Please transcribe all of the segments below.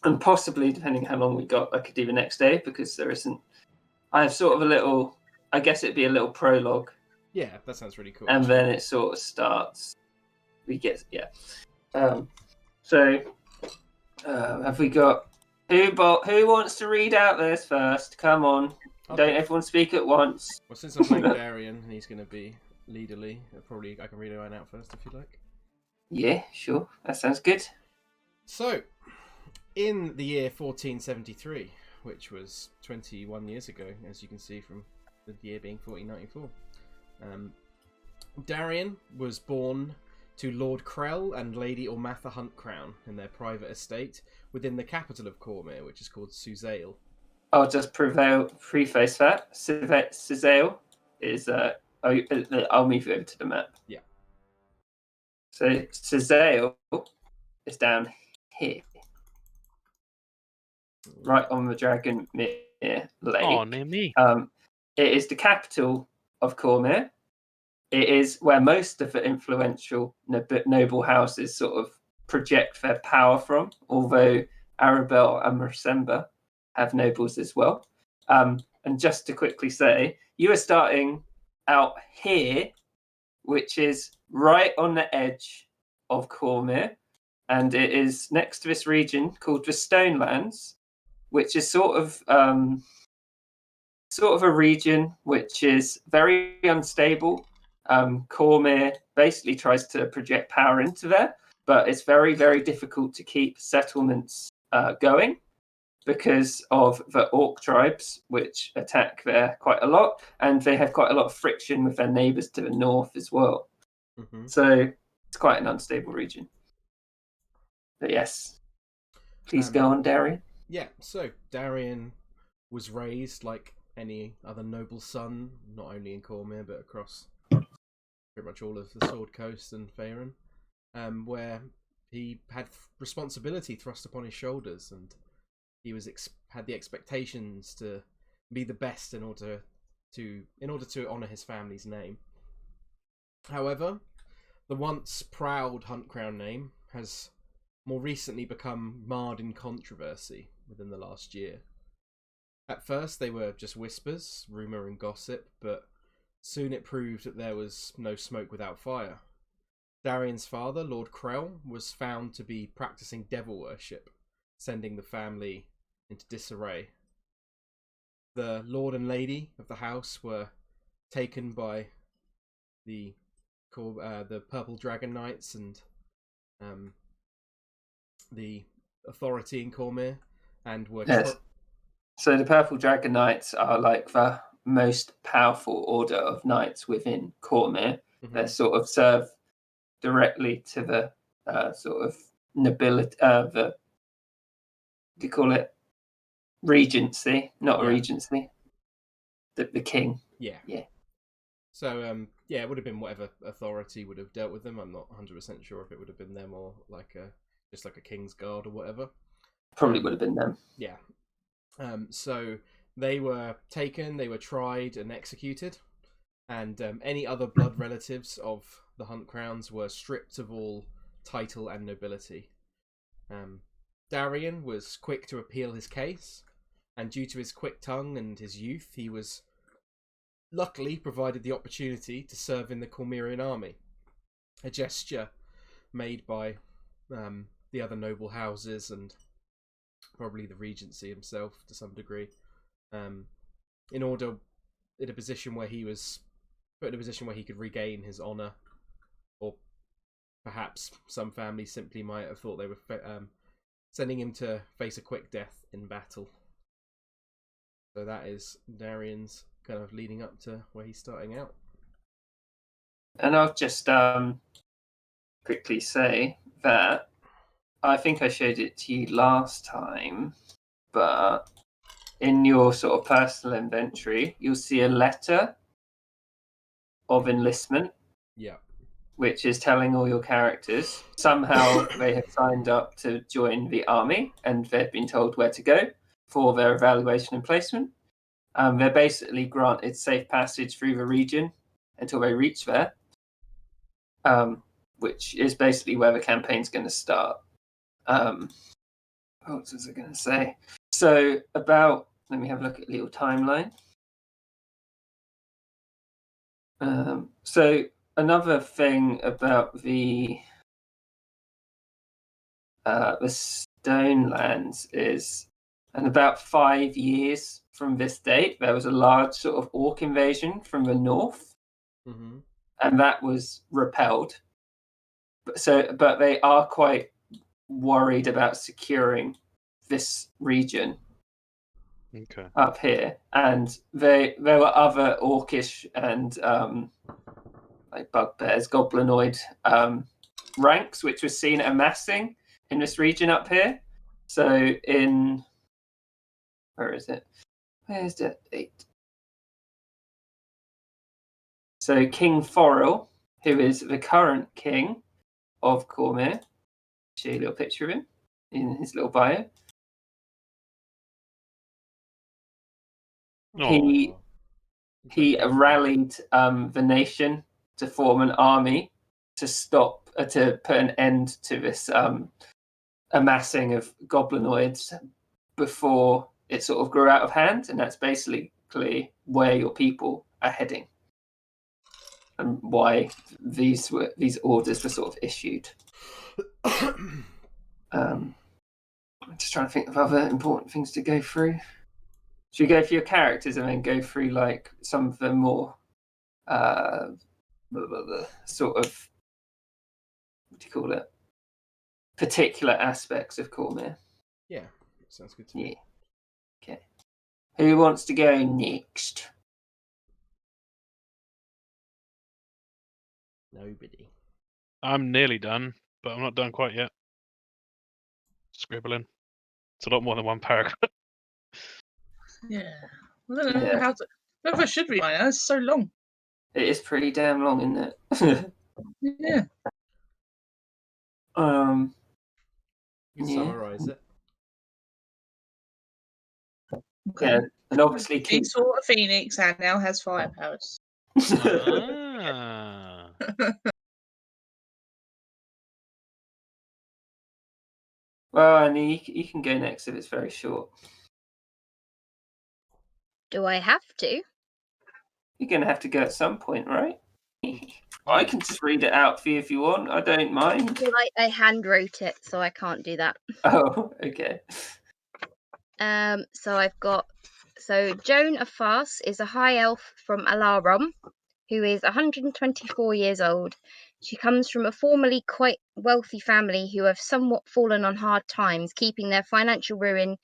And possibly, depending how long we got, I could do the next day because there isn't. I have sort of a little. I guess it'd be a little prologue. Yeah, that sounds really cool. And then it sort of starts. We get So, have we got who wants to read out this first? Come on, don't everyone speak at once. Well, since I'm playing Darian, and he's going to be leaderly, probably I can read mine out first if you like. Yeah, sure, that sounds good. So, in the year 1473, which was 21 years ago, as you can see from the year being 1494, Darian was born to Lord Krell and Lady Ormatha Huntcrown in their private estate within the capital of Cormyr, which is called Suzail. I'll just preface that. Suzail is... I'll move you over to the map. Yeah. So Suzail is down here. Right on the Dragonmere Lake. Oh, near me. It is the capital of Cormyr. It is where most of the influential noble houses sort of project their power from, although Arabelle and Mersemba have nobles as well. And just to quickly say, you are starting out here, which is right on the edge of Cormyr, and it is next to this region called the Stonelands, which is sort of a region which is very unstable. Cormyr basically tries to project power into there, but it's very, very difficult to keep settlements going because of the orc tribes, which attack there quite a lot, and they have quite a lot of friction with their neighbours to the north as well. Mm-hmm. So it's quite an unstable region. But yes, please go on, Darian. Yeah, so Darian was raised like any other noble son, not only in Cormyr, but across pretty much all of the Sword Coast and Faerun, where he had responsibility thrust upon his shoulders, and he was had the expectations to be the best in order to honour his family's name. However, the once proud Huntcrown name has more recently become marred in controversy within the last year. At first, they were just whispers, rumour and gossip, but soon it proved that there was no smoke without fire. Darian's father, Lord Krell, was found to be practicing devil worship, sending the family into disarray. The Lord and Lady of the house were taken by the Purple Dragon Knights and the authority in Cormyr, and were... Yes. So the Purple Dragon Knights are like the most powerful order of knights within Cormyr. Mm-hmm. They sort of serve directly to the sort of nobility, do you call it regency? Not regency. The king. Yeah. Yeah. So it would have been whatever authority would have dealt with them. I'm not 100% sure if it would have been them or just like a king's guard or whatever. Probably would have been them. Yeah. So they were taken, they were tried and executed, and any other blood relatives of the Huntcrowns were stripped of all title and nobility. Darian was quick to appeal his case, and due to his quick tongue and his youth, he was luckily provided the opportunity to serve in the Cormyrian army, a gesture made by the other noble houses and probably the Regency himself to some degree, in a position where he was put in a position where he could regain his honour, or perhaps some families simply might have thought they were sending him to face a quick death in battle. So that is Darian's kind of leading up to where he's starting out. And I'll just quickly say that I think I showed it to you last time, but in your sort of personal inventory, you'll see a letter of enlistment. Yeah. Which is telling all your characters somehow they have signed up to join the army and they've been told where to go for their evaluation and placement. They're basically granted safe passage through the region until they reach there, which is basically where the campaign's going to start. what was I going to say? So let me have a look at the little timeline. So another thing about the Stonelands is, and about 5 years from this date, there was a large sort of orc invasion from the north, and that was repelled. But they are quite worried about securing this region up here, and there were other orcish and like bugbears, goblinoid ranks which were seen amassing in this region up here. So where is it? Where's the date? So King Forel, who is the current king of Cormyr, show you a little picture of him in his little bio. He rallied the nation to form an army to put an end to this amassing of goblinoids before it sort of grew out of hand, and that's basically where your people are heading and why these orders were sort of issued. I'm just trying to think of other important things to go through. Should we go through your characters and then go through like some of the more sort of, what do you call it, particular aspects of Cormyr? Yeah, sounds good to me. Okay. Who wants to go next? Nobody. I'm nearly done, but I'm not done quite yet. Scribbling. It's a lot more than one paragraph. Yeah. I don't know how to. Maybe I should read mine. It's so long. It is pretty damn long, isn't it? Yeah. You summarize it. Okay. Yeah, and obviously He saw a phoenix and now has fire powers. Well, and you can go next if it's very short. Do I have to? You're going to have to go at some point, right? I can just read it out for you if you want. I don't mind. I hand wrote it, so I can't do that. Oh, okay. So Joan of Farce is a high elf from Alarum, who is 124 years old. She comes from a formerly quite wealthy family who have somewhat fallen on hard times, keeping their financial ruin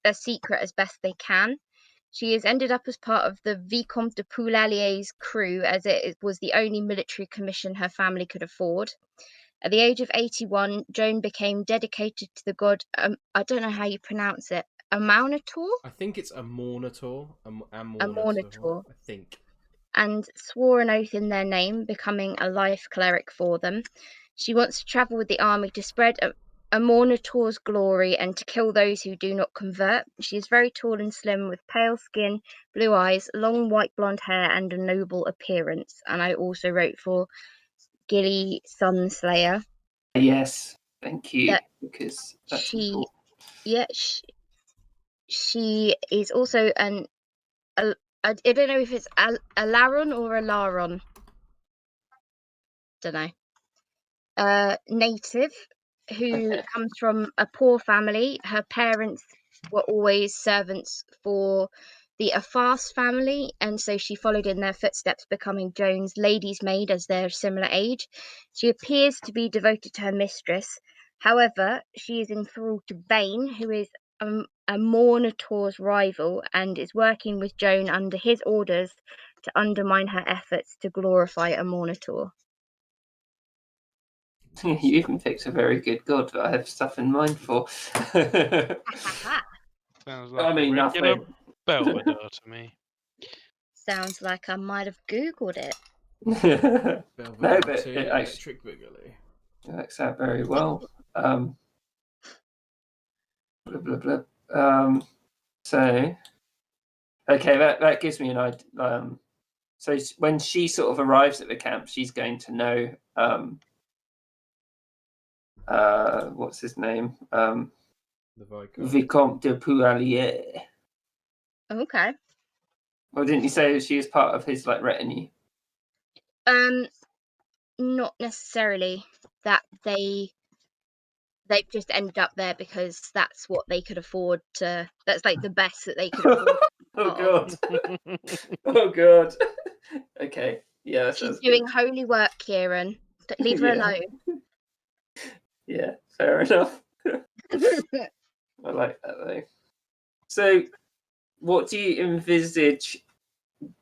a secret as best they can. She has ended up as part of the Vicomte de Poulalier's crew, as it was the only military commission her family could afford. At the age of 81, Joan became dedicated to the god, I don't know how you pronounce it, Amaunator? I think it's Amaunator. Amaunator. I think. And swore an oath in their name, becoming a life cleric for them. She wants to travel with the army to spread Amaunator's glory and to kill those who do not convert. She is very tall and slim, with pale skin, blue eyes, long white blonde hair, and a noble appearance. And I also wrote for Gilly Sunslayer. Yes, thank you. Because that's she is also I don't know if it's a Laron or a Laron. Don't know. Native who comes from a poor family. Her parents were always servants for the Afars family, and so she followed in their footsteps, becoming Joan's lady's maid as they're similar age. She appears to be devoted to her mistress. However, she is enthralled to Bane, who is Amaunator's rival, and is working with Joan under his orders to undermine her efforts to glorify Amaunator. You even picked a very good god that I have stuff in mind for. Sounds like a regular nothing. Belvedere to me. Sounds like I might have Googled it. Belvedere but 2, it Electric Boogaloo. Works out very well. Blah, blah, blah. So, okay, that gives me an idea. So when she sort of arrives at the camp, she's going to know what's his name? The Viscount. Vicomte de Poulailler. Okay. Or didn't you say she was part of his like retinue? Not necessarily. That they've just ended up there because that's what they could afford to. That's like the best that they could afford. Oh god. Oh god. Okay. Yeah, that She's sounds doing good. holy work, Kieran. Leave her Yeah. Yeah, fair enough. alone. I like that though. So, what do you envisage?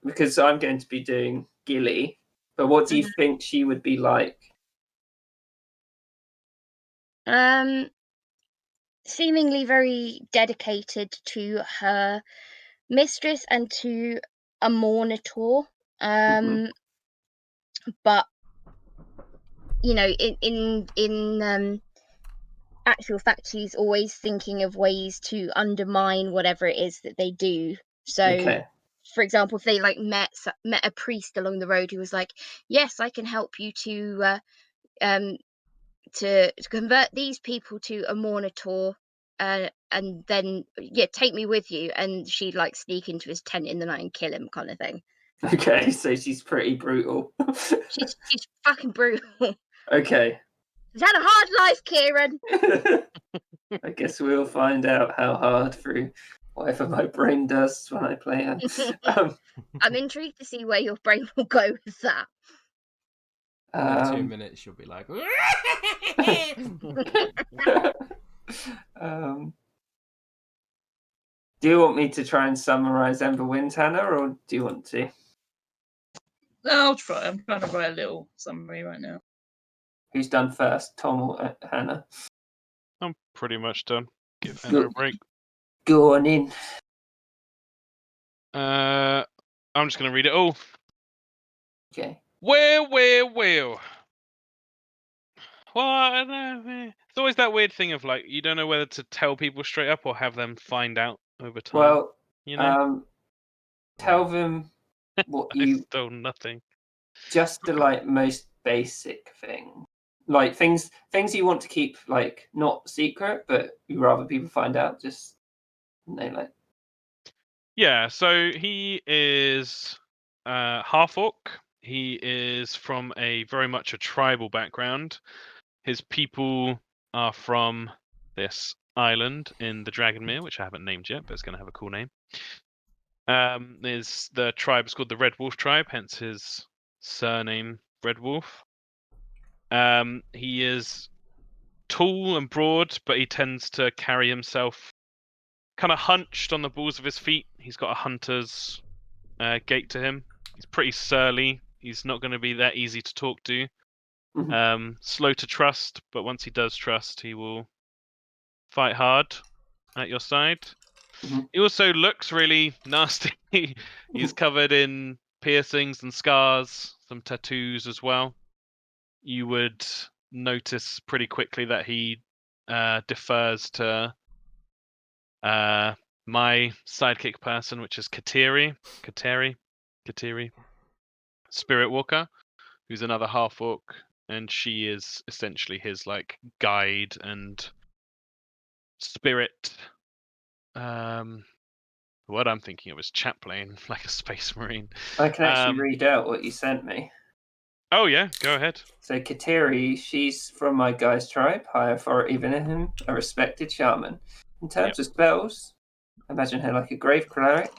Because I'm going to be doing Gilly, but what do you think she would be like? Seemingly very dedicated to her mistress and to a monitor. But you know, in actual fact, she's always thinking of ways to undermine whatever it is that they do. So, Okay. for example, if they like met a priest along the road who was like, "Yes, I can help you to convert these people to a monitor, and then take me with you," and she'd like sneak into his tent in the night and kill him, kind of thing. Okay, so she's pretty brutal. She's fucking brutal. Okay. She's had a hard life, Kieran. I guess we'll find out how hard through whatever my brain does when I play her. I'm intrigued to see where your brain will go with that. In 2 minutes, you'll be like, do you want me to try and summarize Ember Wind, Hannah, or do you want to? No, I'll try. I'm trying to write a little summary right now. Who's done first, Tom or Hannah? I'm pretty much done. Give Hannah a break. Go on in. I'm just going to read it all. Okay. Well. Well, I don't know. It's always that weird thing of like, you don't know whether to tell people straight up or have them find out over time. Well, you know? Tell them what I stole nothing. Just the like most basic thing. Like things you want to keep like not secret, but you rather people find out. Just like. Yeah, so he is half orc. He is from a very much a tribal background. His people are from this island in the Dragonmere, which I haven't named yet, but it's going to have a cool name. The tribe is called the Red Wolf tribe, hence his surname Red Wolf. He is tall and broad, but he tends to carry himself kind of hunched on the balls of his feet. He's got a hunter's gait to him. He's pretty surly. He's not going to be that easy to talk to. Mm-hmm. Slow to trust, but once he does trust, he will fight hard at your side. Mm-hmm. He also looks really nasty. He's covered in piercings and scars, some tattoos as well. You would notice pretty quickly that he defers to my sidekick person, which is Kateri, Spirit Walker, who's another half orc, and she is essentially his like guide and spirit. What I'm thinking of is chaplain, like a space marine. I can actually read out what you sent me. Oh yeah, go ahead. So Kateri, she's from my guy's tribe, high authority within him, a respected shaman. In terms of spells, imagine her like a grave cleric,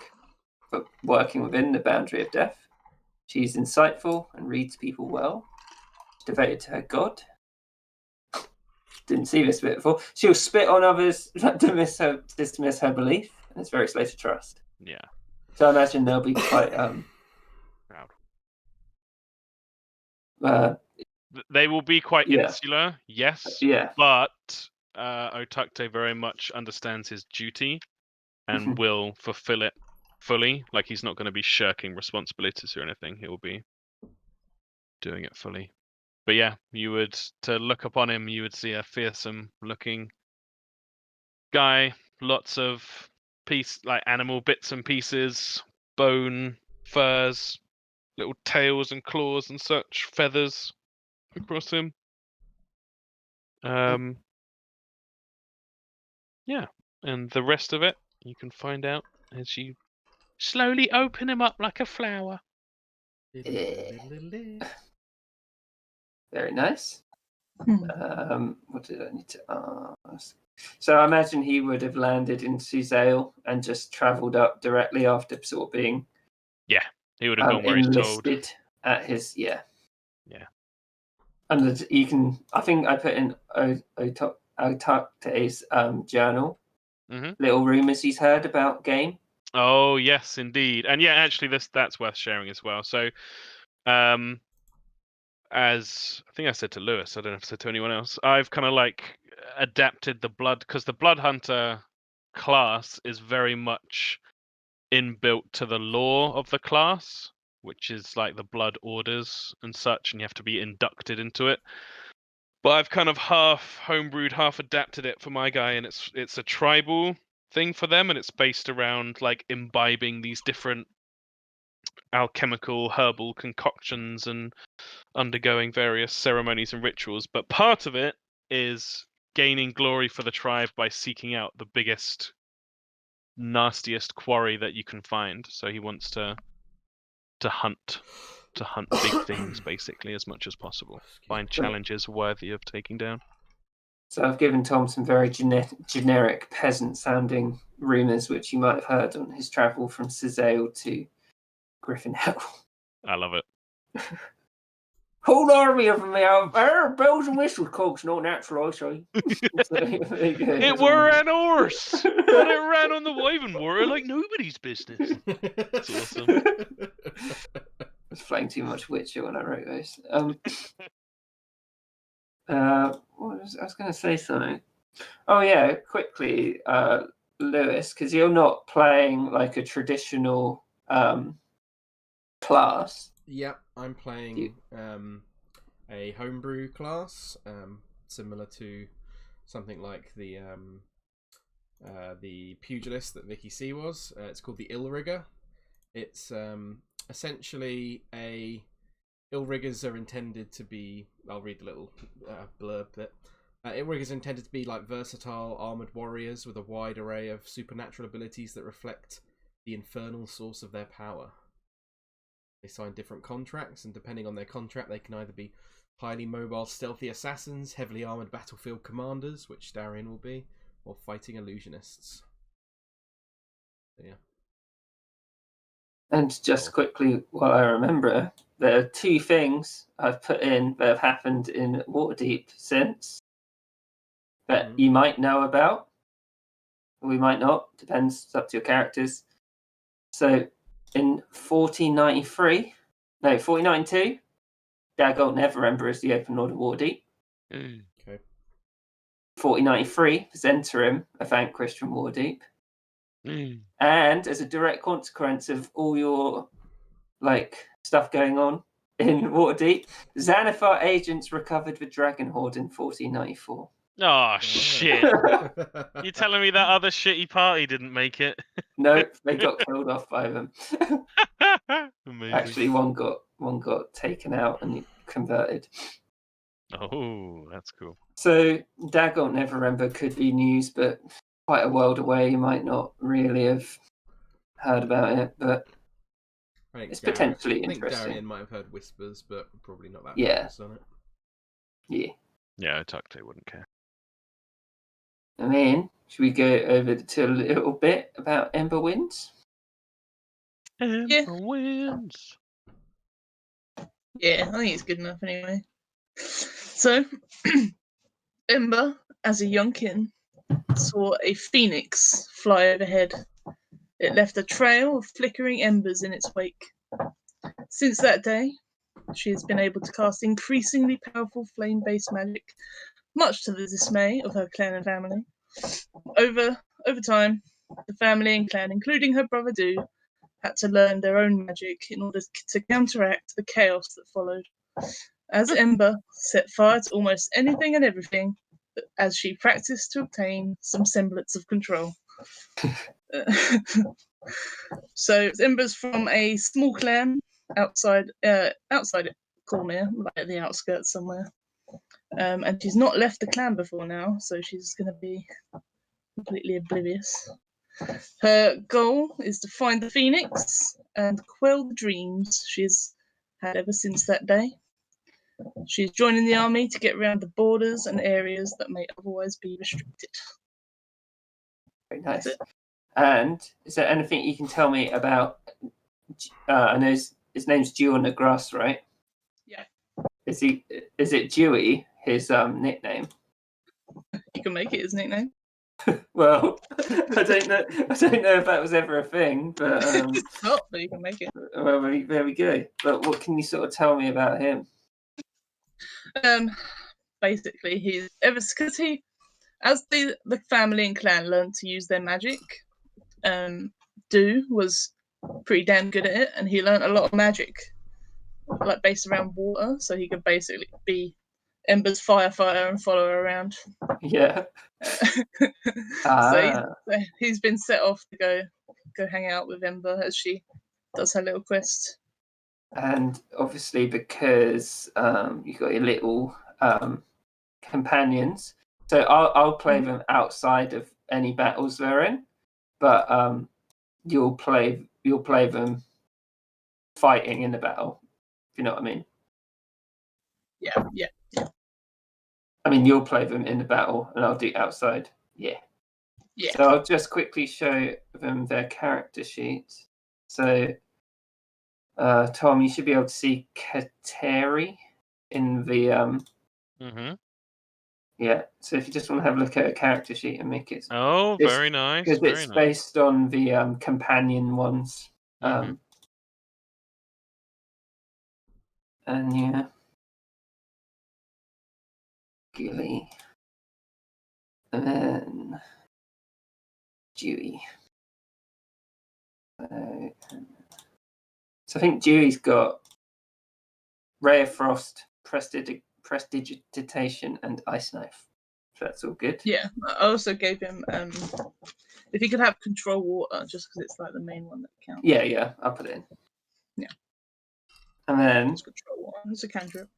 but working within the boundary of death. She's insightful and reads people well. She's devoted to her god. Didn't see this bit before. She'll spit on others, dismiss her belief, and it's very slow to trust. Yeah. So I imagine they'll be quite they will be quite insular, yes. Yeah. But Otakte very much understands his duty and will fulfill it fully. Like he's not going to be shirking responsibilities or anything. He will be doing it fully. But yeah, to look upon him, you would see a fearsome looking guy, lots of like animal bits and pieces, bone, furs, little tails and claws and such, feathers across him. Yeah, and the rest of it you can find out as you slowly open him up like a flower. Very nice. Hmm. What did I need to ask? So I imagine he would have landed in Suzail and just travelled up directly after sort of being He would have gone where he's told. enlisted at his Yeah. And you can. I think I put in Otakte's journal. Mhm. Little rumours he's heard about game. Oh yes, indeed, and yeah, actually, that's worth sharing as well. So, as I think I said to Lewis, I don't know if I said to anyone else, I've kind of like adapted the blood, because the blood hunter class is very much inbuilt to the lore of the class, which is like the blood orders and such, and you have to be inducted into it. But I've kind of half homebrewed, half adapted it for my guy, and it's a tribal thing for them, and it's based around like imbibing these different alchemical herbal concoctions and undergoing various ceremonies and rituals. But part of it is gaining glory for the tribe by seeking out the biggest, nastiest quarry that you can find. So he wants to hunt big things basically as much as possible. Find challenges worthy of taking down. So I've given Tom some very generic peasant-sounding rumours, which you might have heard on his travel from Suzail to Griffin Hill. I love it. Whole army of them out there, bells and whistles, cogs, no natural, I say. It were an horse, and it ran on the Wyvern water like nobody's business. That's awesome. I was playing too much Witcher when I wrote those. I was going to say something. Oh yeah, quickly, Lewis, because you're not playing like a traditional class. Yep, I'm playing a homebrew class, similar to something like the pugilist that Vicky C was. It's called the Illrigger. It's essentially Illriggers are intended to be. I'll read the little blurb bit. Illriggers are intended to be like versatile armored warriors with a wide array of supernatural abilities that reflect the infernal source of their power. They sign different contracts, and depending on their contract, they can either be highly mobile, stealthy assassins, heavily armored battlefield commanders, which Darian will be, or fighting illusionists. So, yeah. And just quickly, while I remember, there are two things I've put in that have happened in Waterdeep since that you might know about. We might not. Depends. It's up to your characters. So, in 1492, Dagolt Neverember is the Open Lord of Waterdeep. Okay. 1493 is Enterim, a vanquished from Waterdeep. And as a direct consequence of all your stuff going on in Waterdeep, Xanathar agents recovered the Dragon Horde in 1494. Oh shit! You're telling me that other shitty party didn't make it? No, they got killed off by them. Amazing. Actually, one got taken out and converted. Oh, that's cool. So Dagolt Neverember could be news, but quite a world away. You might not really have heard about it, but it's potentially interesting. I think Darian might have heard whispers, but probably not that focused on it. Yeah, Otakte wouldn't care. I mean, should we go over to a little bit about Ember Winds? Ember Winds. Yeah, I think it's good enough anyway. So, Ember, as a youngkin, saw a phoenix fly overhead. It left a trail of flickering embers in its wake. Since that day, she has been able to cast increasingly powerful flame-based magic, much to the dismay of her clan and family. Over time, the family and clan, including her brother Do, had to learn their own magic in order to counteract the chaos that followed. As Ember set fire to almost anything and everything, as she practiced to obtain some semblance of control. So Ember's from a small clan outside Cormyr, like at the outskirts somewhere. And she's not left the clan before now, so she's going to be completely oblivious. Her goal is to find the Phoenix and quell the dreams she's had ever since that day. She's joining the army to get around the borders and areas that may otherwise be restricted. Very nice. And is there anything you can tell me about? I know his name's Dew on the Grass, right? Yeah. Is it Dewey? His nickname. You can make it his nickname. Well, I don't know if that was ever a thing, but It's not, but you can make it. well, there we go. But what can you sort of tell me about him? Basically, he's because he, as the family and clan learned to use their magic, Dew was pretty damn good at it, and he learned a lot of magic, like based around water, so he could basically be Ember's firefighter and follow her around. Yeah. So he's been set off to go hang out with Ember as she does her little quest. And obviously, because you've got your little companions, so I'll play them outside of any battles they're in, but you'll play them fighting in the battle. If you know what I mean? Yeah. I mean, you'll play them in the battle, and I'll do outside. Yeah. Yeah. So I'll just quickly show them their character sheets. So, Tom, you should be able to see Kateri in the Yeah. So if you just want to have a look at a character sheet and make it. Oh, very nice. Because Very it's nice. based on the companion ones. And yeah. Gilly. And then Dewey. So I think Dewey's got Ray of Frost, Prestidigitation, and Ice Knife. So that's all good. Yeah. I also gave him if he could have control water, just because it's like the main one that counts. Yeah, I'll put it in. Yeah. And then It's control water. It's a cantrip.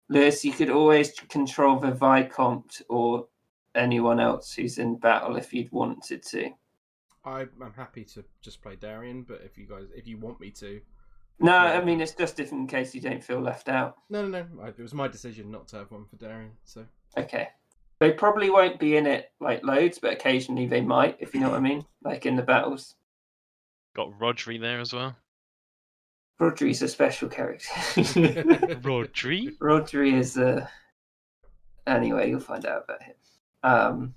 Lewis, you could always control the Viscount or anyone else who's in battle if you'd wanted to. I'm happy to just play Darian, but if you want me to. No, I mean it's just if in case you don't feel left out. No. It was my decision not to have one for Darian, so. Okay. They probably won't be in it like loads, but occasionally they might, if you know what I mean, like in the battles. Got Rodri there as well. Rodri's a special character. Rodri? Rodri is anyway, you'll find out about him.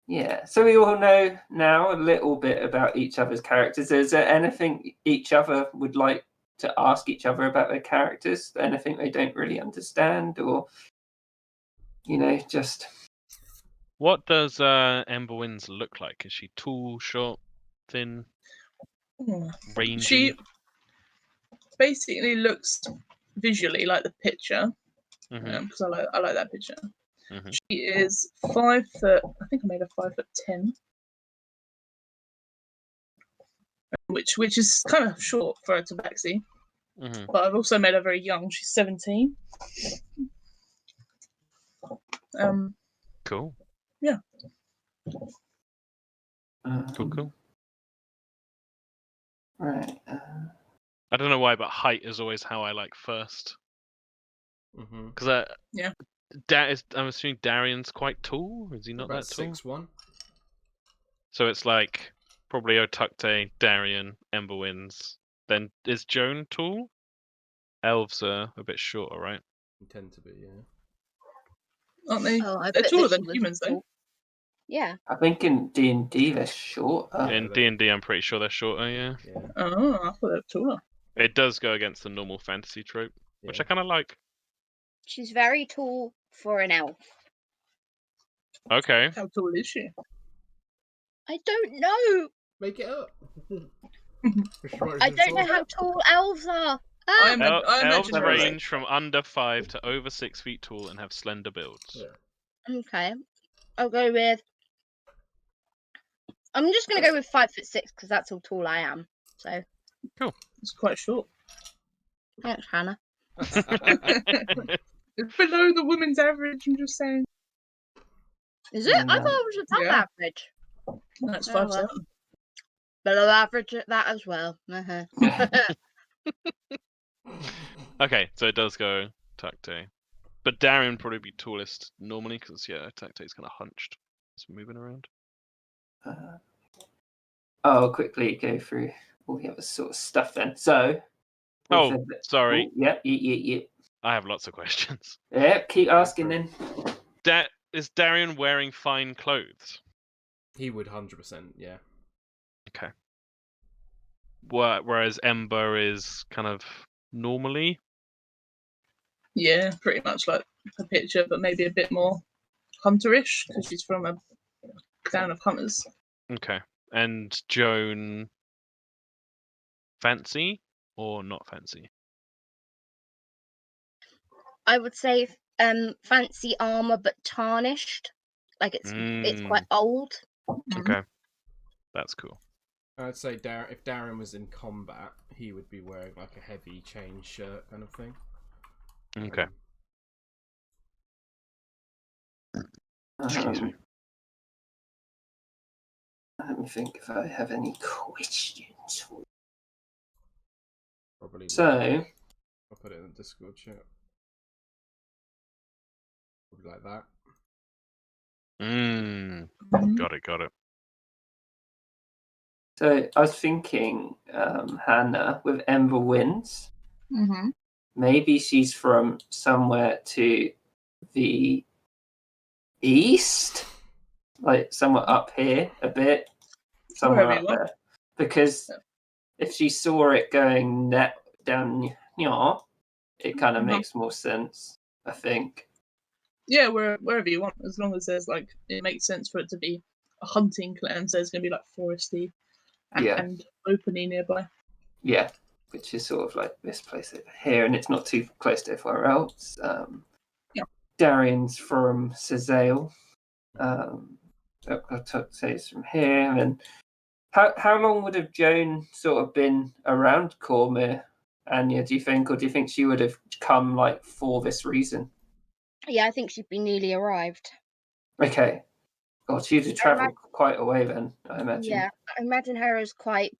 Yeah, so we all know now a little bit about each other's characters. Is there anything each other would like to ask each other about their characters? Anything they don't really understand, or just. What does Ember Winds look like? Is she tall, short, thin, rangy? She basically looks visually like the picture, because I like that picture. She is 5 foot. I think I made her 5'10", which is kind of short for a tabaxi. But I've also made her very young. She's 17. Cool. Yeah. Cool. Right. I don't know why, but height is always how I like first. Because I'm assuming Darian's quite tall. Is he not about that tall? 6'1". So it's like probably Otukte, Darian, Ember Winds. Then is Joan tall? Elves are a bit shorter, right? They tend to be, yeah. Aren't they? Oh, They're taller than humans, though. Yeah. I think in D&D they're shorter. In D&D, I'm pretty sure they're shorter. Yeah. Oh, I thought they were taller. It does go against the normal fantasy trope, which I kind of like. She's very tall for an elf. Okay. How tall is she? I don't know. Make it up. I don't know how tall elves are. I Elves imagine range from under 5 to over 6 feet tall and have slender builds. Yeah. Okay. I'll go with. I'm just going to go with 5'6" because that's how tall I am. So. Cool. It's quite short. Thanks, Hannah. It's below the women's average, I'm just saying. Is it? I No. thought it was above Yeah. average. That's Oh, 5 well. 7. Below average at that as well. Uh-huh. Okay, so it does go Tacte. But Darian would probably be tallest normally because, yeah, Tacte's kind of hunched. It's moving around. I'll quickly go through all the other sort of stuff then. So, Oh, sorry. Ooh, yeah. I have lots of questions. Yeah, keep asking then. Is Darian wearing fine clothes? He would 100%, yeah. Okay. Whereas Ember is kind of normally? Yeah, pretty much like the picture, but maybe a bit more hunterish because she's from a town of hunters. Okay. And Joan, fancy or not fancy? I would say fancy armor but tarnished. Like it's quite old. Okay. That's cool. I'd say if Darren was in combat, he would be wearing like a heavy chain shirt kind of thing. Okay. Excuse me. Let me think if I have any questions. Probably. So, I'll put it in the Discord chat. Probably like that. Got it. so I was thinking, Hannah with Ember Winds. Mm-hmm. Maybe she's from somewhere to the east, like somewhere up here a bit, somewhere Wherever up you want. there. Because if she saw it going down, it kind of makes more sense, I think. Yeah, wherever you want, as long as there's like it makes sense for it to be a hunting clan, so there's going to be like foresty and openy nearby. Yeah, which is sort of like this place over here, and it's not too close to everywhere else. Darian's from Cezale. I'll say it's from here. And how long would have Joan sort of been around Cormyr, Anya, do you think? Or do you think she would have come like for this reason? Yeah, I think she'd be nearly arrived. Okay. God, she'd have travelled quite a way then, I imagine. Yeah, I imagine her as quite,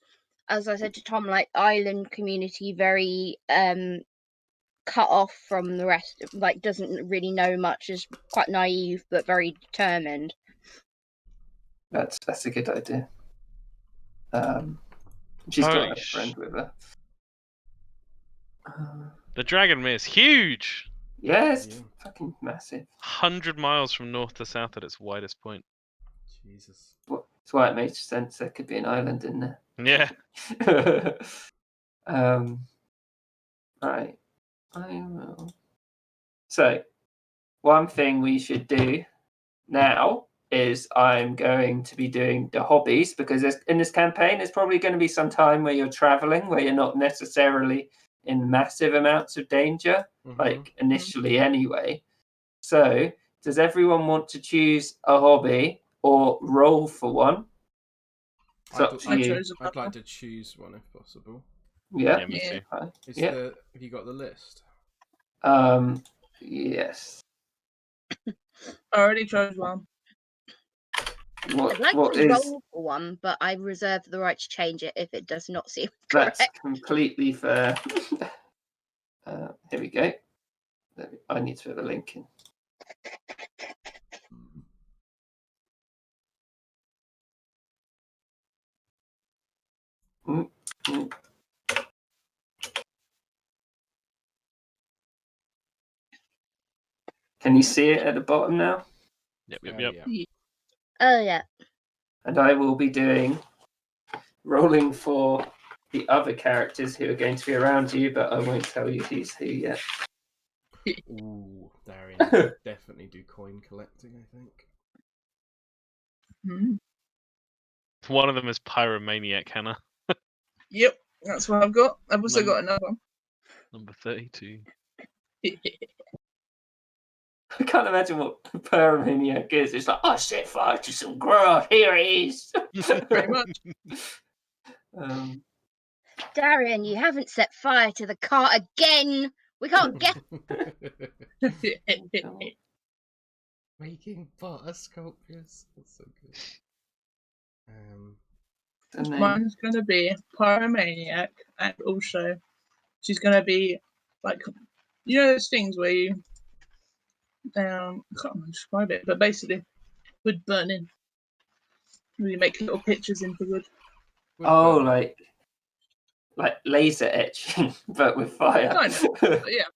as I said to Tom, like island community, very cut off from the rest, like doesn't really know much, is quite naive but very determined. That's a good idea. She's got a friend with her. The Dragonmere is huge! Yeah, it's fucking massive. 100 miles from north to south at its widest point. Jesus. That's why it makes sense there could be an island in there. Yeah. Right. I will. So, one thing we should do now is I'm going to be doing the hobbies, because in this campaign there's probably going to be some time where you're traveling, where you're not necessarily in massive amounts of danger, like initially anyway. So, does everyone want to choose a hobby or roll for one? It's up to you. I'd like to choose one if possible. Yeah, me too. Have you got the list? Yes. I already chose one. I'd like to roll for one, but I reserve the right to change it if it does not seem correct. That's completely fair. Here we go. I need to put the link in. Can you see it at the bottom now? Yep. Oh, yeah. And I will be rolling for the other characters who are going to be around you, but I won't tell you who's who yet. Ooh, Darian definitely do coin collecting, I think. One of them is Pyromaniac, Hannah. Yep, that's what I've got. I've also got another one. Number 32. I can't imagine what Pyromaniac is. It's like, I set fire to some grass. Here it is. Pretty much. Darian, you haven't set fire to the cart again. We can't get. Making butter sculptures. That's so good. And then, Mine's gonna be Pyromaniac, and also she's gonna be like, you know those things where you I can't really describe it, but basically wood burning. You make little pictures into wood. oh, like laser etching, but with fire. Kind of. But yeah.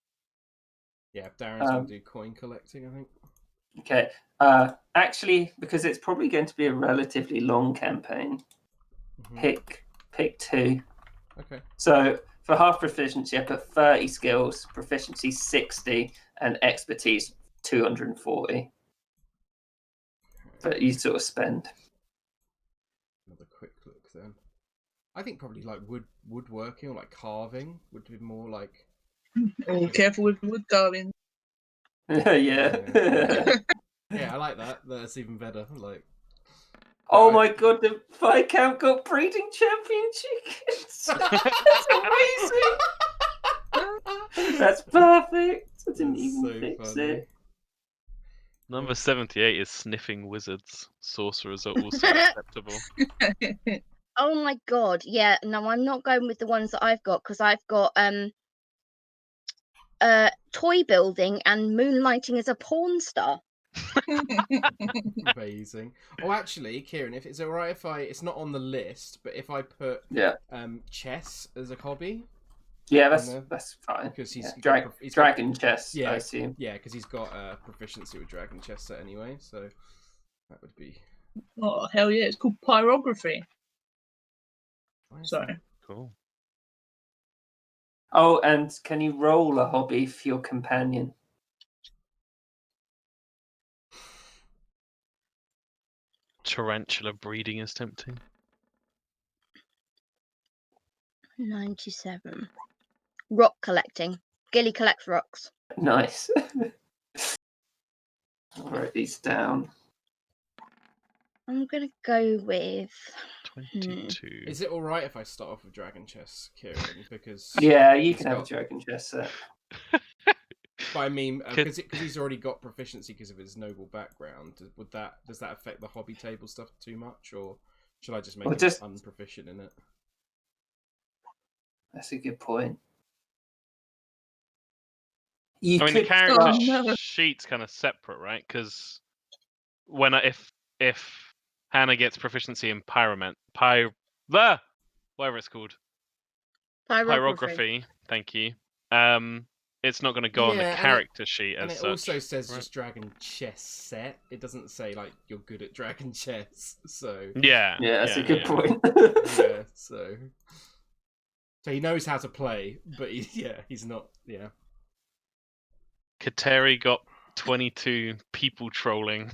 Yeah, Darren's gonna do coin collecting, I think. Okay. Actually, because it's probably going to be a relatively long campaign, pick 2. Okay. So for half proficiency, I put 30 skills, proficiency 60, and expertise 240. But you sort of spend. Another quick look then. I think probably like woodworking or like carving would be more like. Oh, careful with wood carving. Yeah. Yeah, I like that. That's even better. Like. Oh my god, the Viscount got breeding champion chickens. That's amazing. That's perfect. I didn't That's even so fix funny. it. Number 78 is sniffing wizards. Sorcerers are also acceptable. Oh my god! Yeah, no, I'm not going with the ones that I've got because I've got toy building and moonlighting as a porn star. Amazing. Oh, actually, Kieran, if it's alright if it's not on the list, but if I put chess as a hobby. Yeah, that's fine. Because he's dragon chess, yeah, I assume. Yeah, because he's got proficiency with dragon chess set anyway, so that would be. Oh hell yeah! It's called pyrography. Sorry. Cool. Oh, and can you roll a hobby for your companion? Tarantula breeding is tempting. 97. Rock collecting. Gilly collects rocks. Nice. I'll write these down. I'm gonna go with 22. Is it alright if I start off with dragon chess, Kieran? Because yeah, you can have a dragon chess set. But I mean, because he's already got proficiency because of his noble background. Does that affect the hobby table stuff too much, or should I just make him unproficient in it? That's a good point. The character sheet's kind of separate, right? Because if Hannah gets proficiency in whatever it's called, pyrography. Thank you. It's not going to go on the character sheet as such. And it also says just dragon chess set. It doesn't say like you're good at dragon chess. So yeah, that's a good point. Yeah, so he knows how to play, but he's not. Yeah. Kateri got 22 people trolling,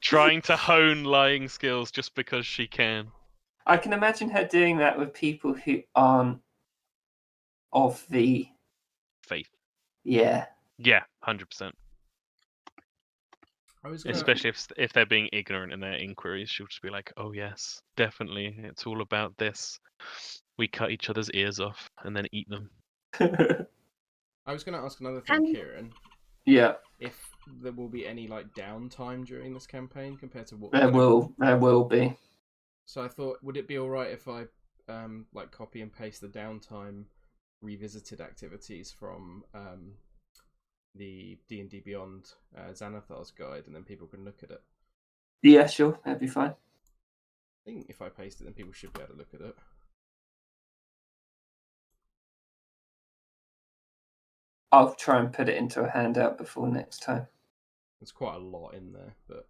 trying to hone lying skills just because she can. I can imagine her doing that with people who aren't of the faith. Yeah. Yeah, 100%. Especially if they're being ignorant in their inquiries, she'll just be like, "Oh yes, definitely, it's all about this. We cut each other's ears off and then eat them." I was going to ask another thing, Kieran. Yeah. If there will be any like downtime during this campaign compared to what there will be. So I thought, would it be all right if I like copy and paste the downtime revisited activities from the D&D Beyond Xanathar's guide, and then people can look at it? Yeah, sure, that'd be fine. I think if I paste it, then people should be able to look at it. I'll try and put it into a handout before next time. There's quite a lot in there, but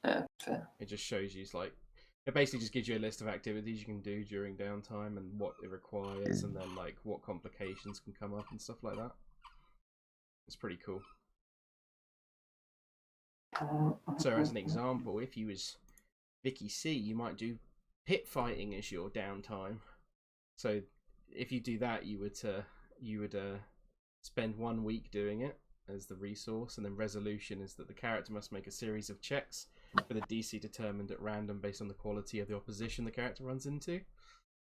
yeah, fair. It just shows you it basically just gives you a list of activities you can do during downtime and what it requires, and then like what complications can come up and stuff like that. It's pretty cool. So as an example, if you was Vicky C, you might do pit fighting as your downtime. So if you do that, you would spend 1 week doing it as the resource, and then resolution is that the character must make a series of checks with a DC determined at random based on the quality of the opposition the character runs into.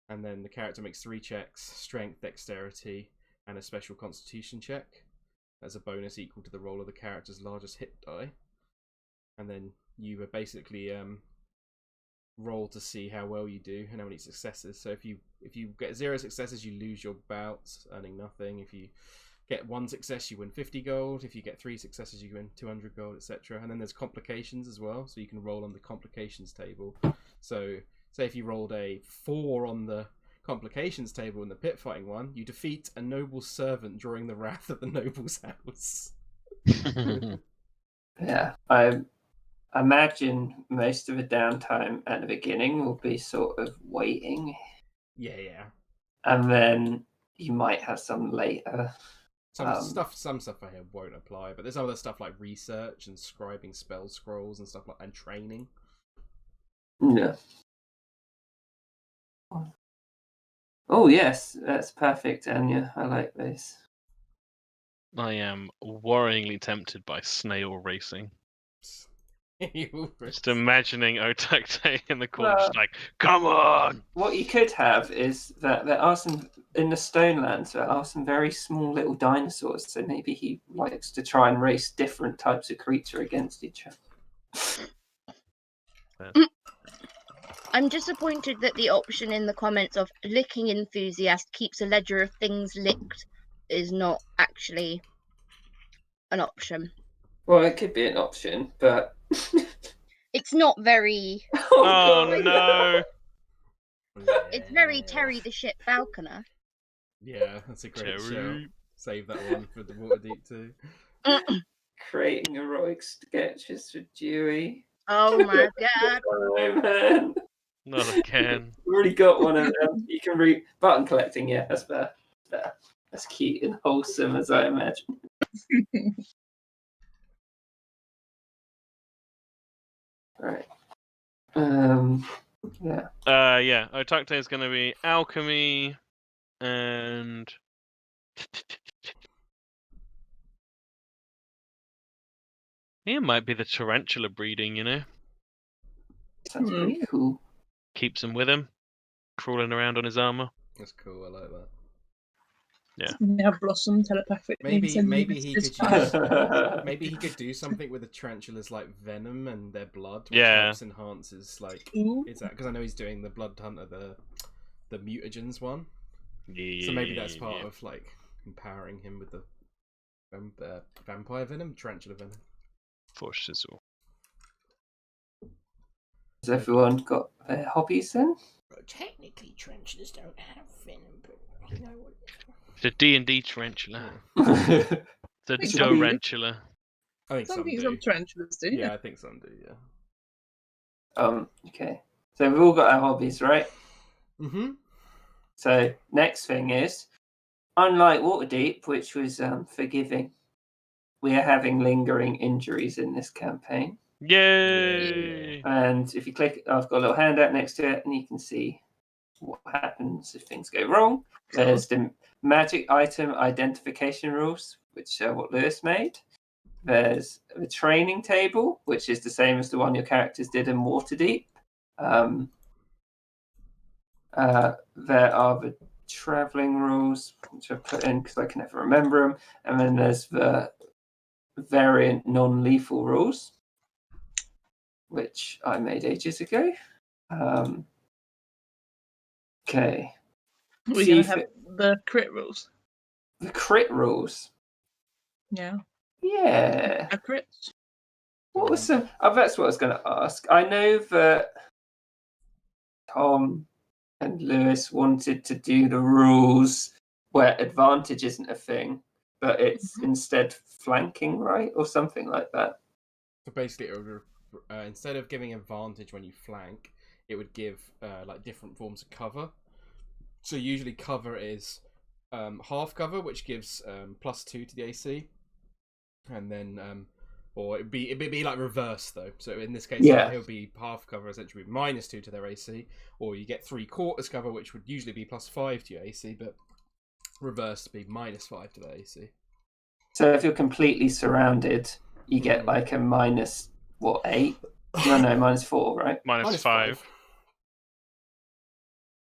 And then the character makes 3 checks: strength, dexterity, and a special constitution check. As a bonus equal to the roll of the character's largest hit die. And then you basically roll to see how well you do and how many successes. So if you get 0 successes, you lose your bouts, earning nothing. If you get 1 success, you win 50 gold. If you get 3 successes, you win 200 gold, etc. And then there's complications as well, so you can roll on the complications table. So say if you rolled a 4 on the complications table in the pit fighting one, you defeat a noble servant during the wrath of the noble's house. Yeah, I imagine most of the downtime at the beginning will be sort of waiting, Yeah. and then you might have some later. Some stuff I here won't apply, but there's other stuff like research and scribing spell scrolls and stuff like, and training. Yeah. Oh yes, that's perfect, Anya. I like this. I am worryingly tempted by snail racing. Just imagining Otakte in the corner, just like, come on! What you could have is that there are some in the Stonelands. There are some very small little dinosaurs. So maybe he likes to try and race different types of creature against each other. I'm disappointed that the option in the comments of licking enthusiast keeps a ledger of things licked is not actually an option. Well, it could be an option, but It's not very. Oh no! It's very Terry the Ship Falconer. Yeah, that's a great show. Terry. Save that one for the Waterdeep too. Creating heroic sketches for Dewey. Oh my god! Oh man! Not again. We've already got one of them. You can read button collecting. Yeah, that's better. That's cute and wholesome, as I imagine. Right. Yeah. Yeah. Otakte is going to be alchemy and it might be the tarantula breeding. You know, Sounds pretty cool. keeps him with him, crawling around on his armor. That's cool. I like that. They have Blossom telepathically. Maybe he could use, Maybe maybe he could do something with the tarantulas like venom and their blood, which Yeah. helps enhance his like. Ooh. Is that because I know he's doing the blood hunter, the mutagens one. Yeah. So maybe that's part of like empowering him with the vampire venom, tarantula venom. For shizzle. Has everyone got their hobbies then? Technically, tarantulas don't have venom, but you know what? The D&D tarantula. Yeah. The Think so. tarantula. I think some do. tarantulas do. Yeah, I think some do. Yeah. Okay. So we've all got our hobbies, right? Mm-hmm. So next thing is, unlike Waterdeep, which was forgiving, we are having lingering injuries in this campaign. Yay! And if you click, I've got a little handout next to it, and you can see what happens if things go wrong. There's the magic item identification rules, which are what Lewis made. There's the training table, which is the same as the one your characters did in Waterdeep. There are the traveling rules, which I put in because I can never remember them. And then there's the variant non-lethal rules, which I made ages ago. Okay. We're going to have the crit rules. The crit rules. Yeah. Yeah. A crit. What was some? Oh, that's what I was going to ask. I know that Tom and Lewis wanted to do the rules where advantage isn't a thing, but it's instead flanking, right? Or something like that. So basically, it would, instead of giving advantage when you flank, it would give like different forms of cover. So usually cover is half cover, which gives +2 to the AC, and then or it'd be like reverse though. So in this case, it would be half cover, essentially -2 to their AC, or you get 3/4 cover, which would usually be +5 to your AC, but reverse would be -5 to their AC. So if you're completely surrounded, you get like a -8? No, -4, right? -5.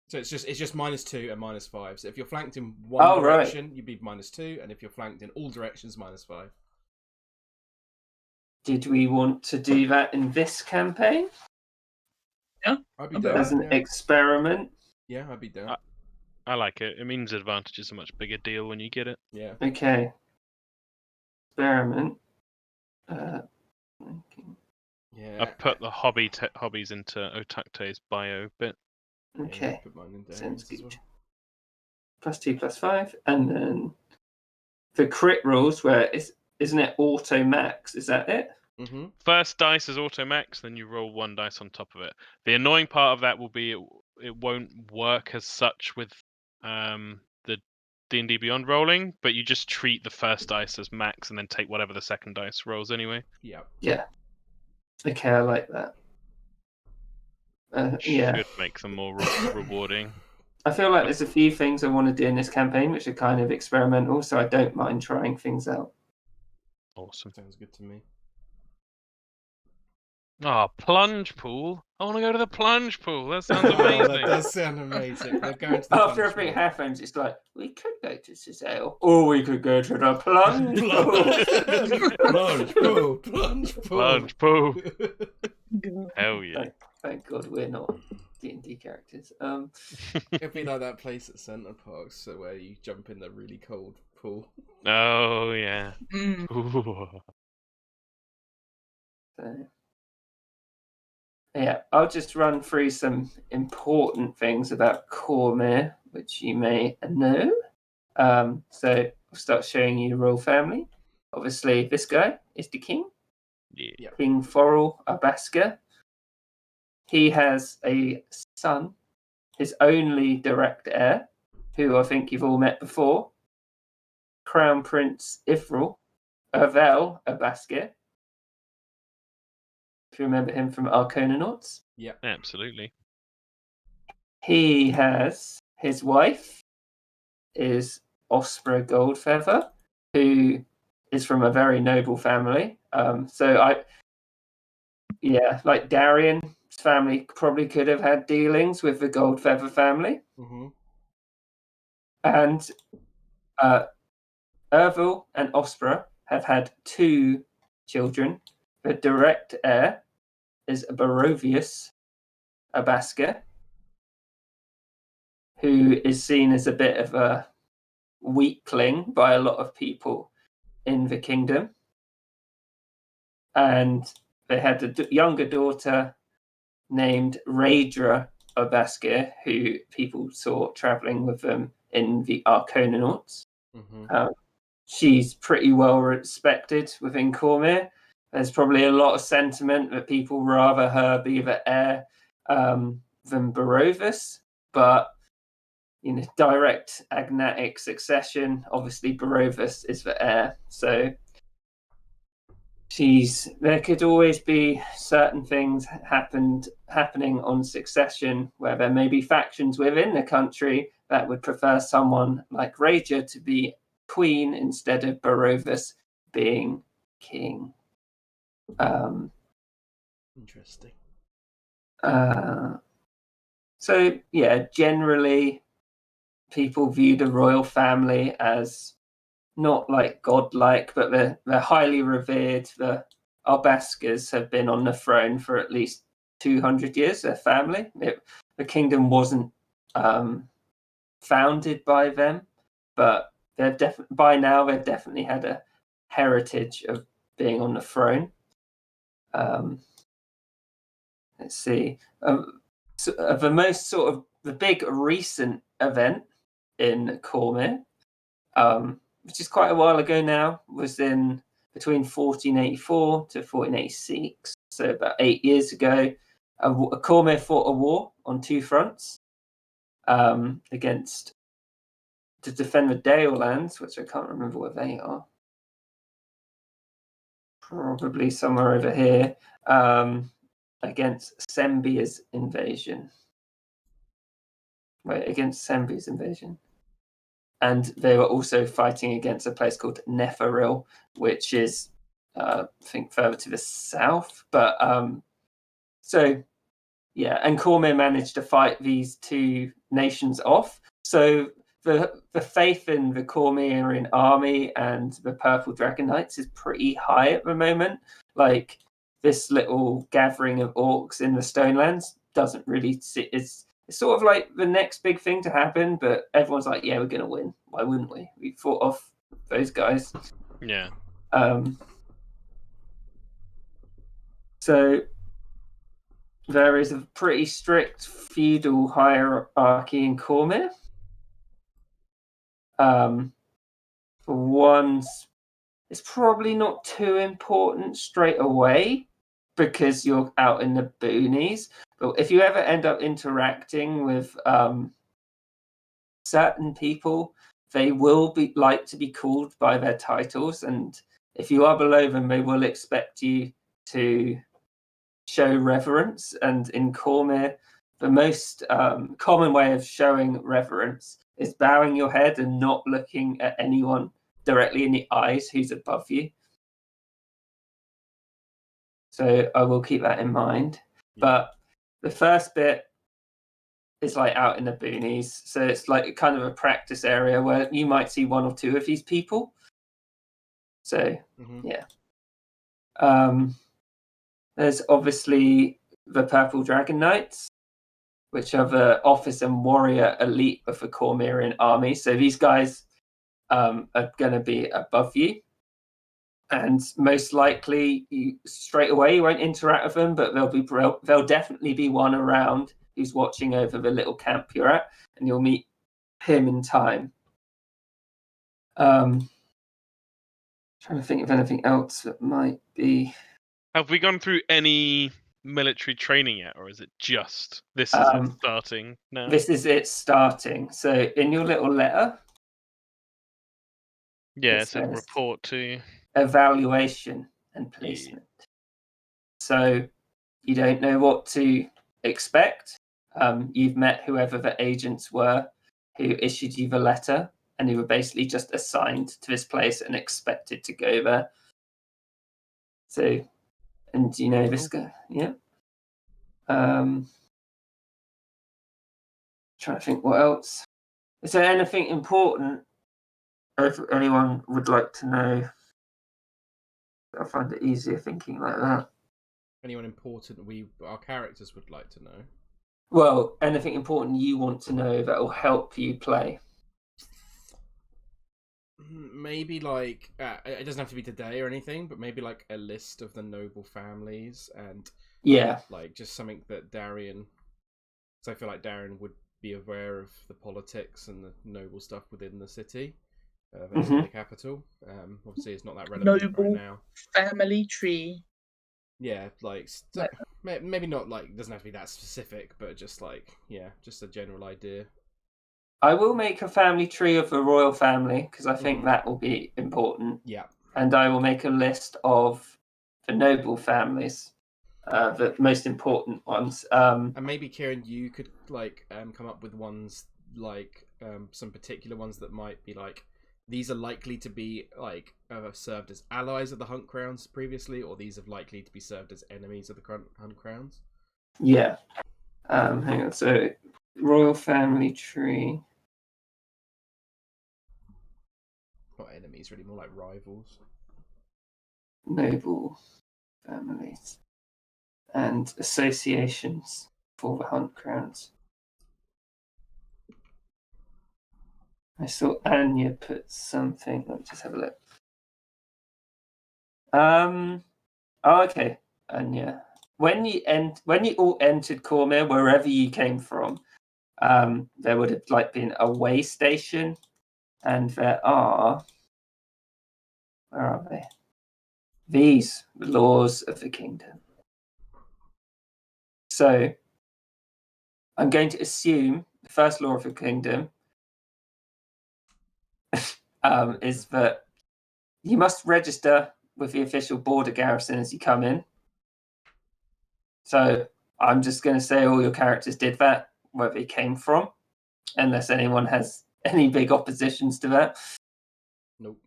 So it's just -2 and -5. So if you're flanked in one direction, you'd be -2, and if you're flanked in all directions, -5. Did we want to do that in this campaign? I'd be down. As an experiment? Yeah, I'd be down. I like it. It means advantage is a much bigger deal when you get it. Yeah. Okay. Experiment. Yeah. I've put the hobbies into Otakte's bio bit. Okay. Yeah, put mine in Sounds Darian's as good. well. +2, +5, and then the crit rules where isn't it auto max? Is that it? Mm-hmm. First dice is auto max, then you roll one dice on top of it. The annoying part of that will be it won't work as such with the D&D Beyond rolling, but you just treat the first dice as max and then take whatever the second dice rolls anyway. Yeah. Yeah. Okay, I like that. Yeah. Should make them more rewarding. I feel like there's a few things I want to do in this campaign which are kind of experimental, so I don't mind trying things out. Awesome. Sounds good to me. Oh, plunge pool. I want to go to the plunge pool. That sounds amazing. That does sound amazing. They're going to the After plunge everything pool. happens, it's like, we could go to Cizale, or we could go to the plunge pool. Plunge pool. Plunge pool. Hell yeah. Thank God we're not D&D characters. It'd be like that place at Centre Parks, so where you jump in the really cold pool. Oh yeah. So, yeah, I'll just run through some important things about Cormyr, which you may know. So I'll start showing you the royal family. Obviously, this guy is the king. Yeah. King Forel Abaska. He has a son, his only direct heir, who I think you've all met before, Crown Prince Ithral Abaska. If you remember him from Arconauts. Yeah. Absolutely. He has his wife is Ospra Goldfeather, who is from a very noble family. Like Darian's family probably could have had dealings with the Goldfeather family. Mm-hmm. And Ervil and Ospra have had 2 children. The direct heir is Barovius Abaska, who is seen as a bit of a weakling by a lot of people in the kingdom. And they had a younger daughter named Raedra Abaska, who people saw traveling with them in the Arconauts. Mm-hmm. She's pretty well respected within Cormyr. There's probably a lot of sentiment that people rather her be the heir than Barovus, but direct agnatic succession. Obviously, Barovus is the heir, so there could always be certain things happening on succession where there may be factions within the country that would prefer someone like Raedra to be queen instead of Barovus being king. Interesting. So yeah, generally people view the royal family as not like godlike, but they're highly revered. The Arbaskas have been on the throne for at least 200 years. Their family, the kingdom wasn't founded by them, but by now they've definitely had a heritage of being on the throne. Let's see. The most sort of the big recent event in Cormyr, which is quite a while ago now, was in between 1484 to 1486, so about 8 years ago. Cormyr fought a war on 2 fronts to defend the Dale lands, which I can't remember where they are. Probably somewhere over here, against Sembia's invasion. And they were also fighting against a place called Neferil, which is, I think, further to the south. But so, Yeah, and Cormyr managed to fight these two nations off. So the faith in the Cormyrian army and the Purple Dragon Knights is pretty high at the moment. Like, this little gathering of orcs in the Stonelands doesn't really see. It's sort of like the next big thing to happen, but everyone's like, yeah, we're going to win. Why wouldn't we? We fought off those guys. Yeah. So there is a pretty strict feudal hierarchy in Cormyr. For ones, it's probably not too important straight away because you're out in the boonies. But if you ever end up interacting with certain people, they will be like to be called by their titles, and if you are below them, they will expect you to show reverence. And in Cormyr, the most common way of showing reverence is bowing your head and not looking at anyone directly in the eyes who's above you. So I will keep that in mind. But the first bit is like out in the boonies, so it's like kind of a practice area where you might see one or two of these people. So yeah. There's obviously the Purple Dragon Knights, which are the officer and warrior elite of the Cormyrian army. So these guys are going to be above you, and most likely you straight away you won't interact with them, but there'll definitely be one around who's watching over the little camp you're at, and you'll meet him in time. Trying to think of anything else that might be. Have we gone through any military training yet, or is it just this is it starting now? This is it starting. So in your little letter, it's a report to evaluation and placement. Yeah. So you don't know what to expect. You've met whoever the agents were who issued you the letter, and you were basically just assigned to this place and expected to go there. So, and you know this guy, yeah. Trying to think what else. Is there anything important if anyone would like to know? I find it easier thinking like that. Anyone important our characters would like to know? Well, anything important you want to know that will help you play? Maybe like it doesn't have to be today or anything, but maybe like a list of the noble families and like just something that Darian. So I feel like Darian would be aware of the politics and the noble stuff within the city, the capital. Obviously, it's not that relevant noble right now. Family tree. Yeah, like maybe not like, it doesn't have to be that specific, but just like just a general idea. I will make a family tree of the royal family because I think that will be important. Yeah, and I will make a list of the noble families, the most important ones. And maybe Kieran, you could like come up with ones like some particular ones that might be like, these are likely to be like served as allies of the Hunt Crowns previously, or these are likely to be served as enemies of the Hunt Crowns. Yeah. Hang on. So, royal family tree. Not enemies, really, more like rivals. Noble families and associations for the Hunt Crowns. I saw Anya put something. Let me just have a look. Oh, okay, Anya. When you all entered Cormyr, wherever you came from, there would have like been a way station, and there are. Where are they? These laws of the kingdom. So, I'm going to assume the first law of the kingdom is that you must register with the official border garrison as you come in. So I'm just going to say all your characters did that, where they came from, unless anyone has any big oppositions to that. Nope.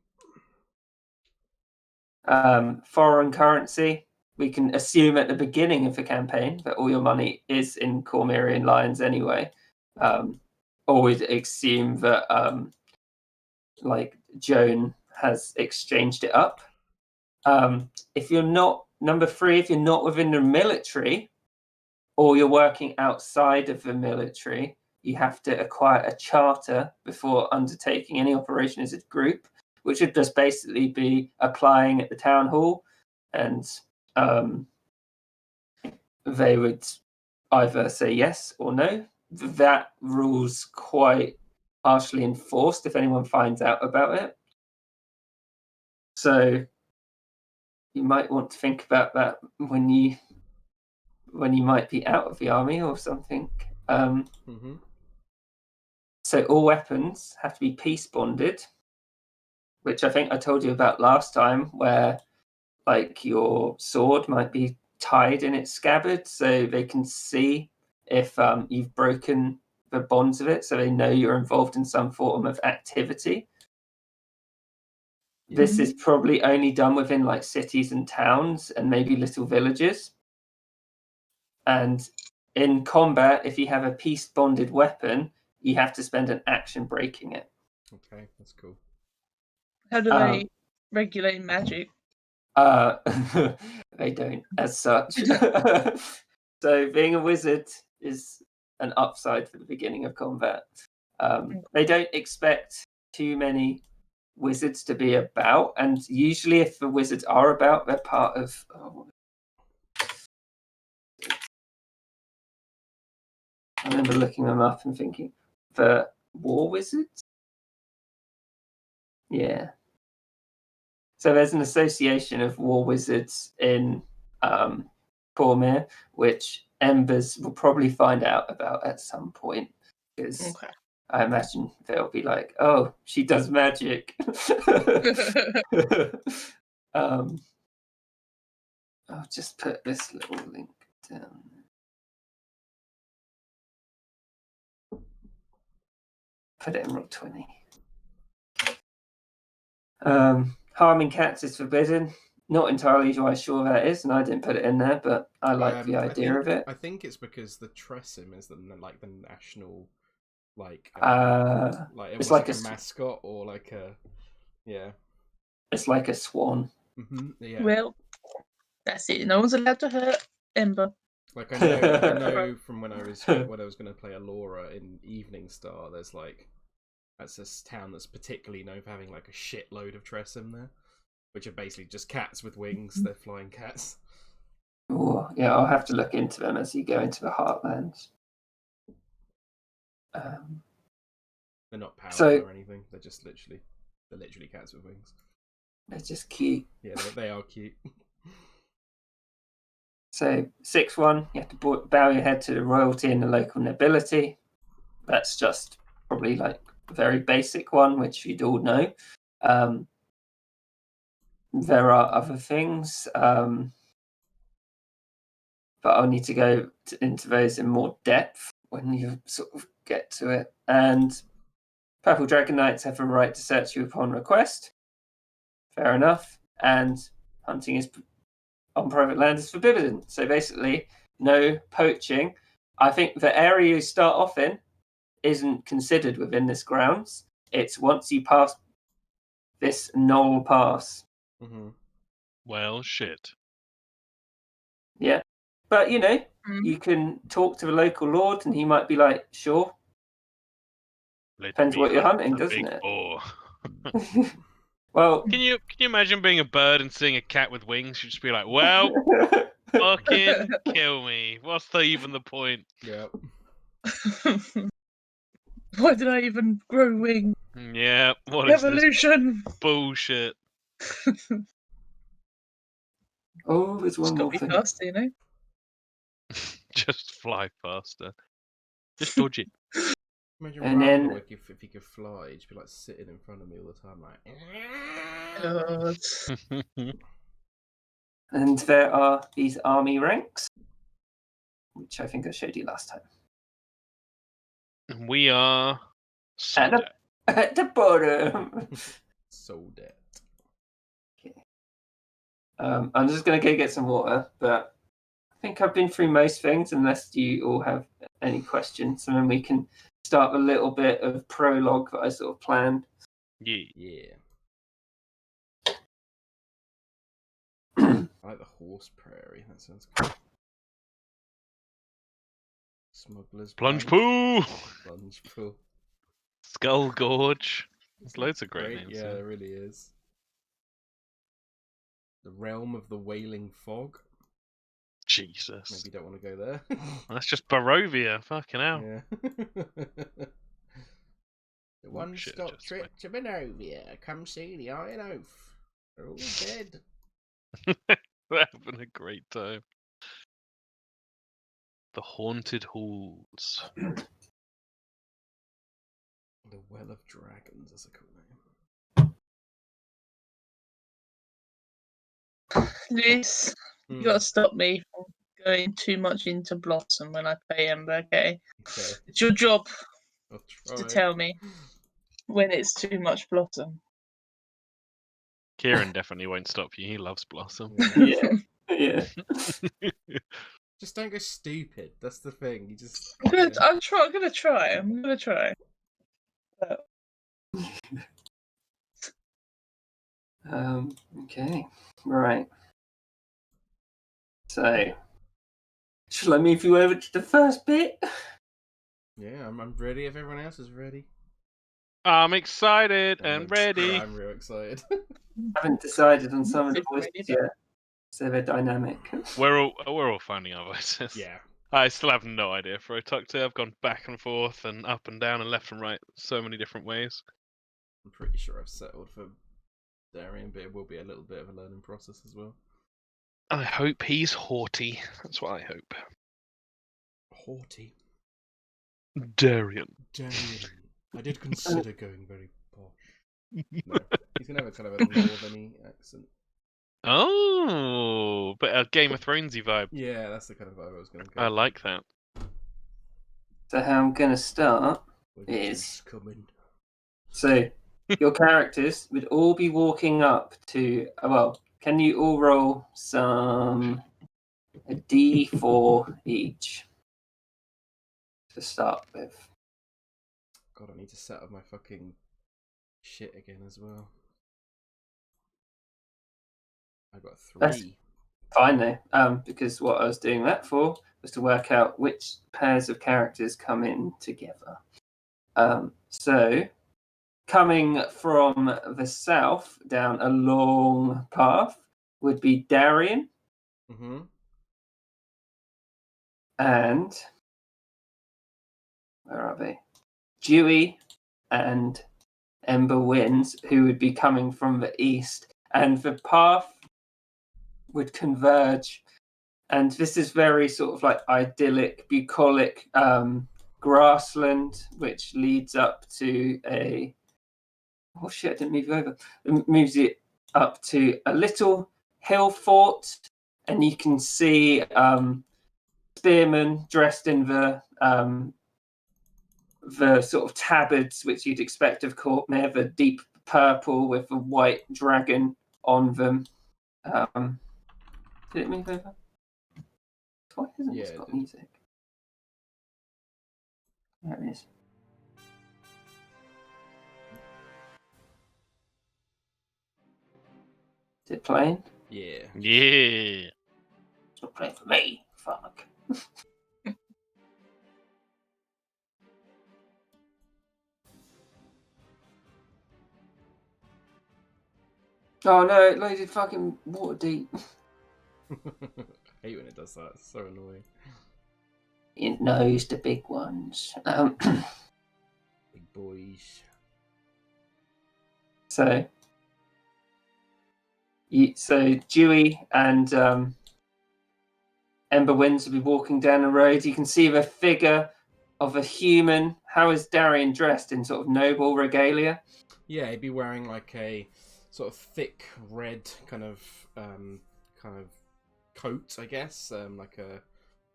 Foreign currency, we can assume at the beginning of the campaign that all your money is in Cormyrian lions anyway. Always assume that like Joan has exchanged it up. If you're not number 3, if you're not within the military, or you're working outside of the military, you have to acquire a charter before undertaking any operation as a group, which would just basically be applying at the town hall, and they would either say yes or no. That rule's quite harshly enforced if anyone finds out about it. So you might want to think about that when you might be out of the army or something. So all weapons have to be peace bonded, which I think I told you about last time, where like your sword might be tied in its scabbard so they can see if you've broken the bonds of it, so they know you're involved in some form of activity. This is probably only done within like cities and towns and maybe little villages. And in combat, if you have a peace bonded weapon, you have to spend an action breaking it. Okay, that's cool. How do they regulate magic? They don't as such. So being a wizard is an upside for the beginning of combat. They don't expect too many wizards to be about, and usually if the wizards are about, they're part of I remember looking them up and thinking, the war wizards? Yeah. So there's an association of war wizards in Cormyr, which Embers will probably find out about at some point, because I imagine they'll be like, oh, she does magic. I'll just put this little link down. Put it in Roll 20. Harming cats is forbidden. Not entirely sure that is, and I didn't put it in there, but I like the idea of it. I think it's because the Tressim is the national, like it's like a mascot or like a It's like a swan. Yeah. Well, that's it. No one's allowed to hurt Ember. Like I know from when I was going to play Alora in Evening Star. There's that's this town that's particularly known for having like a shitload of Tressim there, which are basically just cats with wings. They're flying cats. Oh, yeah, I'll have to look into them as you go into the Heartlands. They're not powerful or anything. They're just literally cats with wings. They're just cute. Yeah, they are cute. So 6-1, you have to bow your head to the royalty and the local nobility. That's just probably like a very basic one, which you'd all know. There are other things, but I'll need to go into those in more depth when you sort of get to it. And Purple Dragon Knights have a right to search you upon request. Fair enough. And hunting is on private land is forbidden. So basically, no poaching. I think the area you start off in isn't considered within this grounds. It's once you pass this knoll pass. Well, shit. Yeah. But, you can talk to the local lord and he might be like, sure. Depends what you're hunting, doesn't it? Well, can you imagine being a bird and seeing a cat with wings? You'd just be like, well, fucking kill me. What's even the point? Yeah. Why did I even grow wings? Yeah, what is evolution? This bullshit. Oh, there's one more thing. Faster, Just fly faster. Just dodge it. Imagine And then if he could fly, he'd be like sitting in front of me all the time, like. And there are these army ranks, which I think I showed you last time. We are at the bottom. Sold it. Okay. I'm just going to go get some water, but I think I've been through most things, unless you all have any questions, and then we can start a little bit of prologue that I sort of planned. Yeah. Yeah. I like the horse prairie. That sounds cool. Smuggler's Plunge Bank. pool, Plunge pool. Skull Gorge. There's loads of great names. Yeah, here. there really is. The Realm of the Wailing Fog. Jesus. Maybe you don't want to go there. That's just Barovia. Fucking hell. Yeah. The one-stop just trip to Barovia. Come see the Iron Oath. They're all dead. We're having a great time. The Haunted Halls. The Well of Dragons is a cool name. Lewis, you gotta stop me from going too much into Blossom when I play Ember, okay? Okay. It's your job I'll to try. tell me when it's too much Blossom. Kieran definitely won't stop you. He loves Blossom. Yeah. Yeah. Just don't go stupid. That's the thing. You just. I'm gonna try. I'm gonna try. But Okay. Right. So, shall I move you over to the first bit? Yeah, I'm ready if everyone else is ready. I'm excited and ready. Yeah, I'm real excited. I haven't decided on some of the Super voices ready, yet, so they're dynamic. We're all finding our voices. Yeah. I still have no idea for Otukte. I've gone back and forth and up and down and left and right so many different ways. I'm pretty sure I've settled for Darian, but it will be a little bit of a learning process as well. I hope he's haughty. That's what I hope. Haughty. Darian. Darian. I did consider going very posh. No, he's gonna have a kind of a northerny accent. Oh, but a Game of Thronesy vibe. Yeah, that's the kind of vibe I was gonna go. I like that. So how I'm going to start With is... coming. So, your characters would all be walking up to... Well, can you all roll a D4 each to start with? God, I need to set up my fucking shit again as well. I got 3. That's fine though, because what I was doing that for was to work out which pairs of characters come in together. So, coming from the south down a long path would be Darian Mm-hmm. and... Where are they? Dewey and Ember Winds, who would be coming from the east, and the path would converge. And this is very sort of like idyllic, bucolic grassland, which leads up to a... Oh shit, I didn't move you over. It moves it up to a little hill fort, and you can see spearmen dressed in the sort of tabards which you'd expect of Cormyr, the deep purple with the white dragon on them. Did it move over? Why hasn't Yeah, it it got did. music? There it is. Is it playing? Yeah. Yeah. It's not playing for me. Fuck. Oh no, it loaded fucking water deep. I hate when it does that. It's so annoying. It knows the big ones. Big boys. So Dewey and Ember Winds will be walking down the road. You can see the figure of a human. How is Darian dressed? In sort of noble regalia? Yeah, he'd be wearing like a sort of thick red kind of coat, I guess. Like a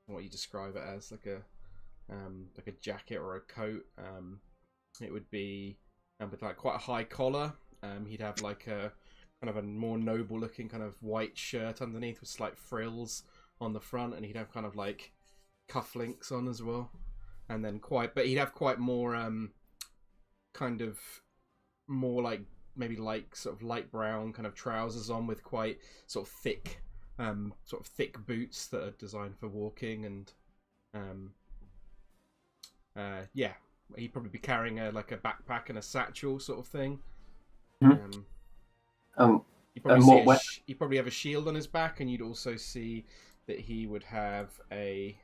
what you describe it as, like a jacket or a coat. It would be with like quite a high collar. He'd have like a kind of a more noble looking kind of white shirt underneath with slight frills on the front, and he'd have kind of like cufflinks on as well, and then but he'd have quite more kind of more like maybe like sort of light brown kind of trousers on with quite sort of thick boots that are designed for walking, and yeah, he'd probably be carrying a backpack and a satchel sort of thing. You'd probably have a shield on his back, and you'd also see that he would have a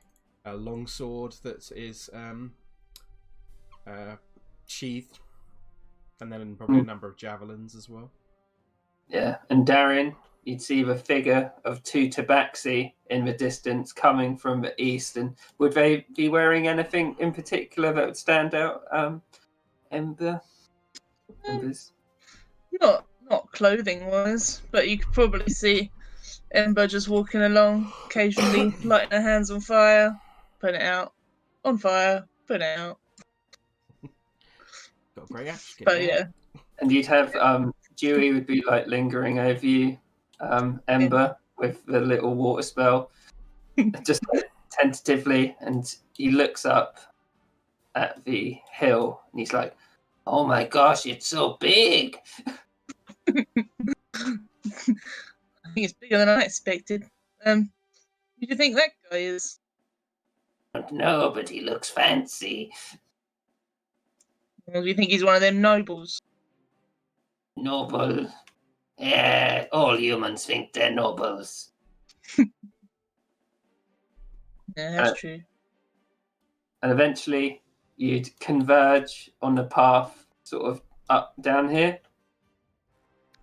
long sword that is sheathed, and then probably a number of javelins as well. Yeah, and Darian, you'd see the figure of 2 tabaxi in the distance coming from the east, and would they be wearing anything in particular that would stand out, Embers? Not clothing wise, but you could probably see Ember just walking along, occasionally lighting her hands on fire, putting it out, on fire, putting it out. Got a great axe. But yeah. And you'd have Dewey would be like lingering over you, Ember, with the little water spell, just like, tentatively, and he looks up at the hill and he's like, "Oh my gosh, it's so big!" I think it's bigger than I expected. Who do you think that guy is? I don't know, but he looks fancy. Or do you think he's one of them nobles? Noble. Yeah, all humans think they're nobles. Yeah, that's true. And eventually you'd converge on the path sort of up down here.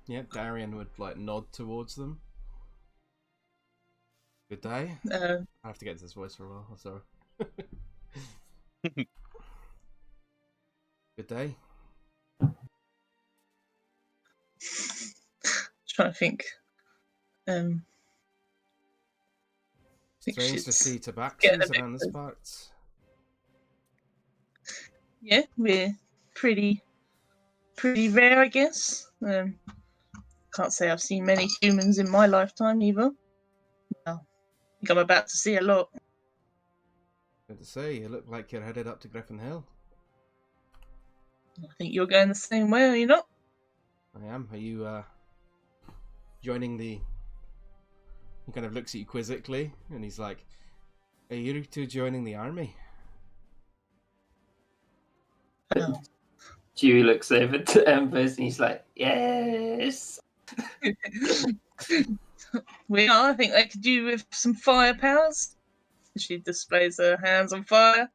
Yeah, Darian would like nod towards them. Good day. I have to get to this voice for a while. I'm sorry. Good day. Trying to think. Strange to see tabaxis around this part. Yeah, we're pretty rare, I guess. Can't say I've seen many humans in my lifetime either. Well, I think I'm about to see a lot. Good to see. You look like you're headed up to Griffin Hill. I think you're going the same way, are you not? I am. Are you joining the... He kind of looks at you quizzically, and he's like, "Are you two joining the army?" No. Dewey looks over to Embers and he's like, "Yes." We are. I think they could do with some fire powers. She displays her hands on fire.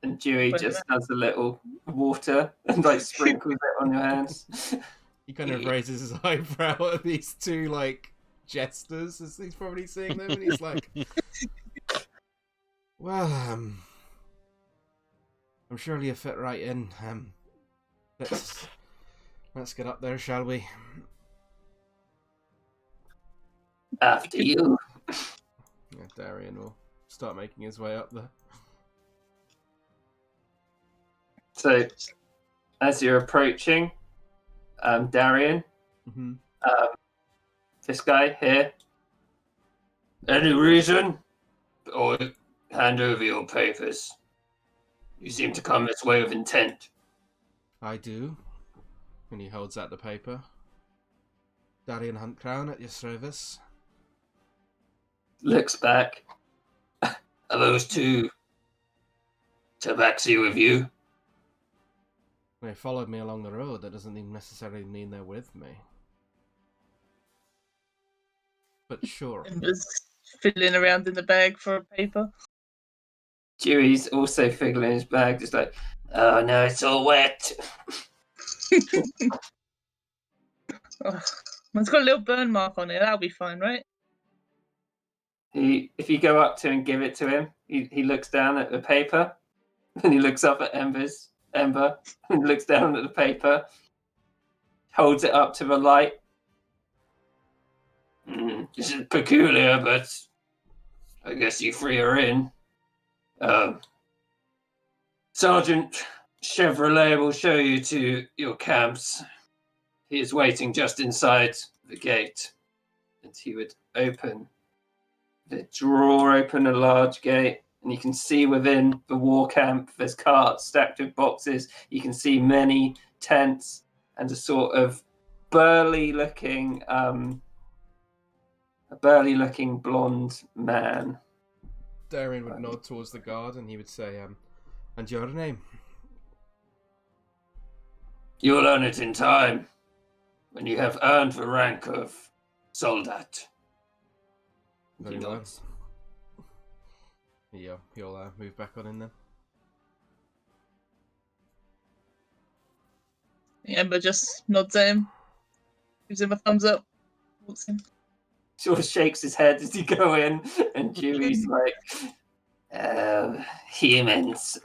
And Dewey just has a little water and like sprinkles it on your hands. He kind of raises his eyebrow at these two like jesters as he's probably seeing them, and he's like, "Well, I'm sure you fit right in. Let's get up there, shall we?" After you. Yeah, Darian will start making his way up there. So, as you're approaching, Darian, this guy here. Any reason? Or hand over your papers. You seem to come this way with intent. I do. And he holds out the paper. Darian Huntcrown at your service. Looks back. Are those 2 tabaxi with you? They followed me along the road. That doesn't necessarily mean they're with me. But sure. And just fiddling around in the bag for a paper. Dewey's also fiddling his bag, just like, "Oh no, it's all wet." It's got a little burn mark on it. That'll be fine, right? If you go up to and give it to him, he looks down at the paper, and he looks up at Ember, and looks down at the paper, holds it up to the light. This is peculiar, but I guess you 3 are in. Sergeant Chevrolet will show you to your camps. He is waiting just inside the gate. And he would draw open a large gate, and you can see within the war camp there's carts stacked with boxes. You can see many tents and a sort of burly looking blonde man. Darian would nod towards the guard and he would say, and your name? You'll learn it in time, when you have earned the rank of soldat. Very well. Yeah, he'll move back on in then. Ember just nods at him, gives him a thumbs up, walks in. Sort of shakes his head as you go in, and Dewey's like, humans.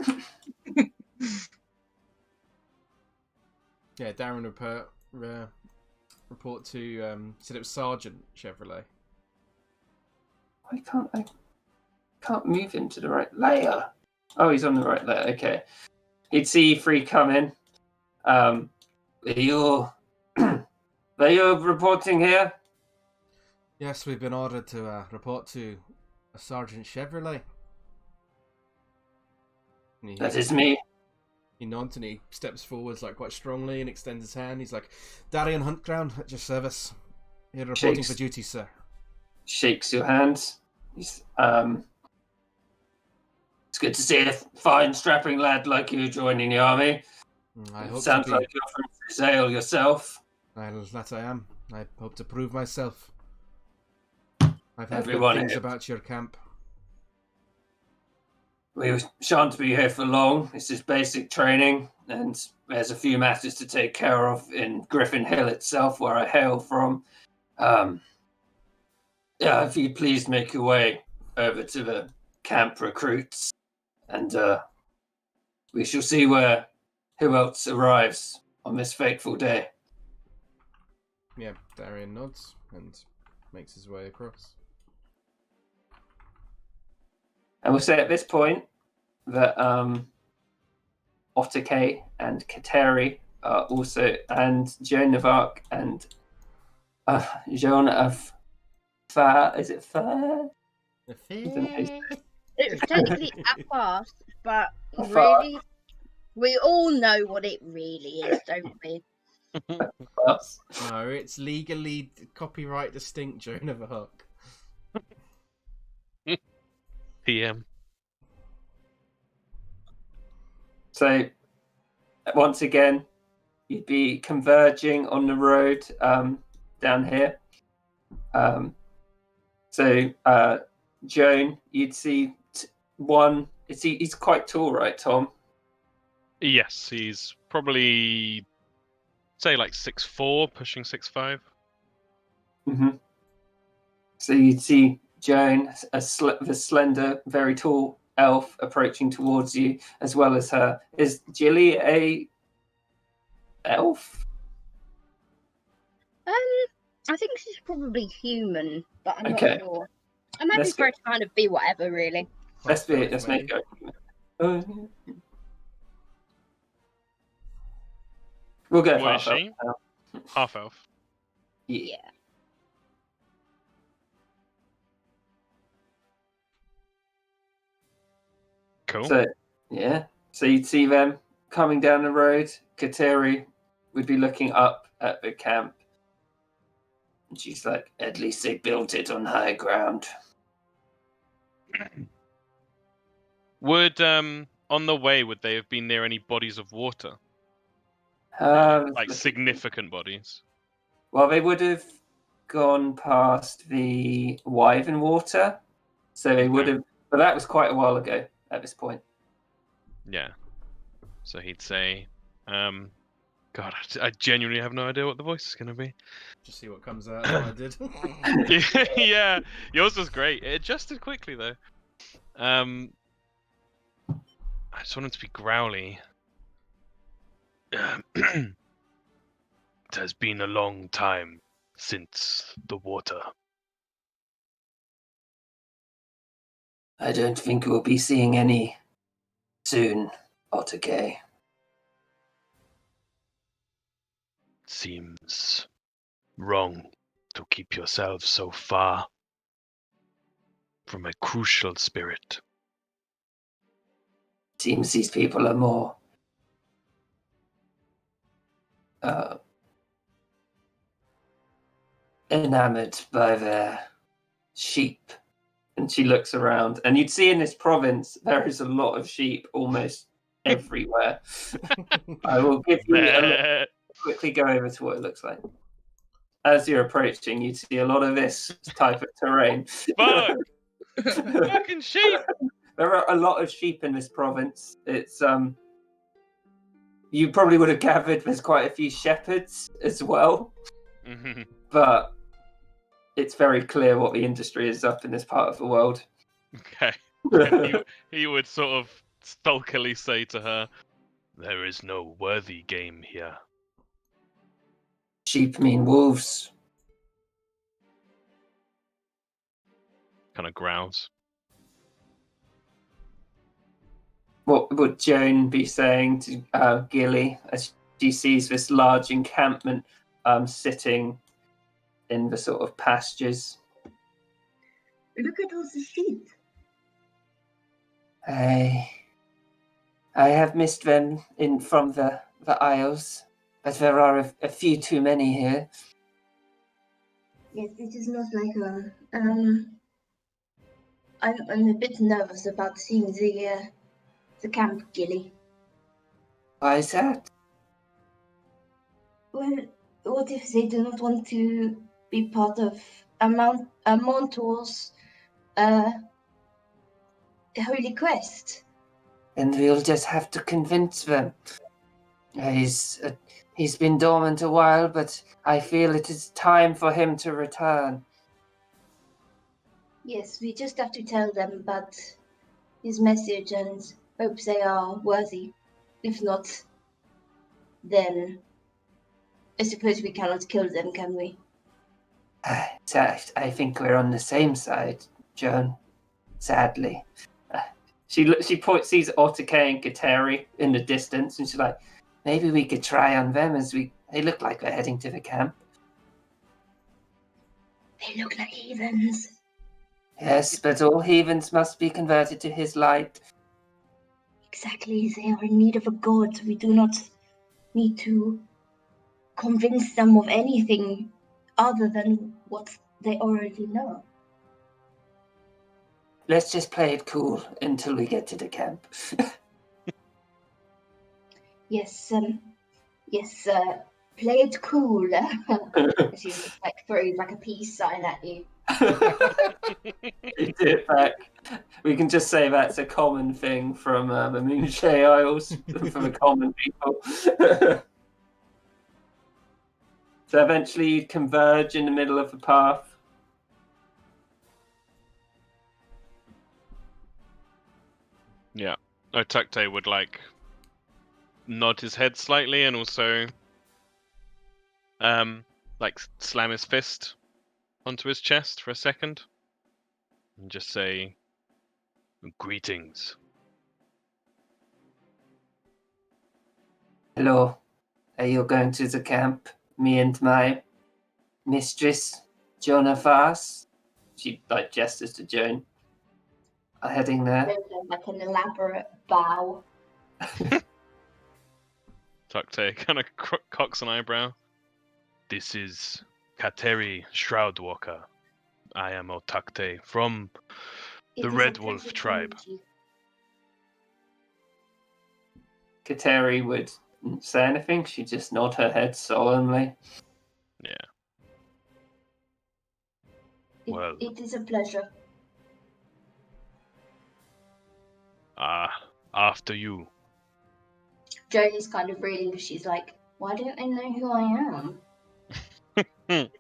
Yeah, Darren would report to, said it was Sergeant Chevrolet. I can't move him to the right layer. Oh, he's on the right layer. Okay. He'd see E3 come in. Are you reporting here? Yes, we've been ordered to report to a Sergeant Chevrolet. That is me. He nods and he steps forwards like quite strongly and extends his hand. He's like, Darian Huntground, at your service. Here reporting for duty, sir. Shakes your hand. He's, it's good to see a fine, strapping lad like you joining the army. I hope Sounds like you're from Zale yourself. That I am. I hope to prove myself. I've heard Everyone good things here. about your camp. We shan't be here for long. This is basic training, and there's a few matters to take care of in Griffin Hill itself, where I hail from. If you'd please make your way over to the camp recruits, and we shall see who else arrives on this fateful day. Yeah, Darian nods and makes his way across. And we'll say at this point that Otake and Kateri are also, and Joan of Arc and Joan of Fa. Is it Fa? It's technically a fast, but A fast. really, we all know what it really is, don't we? No, it's legally copyright distinct Joan of Arc. PM. So, once again, you'd be converging on the road down here. Joan, you'd see one. He's quite tall, right, Tom? Yes, he's probably say like 6'4", pushing 6'5". Mm-hmm. So you'd see Joan, the slender, very tall elf, approaching towards you, as well as her. Is Jilly a elf? I think she's probably human, but I'm Okay. not sure. I'm happy for her to kind of be whatever, really. Let's make it. We'll go What is half she? elf. Half elf. Yeah. Cool. So you'd see them coming down the road. Kateri would be looking up at the camp. And she's like, at least they built it on high ground. Would on the way would they have been near any bodies of water? Like significant bodies? Well, they would have gone past the Wyvern water. So they would have, but that was quite a while ago at this point. Yeah. So he'd say, God, I genuinely have no idea what the voice is going to be. Just see what comes out. I did. Yeah, yours was great. It adjusted quickly though. I just want him to be growly. It has been a long time since the water. I don't think we'll be seeing any soon, Otake. Seems wrong to keep yourselves so far from a crucial spirit? Seems these people are more enamored by their sheep. And she looks around, and you'd see in this province there is a lot of sheep almost everywhere. I will give you a look, quickly go over to what it looks like. As you're approaching, you see a lot of this type of terrain. Fuck! Fucking sheep! There are a lot of sheep in this province. It's you probably would have gathered there's quite a few shepherds as well, but it's very clear what the industry is up in this part of the world. Okay. And he would sort of sulkily say to her, "There is no worthy game here." Sheep mean wolves. Kind of growls. What would Joan be saying to Gilly as she sees this large encampment sitting in the sort of pastures? Look at all the sheep. I have missed them from the Isles, but there are a few too many here. Yes, it is not like I'm a bit nervous about seeing the camp, Gilly. Why is that? Well, what if they do not want to be part of a Montour's holy quest? And we'll just have to convince them. He's been dormant a while, but I feel it is time for him to return. Yes, we just have to tell them about his message and hope they are worthy. If not, then I suppose we cannot kill them, can we? I think we're on the same side, Joan. Sadly. She sees Otake and Kateri in the distance, and she's like, maybe we could try on them they look like they're heading to the camp. They look like heathens. Yes, but all heathens must be converted to his light. Exactly, they are in need of a god. We do not need to convince them of anything other than what they already know. Let's just play it cool until we get to the camp. Yes, play it cool. She just throws a peace sign at you. You do it back. We can just say that's a common thing from the Moonshay Isles, from the common people. So eventually you converge in the middle of the path. Yeah. Otake would nod his head slightly and also slam his fist onto his chest for a second and just say, "Greetings." Hello. Are you going to the camp? Me and my mistress, Jonah Fass. She gestures to Joan. Are heading there. There's an elaborate bow. Otake kind of cocks an eyebrow. "This is Kateri Shroudwalker. I am Otake from the Red Wolf tribe." Kateri would say anything. She just nod her head solemnly. Yeah. Well, it is a pleasure. After you. Joan is kind of reading because she's like, why don't they know who I am?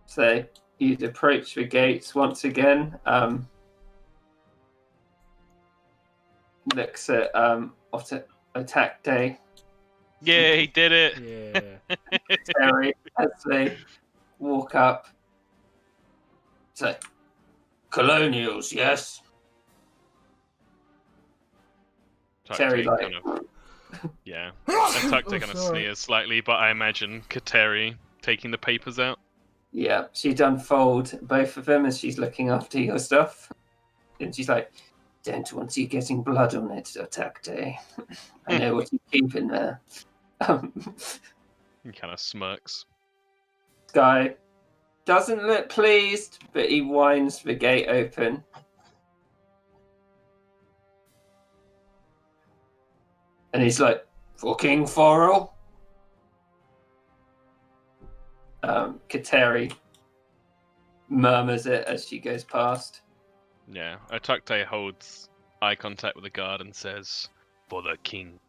So you'd approach the gates once again. Looks at attack day. Yeah, he did it. Yeah. Terry, as they walk up. So, colonials, yes. Terry, Otake kind of sneers slightly, but I imagine Kateri taking the papers out. Yeah, she'd unfold both of them as she's looking after your stuff. And she's like, don't want you getting blood on it, attack day. I know what you keep in there. He kind of smirks. Guy doesn't look pleased, but he winds the gate open. And he's like, for King Forel? Kateri murmurs it as she goes past. Yeah, Otakte holds eye contact with the guard and says, "For the king."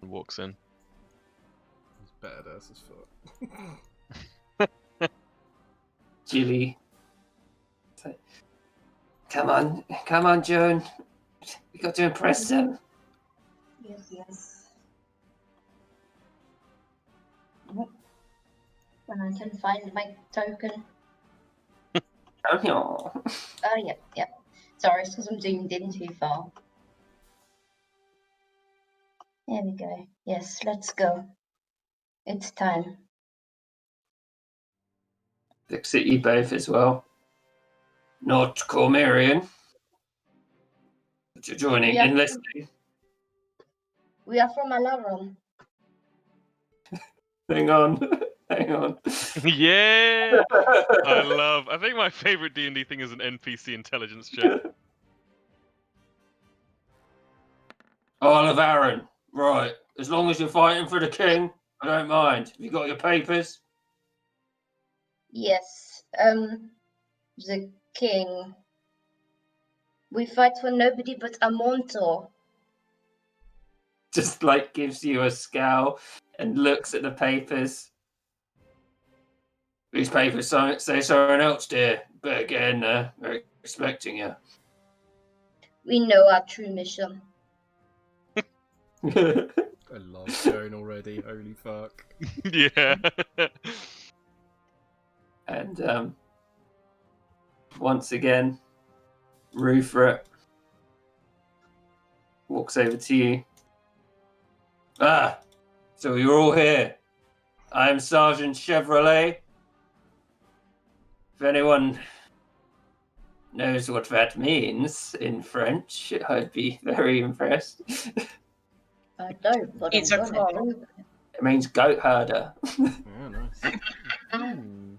And walks in. He's badass as fuck. Jilly. Come on, Joan. We got to impress them. Yes. When I can find my token. Oh, Oh, yep. Sorry, it's because I'm zoomed in too far. There we go. Yes, let's go. It's time. looks at you both as well. Not Cormyrian. But you're joining, Yeah. enlisting. We are from Alarum. Hang on. Yeah, I think my favorite D&D thing is an NPC intelligence check. Isle of Arran. Right. As long as you're fighting for the king, I don't mind. Have you got your papers? Yes. The king. We fight for nobody but Amontor. Just like gives you a scowl and looks at the papers. These papers say something else, dear. But again, they're expecting you. We know our true mission. I love Joan already. Holy fuck. Yeah. And once again, Rufret walks over to you. Ah, so you're all here. I am Sergeant Chevrolet. If anyone knows what that means in French, I'd be very impressed. I don't, but It's I'm a gonna call. do it. It means goat herder. Yeah, nice. Hmm.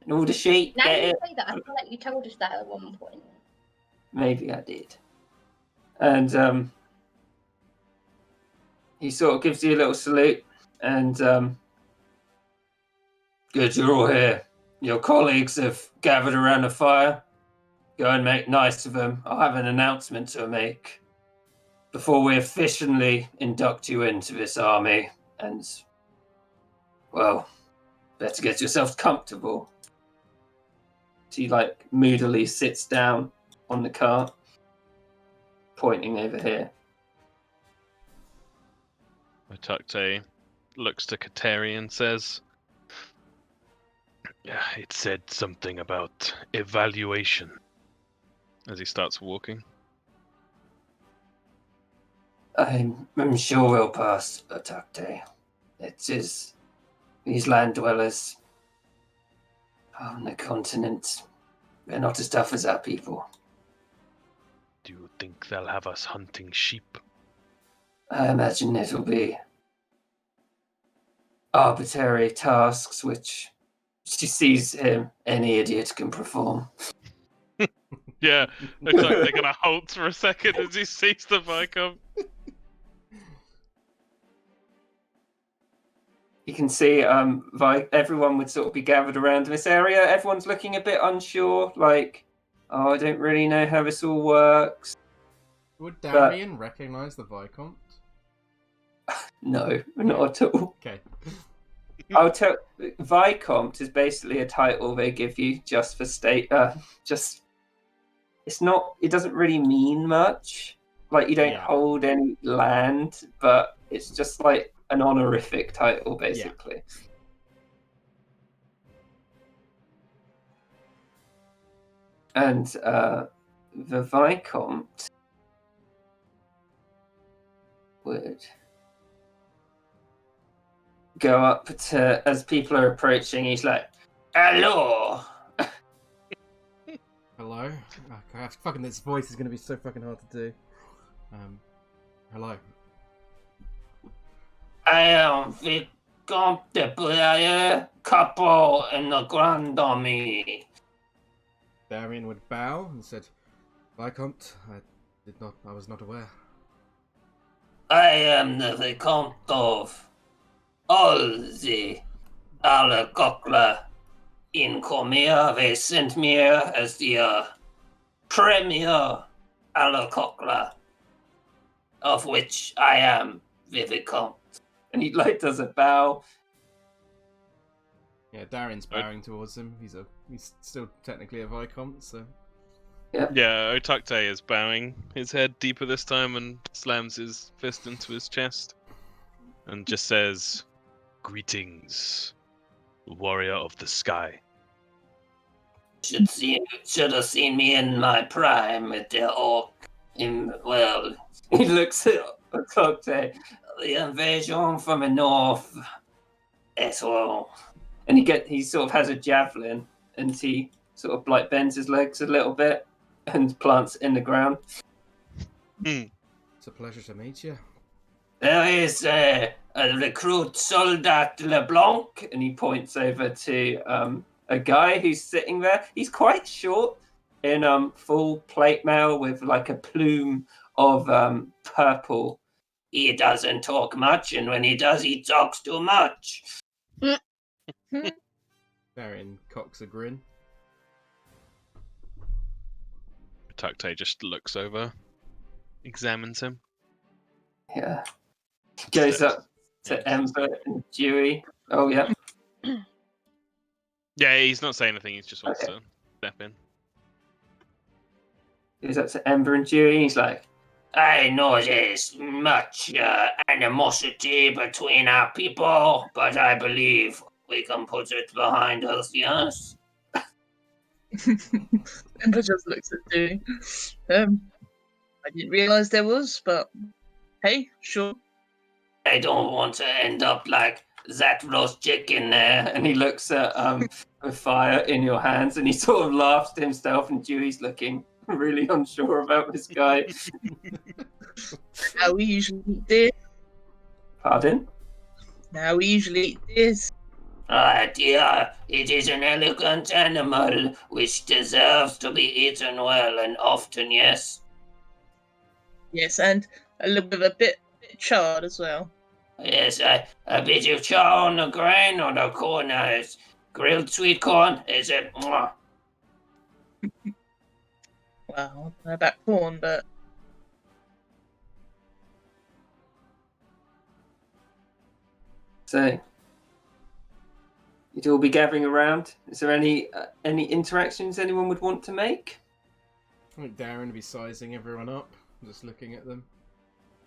And all the sheep Now get you it. say that, I feel like you told us that at one point. Maybe I did. And he sort of gives you a little salute. And good, you're all here. Your colleagues have gathered around the fire. Go and make nice of them. I'll have an announcement to make before we officially induct you into this army. And, well, better get yourself comfortable. She, like, moodily sits down on the cart, pointing over here. Otakte looks to Kateri and says, "Yeah, it said something about evaluation." As he starts walking. I'm sure we'll pass attack day. It is these land dwellers on the continent. They're not as tough as our people. Do you think they'll have us hunting sheep? I imagine it'll be arbitrary tasks which she sees any idiot can perform. Yeah, Otakte kind of halts for a second as he sees the Vicom. You can see everyone would sort of be gathered around this area. Everyone's looking a bit unsure, like, oh, I don't really know how this all works. Would Darian recognise the Viscount? No, not at all. Okay. I'll tell. Viscount is basically a title they give you just for just. It's not. It doesn't really mean much. Like you don't Yeah. hold any land, but it's just like an honorific title, basically. And the Viscount would go up to, as people are approaching, he's like, "Hello." Hello? Okay, fucking this voice is going to be so fucking hard to do. Hello. I am Vicomte de Blair, couple in the Grand Army. Darien would bow and said, Viscount, I was not aware. I am the Vicomte of all the Alacochla in Cormyr. They sent me here as the premier Alacochla, of which I am the Vicomte. And he does a bow. Yeah, Darien's bowing towards him. He's still technically a Viscount, so... Yeah, Otakte is bowing his head deeper this time and slams his fist into his chest and just says, "Greetings, warrior of the sky." Should have seen me in my prime at the orc. Well, he looks at Otakte. The invasion from the north as well. And he sort of has a javelin and he sort of bends his legs a little bit and plants it in the ground. It's a pleasure to meet you. There is a recruit Soldat LeBlanc, and he points over to a guy who's sitting there. He's quite short in full plate mail with a plume of purple. He doesn't talk much, and when he does, he talks too much. Darien cocks a grin. Otakte just looks over, examines him. Yeah. Goes up to Ember and Dewey. Oh, yeah. Yeah, he's not saying anything, he just wants to step in. Goes up to Ember and Dewey. He's like, I know there's much animosity between our people, but I believe we can put it behind us, yes? Ember just looks at Dewey. I didn't realise there was, but hey, sure. I don't want to end up like that roast chicken there. And he looks at the fire in your hands, and he sort of laughs to himself, and Dewey's looking really unsure about this guy. Now we usually eat this. Pardon? Now we usually eat this. Ah, dear, it is an elegant animal which deserves to be eaten well and often, yes. Yes, and a little bit of a bit charred as well. Yes, a bit of char on the grain or the corners. Grilled sweet corn, is it? Mwah. Well, I don't know about corn, but So, you'd all be gathering around. Is there any interactions anyone would want to make? I think Darien would be sizing everyone up, just looking at them.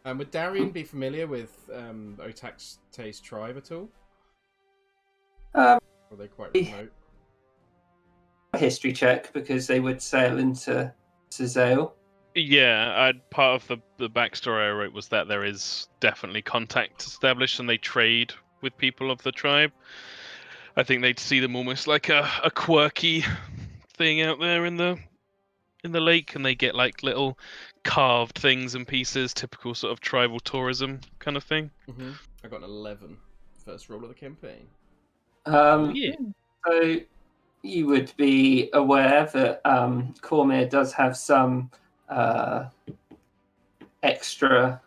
Would Darien be familiar with Otakte's tribe at all? Or are they quite remote? A history check, because they would sail into Zale. Yeah, part of the backstory I wrote was that there is definitely contact established and they trade with people of the tribe. I think they'd see them almost like a quirky thing out there in the lake, and they get little carved things and pieces, typical sort of tribal tourism kind of thing. Mm-hmm. I got an 11, first roll of the campaign. Yeah. So you would be aware that Cormyr does have some extra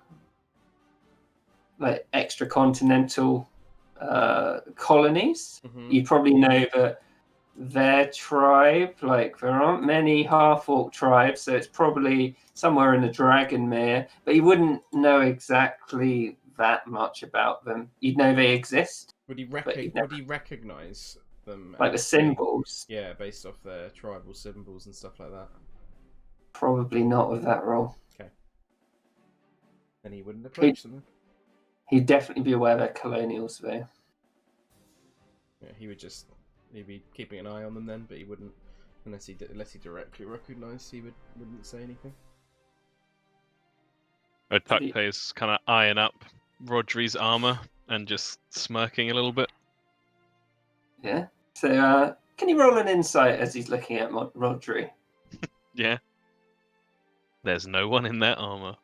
continental colonies. Mm-hmm. You probably know that their tribe, there aren't many half-orc tribes, so it's probably somewhere in the Dragonmere, but you wouldn't know exactly that much about them. You'd know they exist. Would he recognize them? Like the symbols? Yeah, based off their tribal symbols and stuff like that. Probably not with that roll. Okay. Then he wouldn't approach them. He'd definitely be aware they're colonials, though. Yeah, he'd be keeping an eye on them then, but he wouldn't, unless he directly recognised, he wouldn't say anything. Otakte is kind of eyeing up Rodri's armor and just smirking a little bit. Yeah. So, can you roll an insight as he's looking at Rodri? Yeah. There's no one in that armor.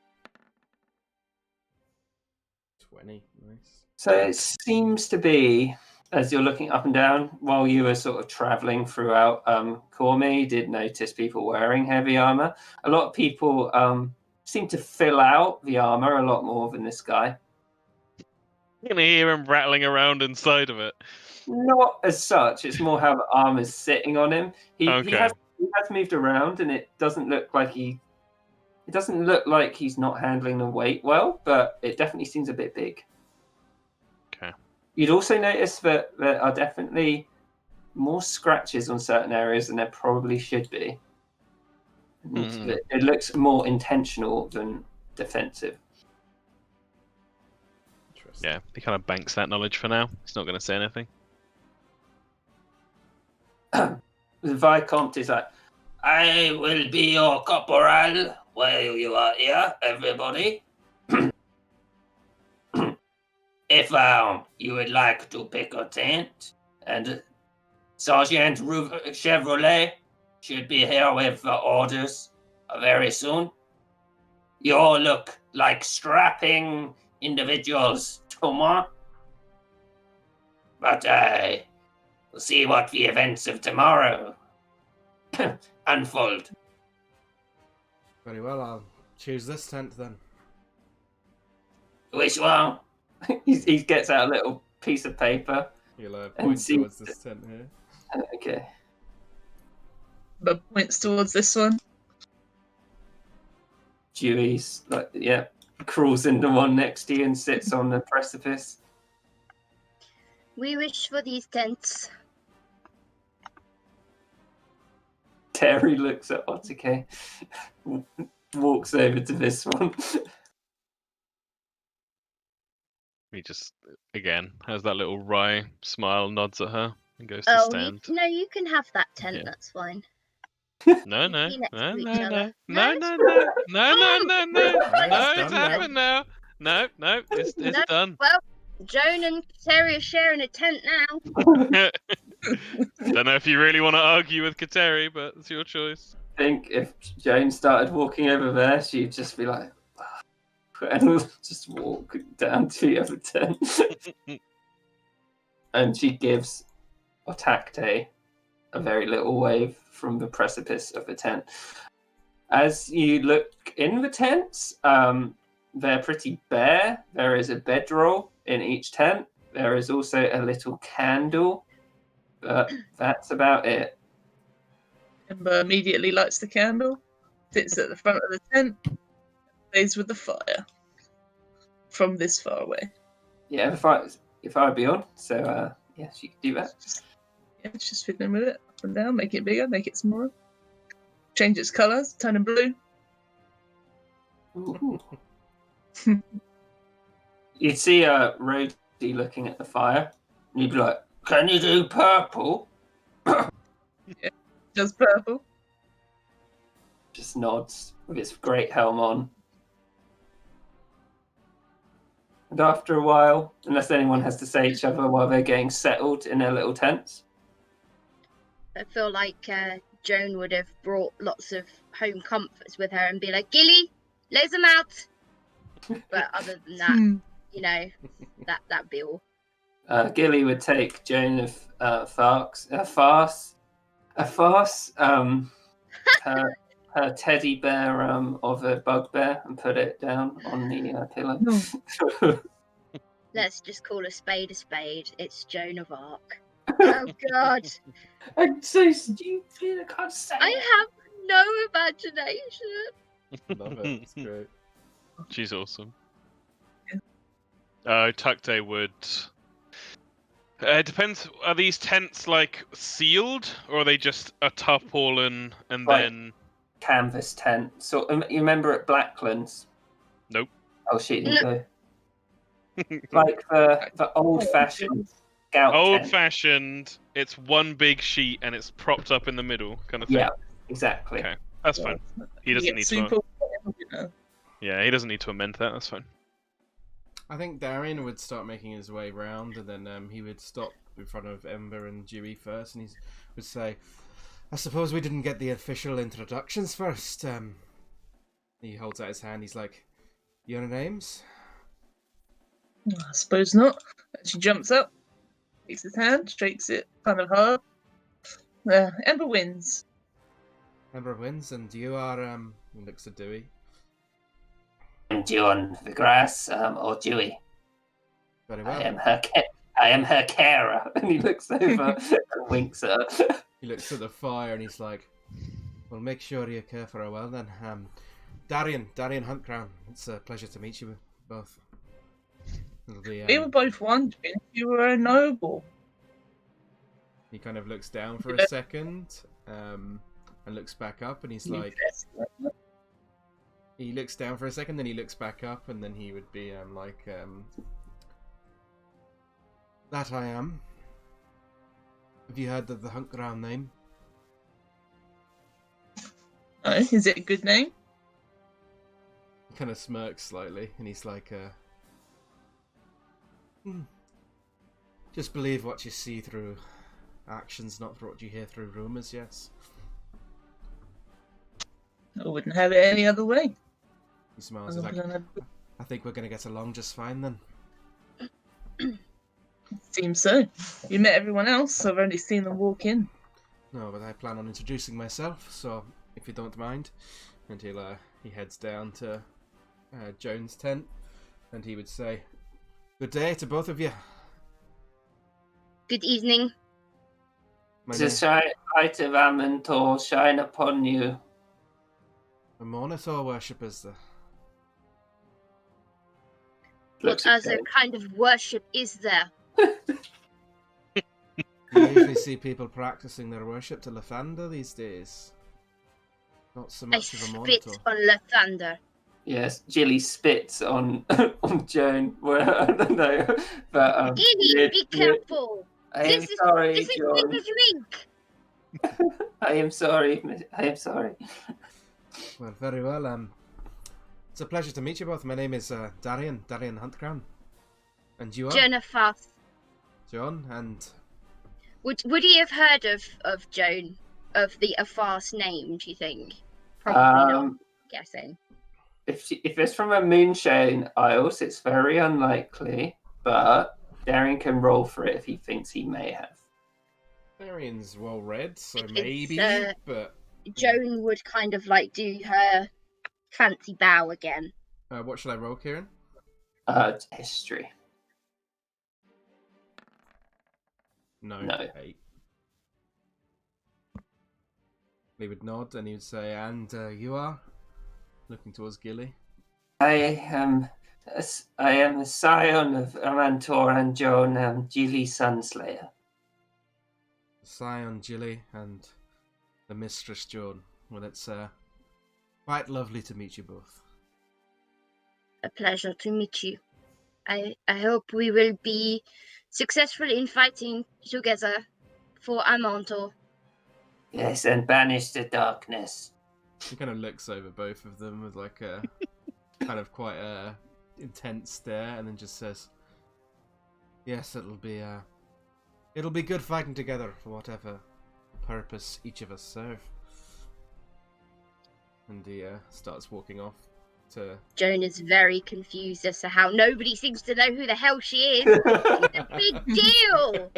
20. Nice. So it seems to be, as you're looking up and down, while you were sort of traveling throughout Cormyr, you did notice people wearing heavy armor. A lot of people seem to fill out the armor a lot more than this guy. You're gonna hear him rattling around inside of it. Not as such. It's more how the armor's sitting on him. He has moved around, and it doesn't look like he's not handling the weight well, but it definitely seems a bit big. Okay. You'd also notice that there are definitely more scratches on certain areas than there probably should be. It looks more intentional than defensive. Interesting. Yeah, he kind of banks that knowledge for now. He's not going to say anything. The Viscount is like, I will be your corporal while you are here, everybody. If you would like to pick a tent, and Sergeant Chevrolet should be here with the orders very soon. You all look like strapping individuals, Thomas. But we'll see what the events of tomorrow unfold. Very well, I'll choose this tent then. Which one? he gets out a little piece of paper. You'll And point see- towards this tent here. Okay. But points towards this one. Dewey's crawls into one next to you and sits on the precipice. We wish for these tents. Terry looks at Otake, walks over to this one. He just, again, has that little wry smile, nods at her, and goes to stand. No, you can have that tent. Yeah. That's fine. No, no, Be next no, to each no, no, other. no, it's no, fine. no, no, no, no, no, Right, no, it's it's done now. happened now. No, no, it's No. done. Well, Joan and Terry are sharing a tent now. Don't know if you really want to argue with Kateri, but it's your choice. I think if Jane started walking over there, she'd just be like, and just walk down to the other tent. And she gives Otakte a very little wave from the precipice of the tent. As you look in the tents, they're pretty bare. There is a bedroll in each tent. There is also a little candle, but that's about it. Ember immediately lights the candle, sits at the front of the tent, plays with the fire from this far away. Yeah, if I'd be on, so yes, you can do that. It's just fiddling with it up and down, make it bigger, make it smaller, change its colours, turn it blue. Ooh. You'd see Rhodey looking at the fire, and you'd be like, "Can you do purple?" Just purple. Just nods with his great helm on. And after a while, unless anyone has to say each other while they're getting settled in their little tents, I feel like Joan would have brought lots of home comforts with her and be like, Gilly, lays them out. But other than that, you know, that'd be all. Gilly would take Joan of her teddy bear of a bugbear and put it down on the pillow. No. Let's just call a spade a spade. It's Joan of Arc. Oh, God. I'm so stupid, I can't say I it. have no imagination. Love it, it's great. She's awesome. Tukte would. It depends. Are these tents like sealed, or are they just a tarpaulin and Right. then? Canvas tent. So you remember at Blacklands? Nope. Oh shit, didn't go. Like the old-fashioned scout tent. Old-fashioned. It's one big sheet and it's propped up in the middle, kind of thing. Yeah, exactly. Okay, that's fine. He doesn't need to. super, you know. Yeah, he doesn't need to amend that. That's fine. I think Darian would start making his way round, and then he would stop in front of Ember and Dewey first, and he would say, "I suppose we didn't get the official introductions first." He holds out his hand. He's like, "Your names?" I suppose not. And she jumps up, takes his hand, shakes it kind of hard. Ember wins. Ember wins, and you are. He looks at Dewey. Do you want the grass or Dewey? Very well. I am her carer. And he looks over and winks at her. He looks at the fire, and he's like, "Well, make sure you care for her well then." Darian Huntcrown. It's a pleasure to meet you both. It'll be, We were both wondering if you were a noble. He kind of looks down for a second, and looks back up, and he's like, he looks down for a second, then he looks back up, and then he would be like, "That I am. Have you heard of the Huntcrown name?" Oh, is it a good name? He kind of smirks slightly, and he's like, "Just believe what you see through actions, not what you hear through rumours, yes." I wouldn't have it any other way. He smiles. He's like, "I think we're going to get along just fine then." Seems so. You met everyone else. I've only seen them walk in. No, but I plan on introducing myself, so if you don't mind. And he heads down to Joan's tent, and he would say, "Good day to both of you. Good evening. The light of Amantor shine upon you." A monitor worshippers there. What other kind of worship is there? You usually see people practicing their worship to Lathander these days. Not so I much of a spit monitor. on Lathander. Yes, Jilly spits on on Joan. No, but Gilly, be careful. I am sorry, This is John. the drink. I am sorry. I am sorry. Well, very well. It's a pleasure to meet you both. My name is Darian Huntcrown. And you are? Jennifer. John, and... Would he have heard of Joan, of the Afars name, do you think? Probably not, guessing. If it's from a Moonshine Isles, it's very unlikely, but Darian can roll for it if he thinks he may have. Darian's well read, so It's, maybe, but... Joan would kind of like do her fancy bow again. What should I roll, Kieran? History. No. 8. He would nod and he would say, "And you are?" Looking towards Gilly. I am a scion of Amantor and Joan, Gilly Sunslayer. Scion Gilly and the Mistress Joan. Well, it's quite lovely to meet you both. A pleasure to meet you. I hope we will be successful in fighting together for Amantor. Yes, and banish the darkness. He kind of looks over both of them with like a kind of quite a intense stare, and then just says, "Yes, it'll be good fighting together for whatever purpose each of us serve." And he starts walking off to... Joan is very confused as to how nobody seems to know who the hell she is. She's a big deal.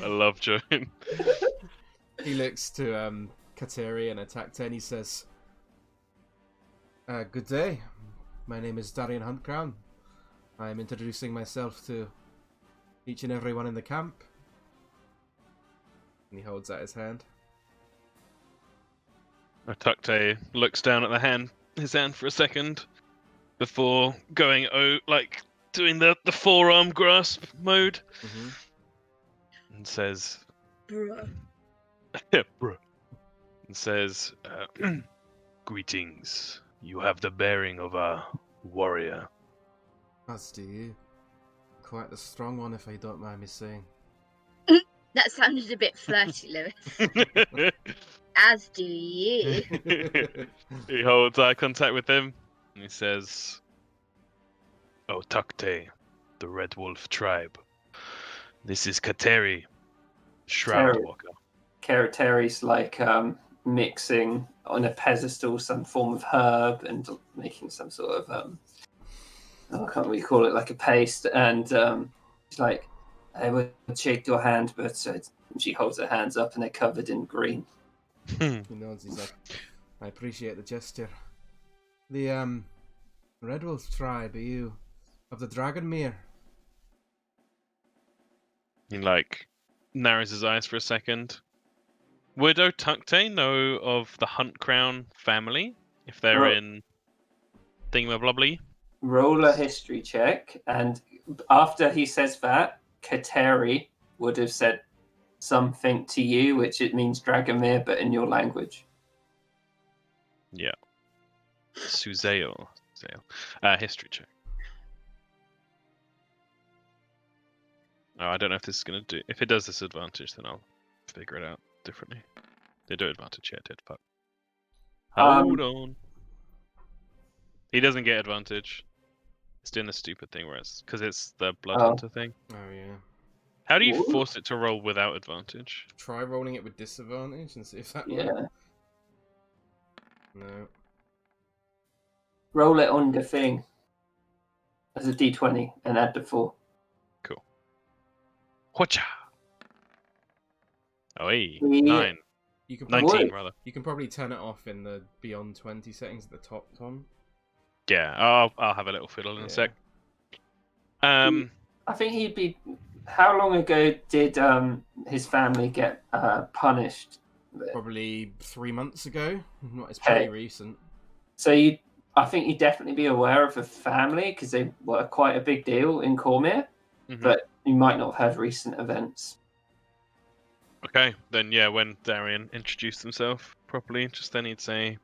I love Joan. He looks to Kateri and Atakta and he says, "Good day. My name is Darian Huntcrown. I am introducing myself to each and everyone in the camp." And he holds out his hand. Atukte looks down at his hand for a second before going doing the forearm grasp mode, and says, Bruh. Bruh. And says, "Greetings. You have the bearing of a warrior." As do you. Quite the strong one, if I don't mind me saying. That sounded a bit flirty, Lewis. As do you. He holds eye contact with him and he says, Otakte, the Red Wolf tribe. This is Kateri, Shroud Terry. Walker. Terry's like mixing on a pedestal some form of herb and making some sort of I can't really call it, like a paste. And she's like, I would shake your hand, but she holds her hands up and they're covered in green. He nods. He's like, I appreciate the gesture. The Red Wolf tribe, are you of the Dragonmere? He like narrows his eyes for a second. Would Otakte know of the Hunt Crown family if they're in Thingamablobbly? Roll a history check, and after he says that, Kateri would have said something to you, which it means Dragomir, but in your language. Yeah. Suzail. History check. Oh, I don't know if this is going to do... If it does disadvantage, then I'll figure it out differently. They do advantage, yeah, it did, fuck. Hold on. He doesn't get advantage. It's doing the stupid thing where it's... Because it's the Blood Hunter thing. Oh, yeah. How do you Ooh. force it to roll without advantage? Try rolling it with disadvantage and see if that Yeah. works. No. Roll it on the thing as a d20 and add the 4. Cool. Whatcha? Oh, hey. Yeah. 9. You can 19, What? rather. You can probably turn it off in the Beyond 20 settings at the top, Tom. Yeah, I'll have a little fiddle in a sec. I think he'd be... How long ago did his family get punished? Probably 3 months ago. It's pretty Okay. recent. So I think you'd definitely be aware of the family because they were quite a big deal in Cormyr, but you might not have had recent events. Okay, then yeah, when Darian introduced himself properly, just then he'd say,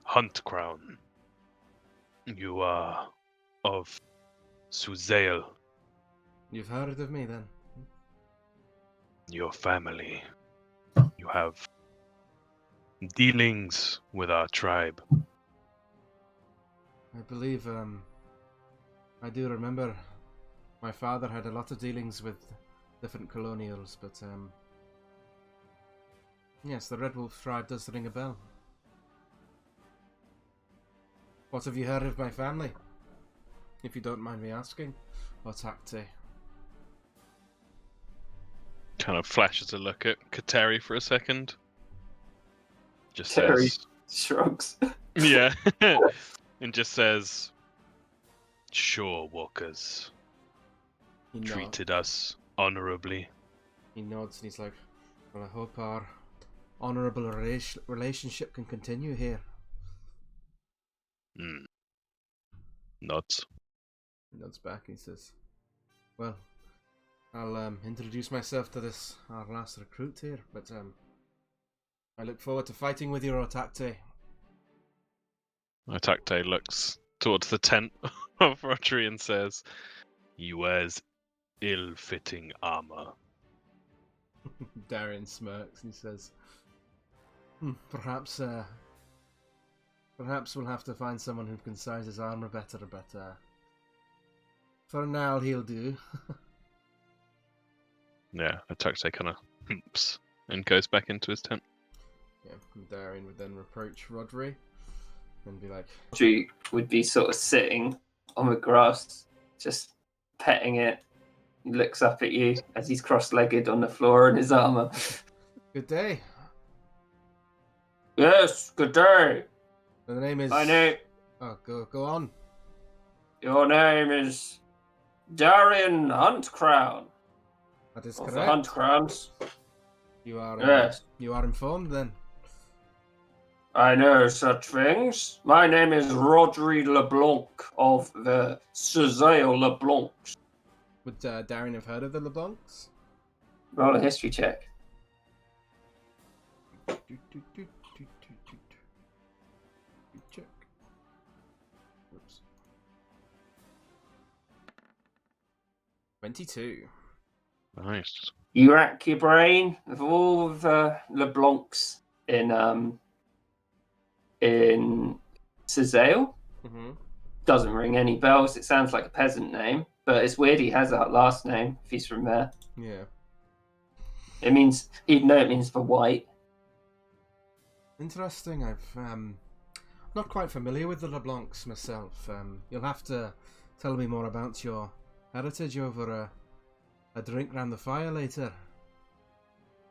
Hunt Crown, you are of Suzail, You've heard of me then? your family. You have dealings with our tribe. I believe, I do remember my father had a lot of dealings with different colonials, but, yes, the Red Wolf tribe does ring a bell. What have you heard of my family? If you don't mind me asking. Otakte. Kind of flashes a look at Kateri for a second. Just Terry says, shrugs. yeah, and just says, Sure, walkers, He treated us honorably. He nods and he's like, well, I hope our honourable relationship can continue here. Nods. He nods back and he says, well, I'll introduce myself to our last recruit here, but I look forward to fighting with you, Otakte. Otakte looks towards the tent of Rodri and says, He wears ill-fitting armor. Darian smirks and he says, perhaps we'll have to find someone who can size his armor better, but for now he'll do. Yeah, Otakte kind of humps and goes back into his tent. Yeah, and Darian would then reproach Rodri and be like, Drew would be sort of sitting on the grass, just petting it. He looks up at you as he's cross-legged on the floor in his armor. good day. Yes, good day. And the name is... My name... Oh, go on. Your name is Darian Huntcrown. That is Of the correct. Huntcrowns. You are Yes. You are informed then. I know such things. My name is Rodri LeBlanc of the Suzail LeBlancs. Would Darian have heard of the LeBlancs? Roll a history check. Check. Oops. 22. Nice. You rack your brain of all the LeBlancs in Suzail. Mm-hmm. doesn't ring any bells. It sounds like a peasant name, but it's weird he has a last name if he's from there. Yeah. It means, even though it means for white. Interesting. I'm not quite familiar with the LeBlancs myself. You'll have to tell me more about your heritage over a drink round the fire later.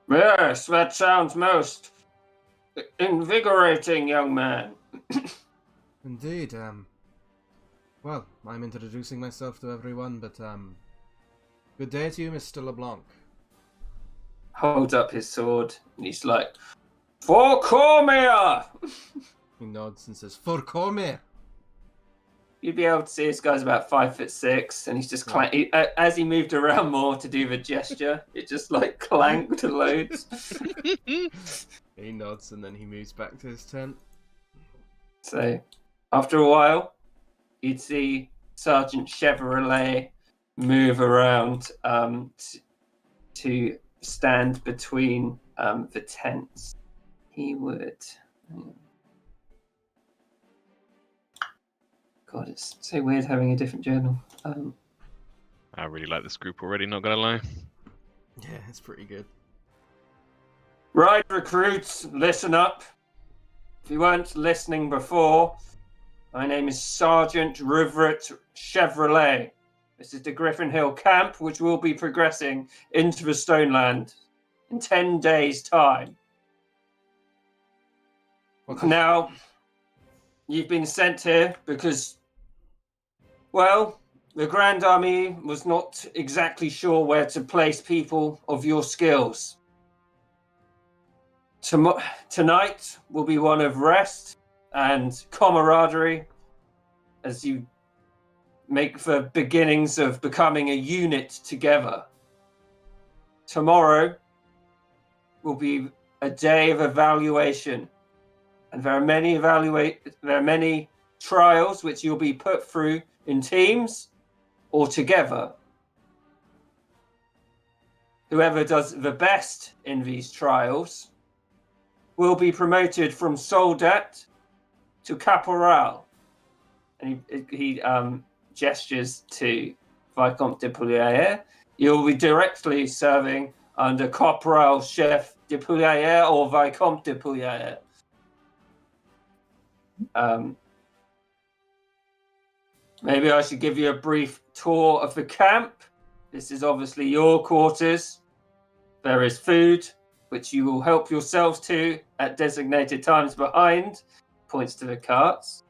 Yes, that sounds most invigorating, young man. Indeed. Well, I'm introducing myself to everyone, but good day to you, Mr. LeBlanc. Holds up his sword, and he's like, "For Cormyr!" He nods and says, "For Cormyr!" You'd be able to see this guy's about 5'6", and he's just as he moved around more to do the gesture, it just like clanked loads. He nods and then he moves back to his tent. So, after a while, you'd see Sergeant Chevrolet move around to stand between the tents. He would. God, it's so weird having a different journal. I really like this group already, not gonna lie. Yeah, it's pretty good. Right, recruits, listen up. If you weren't listening before, my name is Sergeant Riveret Chevrolet. This is the Griffin Hill camp, which will be progressing into the Stoneland in 10 days' time. Now, you've been sent here because, well, the Grand Army was not exactly sure where to place people of your skills. Tonight will be one of rest and camaraderie as you make the beginnings of becoming a unit together. Tomorrow will be a day of evaluation, and there are many trials which you'll be put through in teams or together. Whoever does the best in these trials will be promoted from soldat to caporal. And he gestures to Vicomte de Pouliere. You'll be directly serving under Corporal Chef de Pouliere or Vicomte de Pouliere. Maybe I should give you a brief tour of the camp. This is obviously your quarters. There is food, which you will help yourselves to at designated times behind. Points to the carts.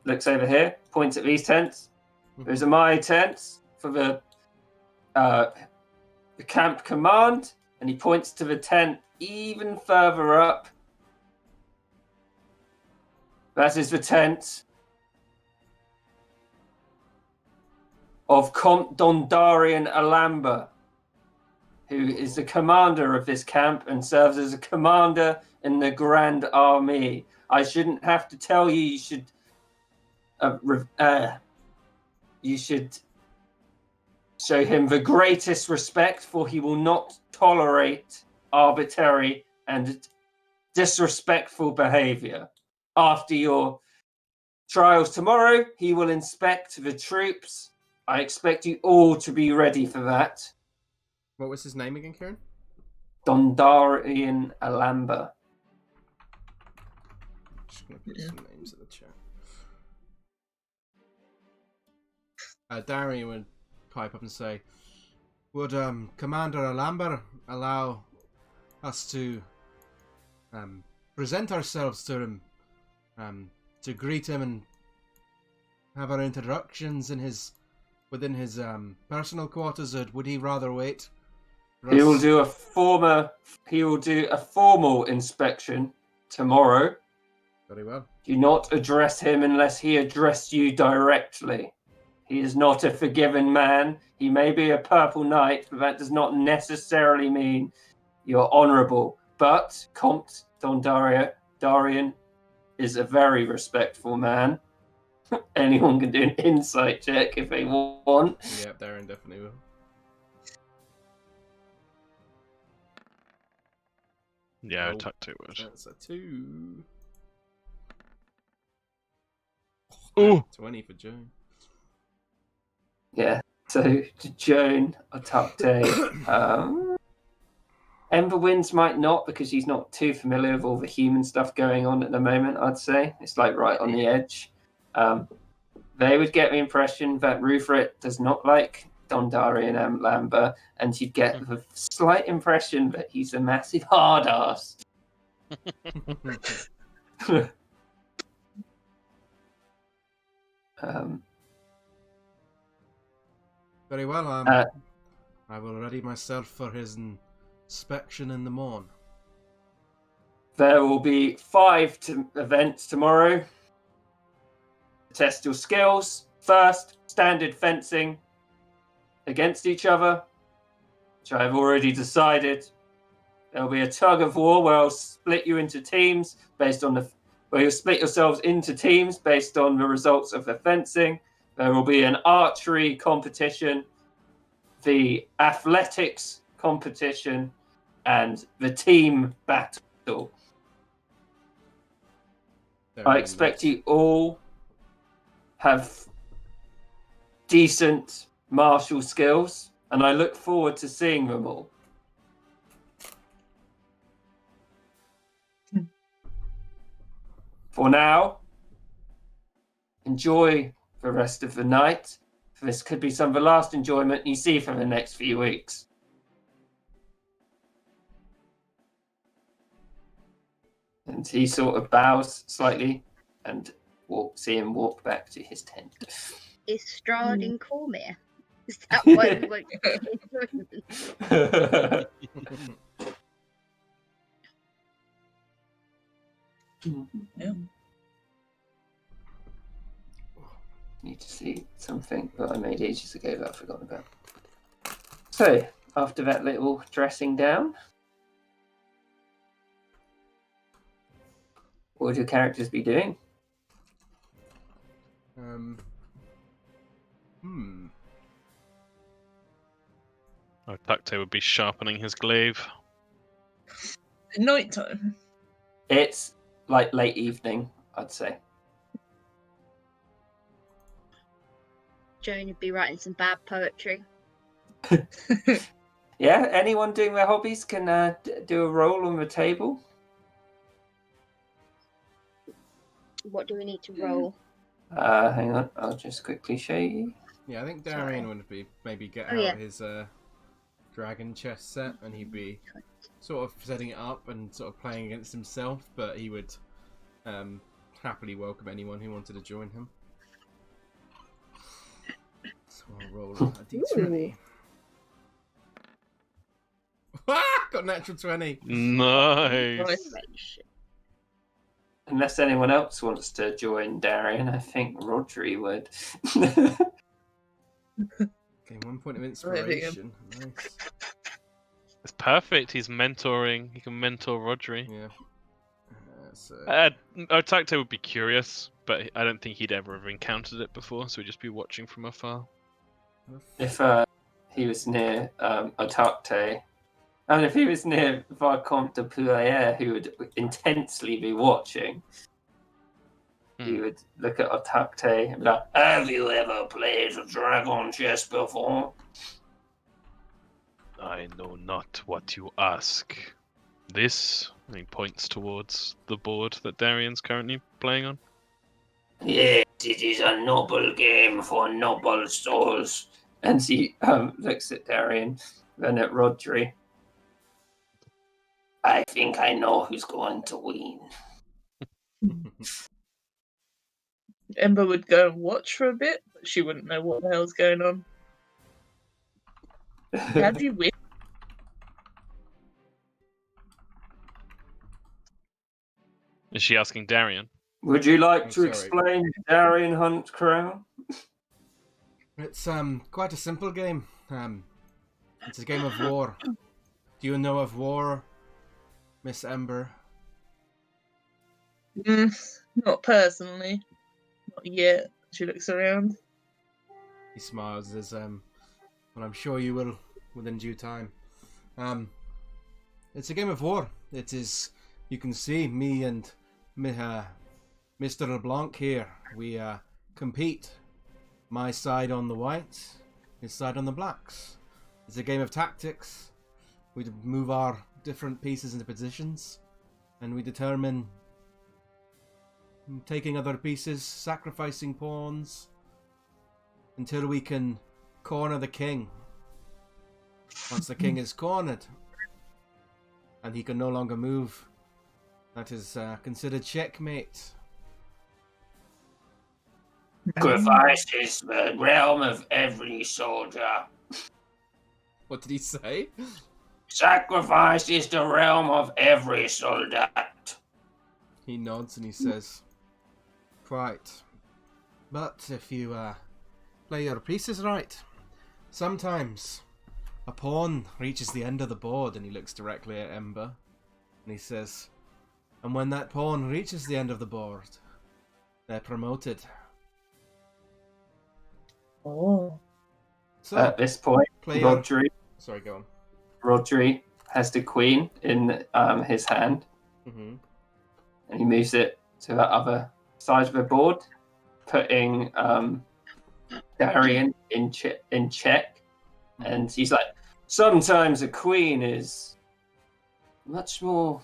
Looks over here, points at these tents. Those are my tents for the camp command, and he points to the tent even further up. That is the tent of Comte Dondarian Alamba, who is the commander of this camp and serves as a commander in the Grand Army. I shouldn't have to tell you, you should show him the greatest respect, for he will not tolerate arbitrary and disrespectful behavior. After your trials tomorrow, he will inspect the troops. I expect you all to be ready for that. What was his name again, Kieran? Dondarian Alamba. Just gonna put some names in the chat. Darian would pipe up and say, "Would Commander Alamba allow us to present ourselves to him, to greet him and have our introductions within his personal quarters, or would he rather wait?" He will do a formal inspection tomorrow. Very well. Do not address him unless he addressed you directly. He is not a forgiven man. He may be a purple knight, but that does not necessarily mean you're honourable. But Comte Dondarian is a very respectful man. Anyone can do an insight check if they want. Yeah, Darren definitely will. Yeah, Oh, tucked it would. That's a 2. Ooh. 20 for Joan. Yeah. So Joan, Atarte, Ember Winds might not, because she's not too familiar with all the human stuff going on at the moment, I'd say. It's like right on the edge. They would get the impression that Rufrit does not like Dondarian and Lambert, and she'd get the slight impression that he's a massive hard ass. Very well, I will ready myself for his inspection in the morn. There will be 5 events tomorrow. Test your skills. First, standard fencing against each other, which I've already decided. There'll be a tug of war where I'll split you into teams based on where you'll split yourselves into teams based on the results of the fencing. There will be an archery competition, the athletics competition, and the team battle. I expect you all have decent martial skills, and I look forward to seeing them all. For now, enjoy the rest of the night. This could be some of the last enjoyment you see for the next few weeks. And he sort of bows slightly and see him walk back to his tent. Is Strahd in Cormyr? Is that why we won't get enjoyment? Yeah. Need to see something that I made ages ago that I've forgotten about. So, after that little dressing down, what would your characters be doing? Otakte would be sharpening his glaive. Night time. It's like late evening, I'd say. Joan would be writing some bad poetry. Yeah, anyone doing their hobbies can do a roll on the table. What do we need to roll? Hang on, I'll just quickly show you. Yeah, I think Darian would be maybe get out his dragon chess set, and he'd be sort of setting it up and sort of playing against himself, but he would happily welcome anyone who wanted to join him. So I'll roll a d20. Got natural 20. Nice. Unless anyone else wants to join Darian, I think Rodri would. Okay, 1 point of inspiration. Nice. It's perfect. He's mentoring. He can mentor Rodri. Yeah. So... Otakte would be curious, but I don't think he'd ever have encountered it before, so he'd just be watching from afar. If he was near Otakte, and if he was near Vicomte de Poulier, who would intensely be watching, he would look at Otakte and be like, "Have you ever played dragon chess before?" I know not what you ask. This, and he points towards the board that Darian's currently playing on. Yes, it is a noble game for noble souls. And he looks at Darian, then at Rodri. I think I know who's going to win. Ember would go and watch for a bit, but she wouldn't know what the hell's going on. How do you win? Is she asking Darian? Would you like to sorry. explain Darian Hunt Crown? It's quite a simple game. It's a game of war. Do you know of war, Miss Ember? Not personally. Not yet. She looks around. He smiles as well, I'm sure you will within due time. It's a game of war. It is, you can see me and Mr. LeBlanc here. We compete. My side on the whites, his side on the blacks. It's a game of tactics. We move our different pieces into positions, and we determine taking other pieces, sacrificing pawns, until we can corner the king. Once the king is cornered, and he can no longer move, that is considered checkmate. Sacrifice is the realm of every soldier. What did he say? Sacrifice is the realm of every soldat. He nods and he says, "Quite. But if you play your pieces right, sometimes a pawn reaches the end of the board," and he looks directly at Ember, and he says, "and when that pawn reaches the end of the board, they're promoted." Oh. So, At this point, player... Sorry, go on. Rodri has the queen in his hand, Mm-hmm. and he moves it to the other side of the board, putting Darian in check. And he's like, "Sometimes a queen is much more."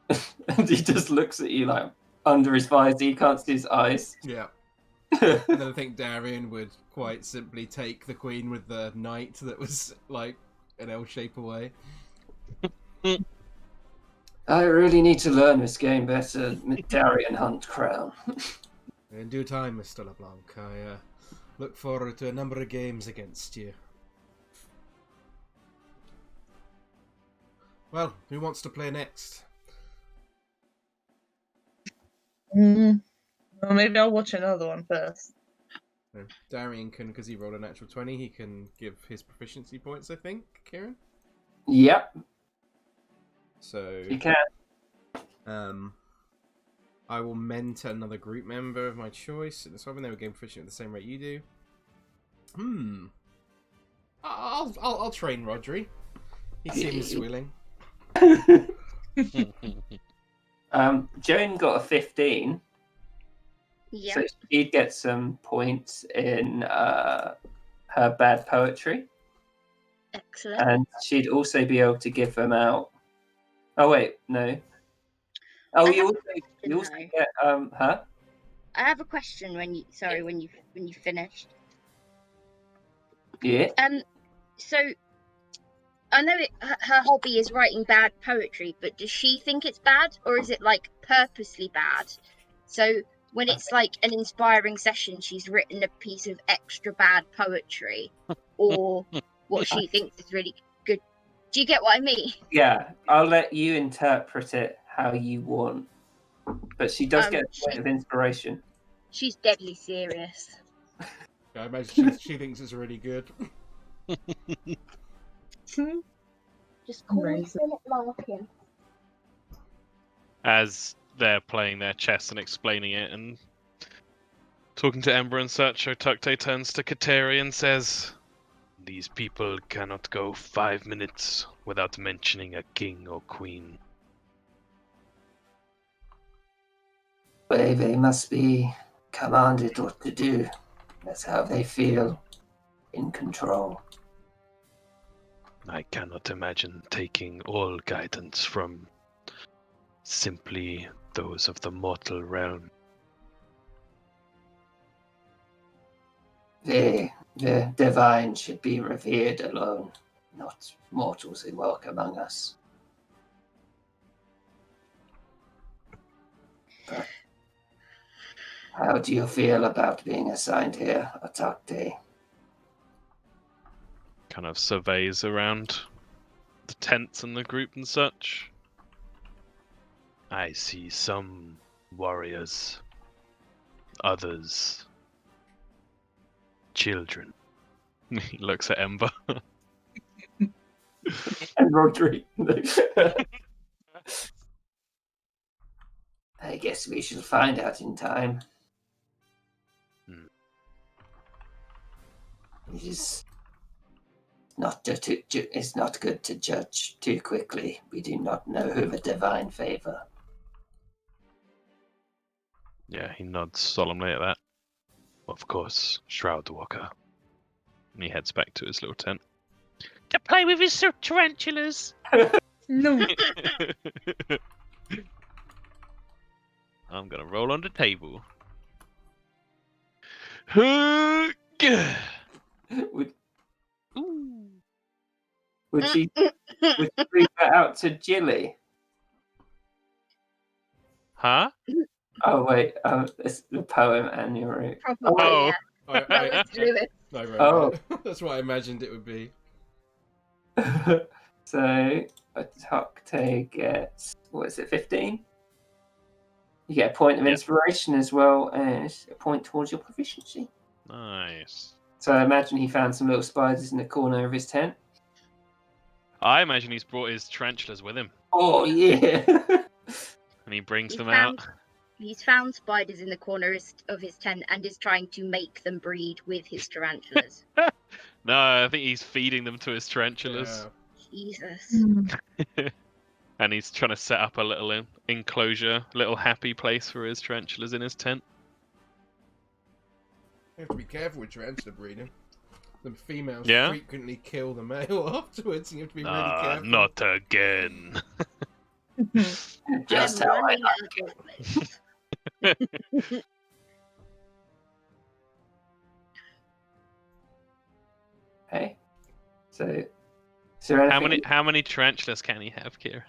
And he just looks at you like under his visor. He can't see his eyes. Yeah. And then I think Darian would quite simply take the queen with the knight that was like an L shape away. I really need to learn this game better. Darian Hunt Crown. In due time, Mr. LeBlanc, I look forward to a number of games against you. Well, who wants to play next? Well, maybe I'll watch another one first. No, Darian can, because he rolled a natural 20, he can give his proficiency points, I think, Kieran? Yep, So, you can. I will mentor another group member of my choice. So when they were game proficient at the same rate you do. I'll train Rodri. He seems willing. Joan got a 15. Yeah. So she'd get some points in her bad poetry. Excellent. And she'd also be able to give them out. Oh, wait, no. Oh, I you have also though. get, huh? I have a question when you finished. Yeah. So I know her hobby is writing bad poetry, but does she think it's bad, or is it like purposely bad? So when it's like an inspiring session, she's written a piece of extra bad poetry, or what she thinks is really good. Do you get what I mean? Yeah, I'll let you interpret it how you want. But she does get a point of inspiration. She's deadly serious. Yeah, I imagine she thinks it's really good. Just call me Amazing. Philip Larkin. As they're playing their chess and explaining it and talking to Ember and such, Otukte turns to Kateri and says, "These people cannot go 5 minutes without mentioning a king or queen." They must be commanded what to do. That's how they feel in control. I cannot imagine taking all guidance from simply those of the mortal realm. The divine should be revered alone, not mortals who walk among us. But how do you feel about being assigned here, Otukte? Kind of surveys around the tents and the group and such. I see some warriors, others children. He looks at Ember. And Rodri. I guess we shall find out in time. It is it's not good to judge too quickly. We do not know who the divine favor. Yeah, he nods solemnly at that. Of course, Shroud Walker. And he heads back to his little tent. To play with his tarantulas. No. I'm gonna roll on the table. Ooh. Would you read that out to Jilly? Huh? Oh wait, it's the poem and you wrote. Probably, Oh. yeah. That was Lewis. I wrote Oh. it. That's what I imagined it would be. So Octave gets, what is it, 15? You get a point of Yeah. inspiration as well as a point towards your proficiency. Nice. So I imagine he found some little spiders in the corner of his tent. I imagine he's brought his tarantulas with him, Oh yeah. and he brings He's them found- out. He's found spiders in the corner of his tent and is trying to make them breed with his tarantulas. No, I think he's feeding them to his tarantulas, Jesus. and he's trying to set up a little enclosure, little happy place for his tarantulas in his tent. You have to be careful with tarantula breeding. The females Yeah? frequently kill the male afterwards, and you have to be really careful. Not again. Just I'm how I running like. out of place. Okay. So, is there anything? How many tarantulas can he have, Kieran?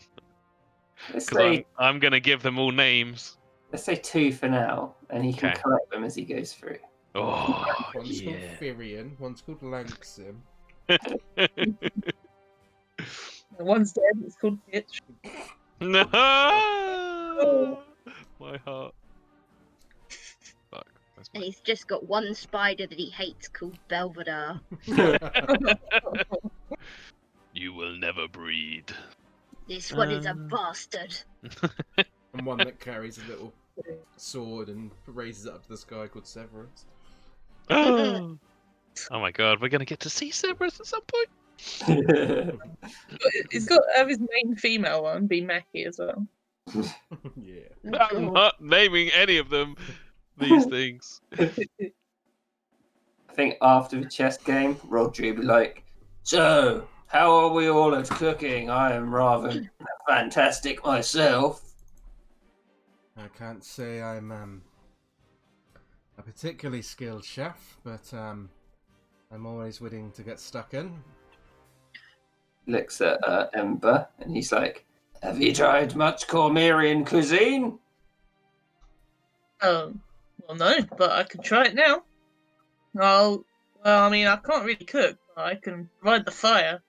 Let's Because say I'm gonna give them all names. 2 for now, and he can Okay. collect them as he goes through. Oh One's called yeah. Firion, one's called Lanksim. One's dead. It's called Bitch. No. My heart. Fuck. That's And my... he's just got one spider that he hates called Belvedere. You will never breed. This one is a bastard. And one that carries a little sword and raises it up to the sky called Severus. Oh my god, we're gonna get to see Severus at some point. He's got to have his main female one be Mackie as well. Yeah. I'm not naming any of them these things. I think after the chess game, Rodri would be like, "So, how are we all at cooking? I am rather fantastic myself." I can't say I'm a particularly skilled chef, but I'm always willing to get stuck in. Looks at Ember, and he's like, "Have you tried much Cormyrian cuisine?" Well, no, but I can try it now. Well, I mean, I can't really cook, but I can provide the fire.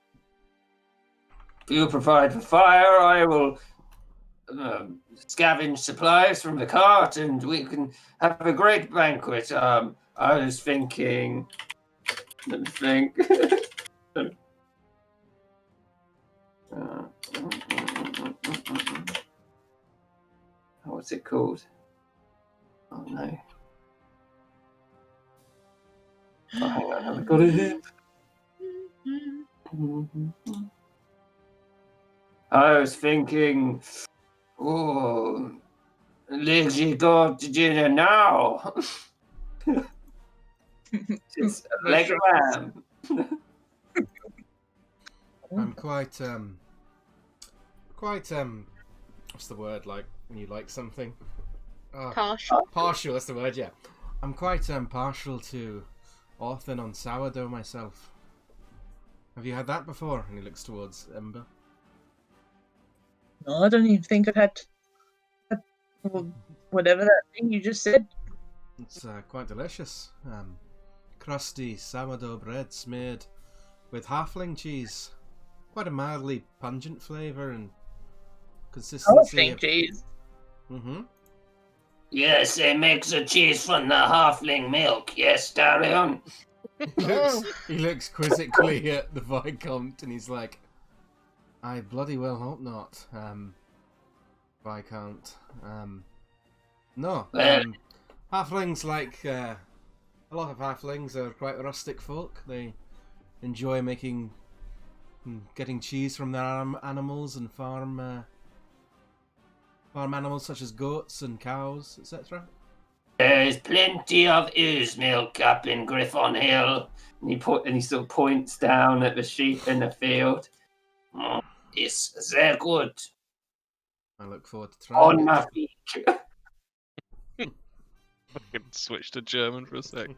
If you provide the fire, I will scavenge supplies from the cart, and we can have a great banquet. I was thinking. Let me think. What's it called? Oh no. Oh, hang on, have I got it here? I was thinking, oh, Lizzie got to dinner now. It's a leg of lamb. I'm quite what's the word, like when you like something? Partial. Partial, that's the word, yeah. I'm quite partial to Orphan on sourdough myself. Have you had that before? And he looks towards Ember. No, I don't even think I've had whatever that thing you just said. It's quite delicious. Crusty sourdough bread smeared with halfling cheese. Quite a mildly pungent flavour and consistency. Halfling cheese. Mm-hmm. Yes, it makes a cheese from the halfling milk. Yes, Darion. He looks quizzically at the Viscount and he's like, I bloody well hope not, Viscount. No, halflings, like a lot of halflings, are quite rustic folk. They enjoy getting cheese from their animals and farm animals such as goats and cows, etc. There is plenty of ooze milk up in Griffon Hill. And he sort of points down at the sheep in the field. It's very good. I look forward to trying On it. my feet. I can switch to German for a sec.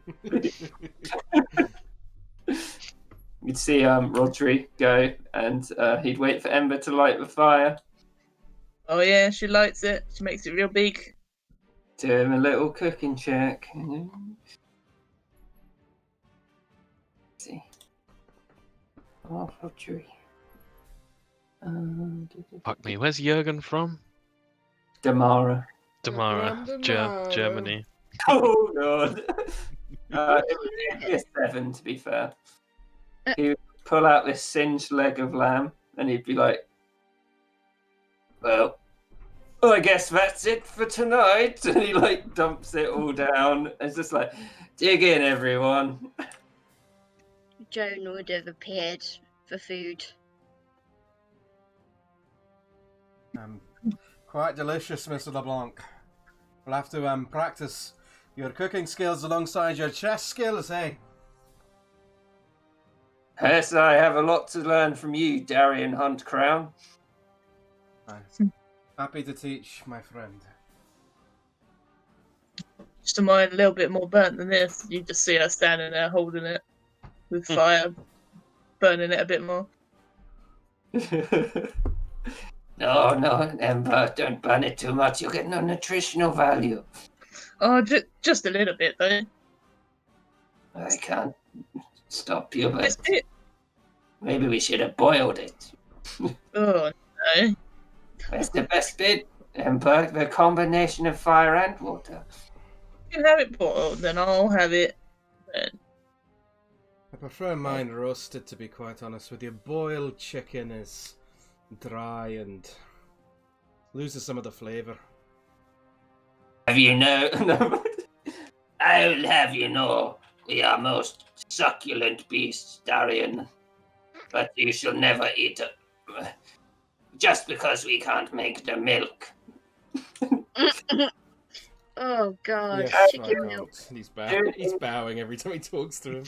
You'd see Rodri go, and he'd wait for Ember to light the fire. Oh yeah, she lights it. She makes it real big. Do him a little cooking check. See. Oh, Rodri. Fuck me, where's Jurgen from? Damara. Damara, From Damara. Germany. Oh god. It would be a 7, to be fair. He would pull out this singed leg of lamb, and he'd be like, well, I guess that's it for tonight. And he like dumps it all down. It's just like, dig in, everyone. Joan would have appeared for food. Quite delicious, Mr. LeBlanc. We'll have to practice your cooking skills alongside your chess skills, eh? Yes, I have a lot to learn from you, Darian Hunt Crown. I'm happy to teach, my friend. Just to mine a little bit more burnt than this. You just see her standing there holding it with fire, burning it a bit more. No, Ember, don't burn it too much. You'll get no nutritional value. Oh, just a little bit though. I can't stop you, but It's it. maybe we should have boiled it. Oh no. That's the best bit, Ember, the combination of fire and water. You can have it boiled, then I'll have it. Then. I prefer mine roasted, to be quite honest with you. Boiled chicken is dry and loses some of the flavour. Have you no? I'll have you know, we are most succulent beasts, Darian. But you shall never eat it. Just because we can't make the milk. Oh god, Yes, chicken my milk. God. He's bowing every time he talks to him.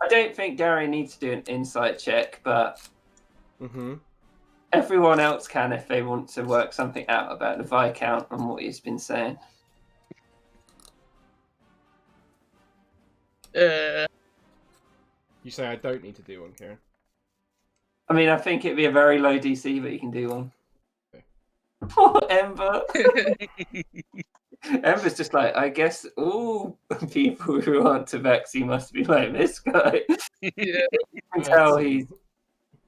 I don't think Darian needs to do an insight check, but Mm-hmm. everyone else can if they want to work something out about the Viscount and what he's been saying. You say I don't need to do one, Karen? I mean, I think it'd be a very low DC, but you can do one. Okay. Poor Ember. Ember's just like, I guess all people who aren't Tabaxi must be like this guy. Yeah.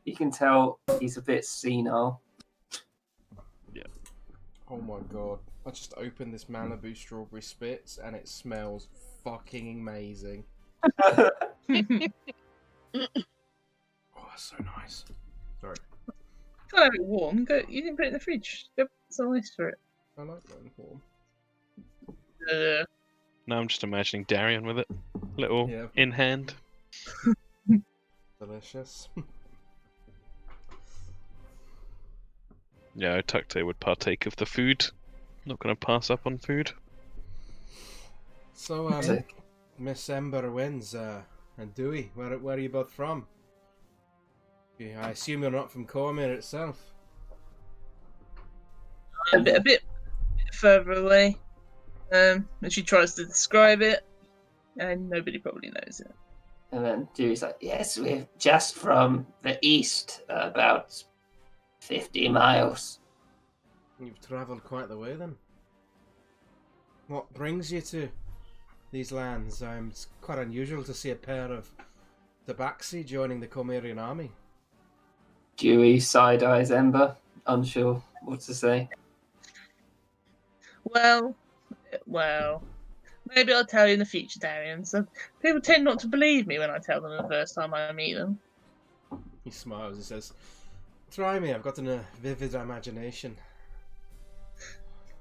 You can tell he's a bit senile. Oh my god. I just opened this Malibu strawberry spitz and it smells fucking amazing. Oh, that's so nice. Sorry. Can't have it warm. You didn't put it in the fridge. Go put some ice for it. I like mine warm. Now I'm just imagining Darian with it. Little Yeah. in hand. Delicious. Yeah, Otukte would partake of the food. Not going to pass up on food. So, Miss Ember wins, and Dewey, where are you both from? Yeah, I assume you're not from Cormyr itself. A bit further away. And she tries to describe it, and nobody probably knows it. And then Dewey's like, yes, we're just from the east, about 50 miles. You've travelled quite the way then. What brings you to these lands? It's quite unusual to see a pair of Tabaxi joining the Cormyrian army. Dewey side-eyes Ember, unsure what to say. Well, maybe I'll tell you in the future, Darian. So people tend not to believe me when I tell them the first time I meet them. He smiles and says, "Try me, I've got a vivid imagination."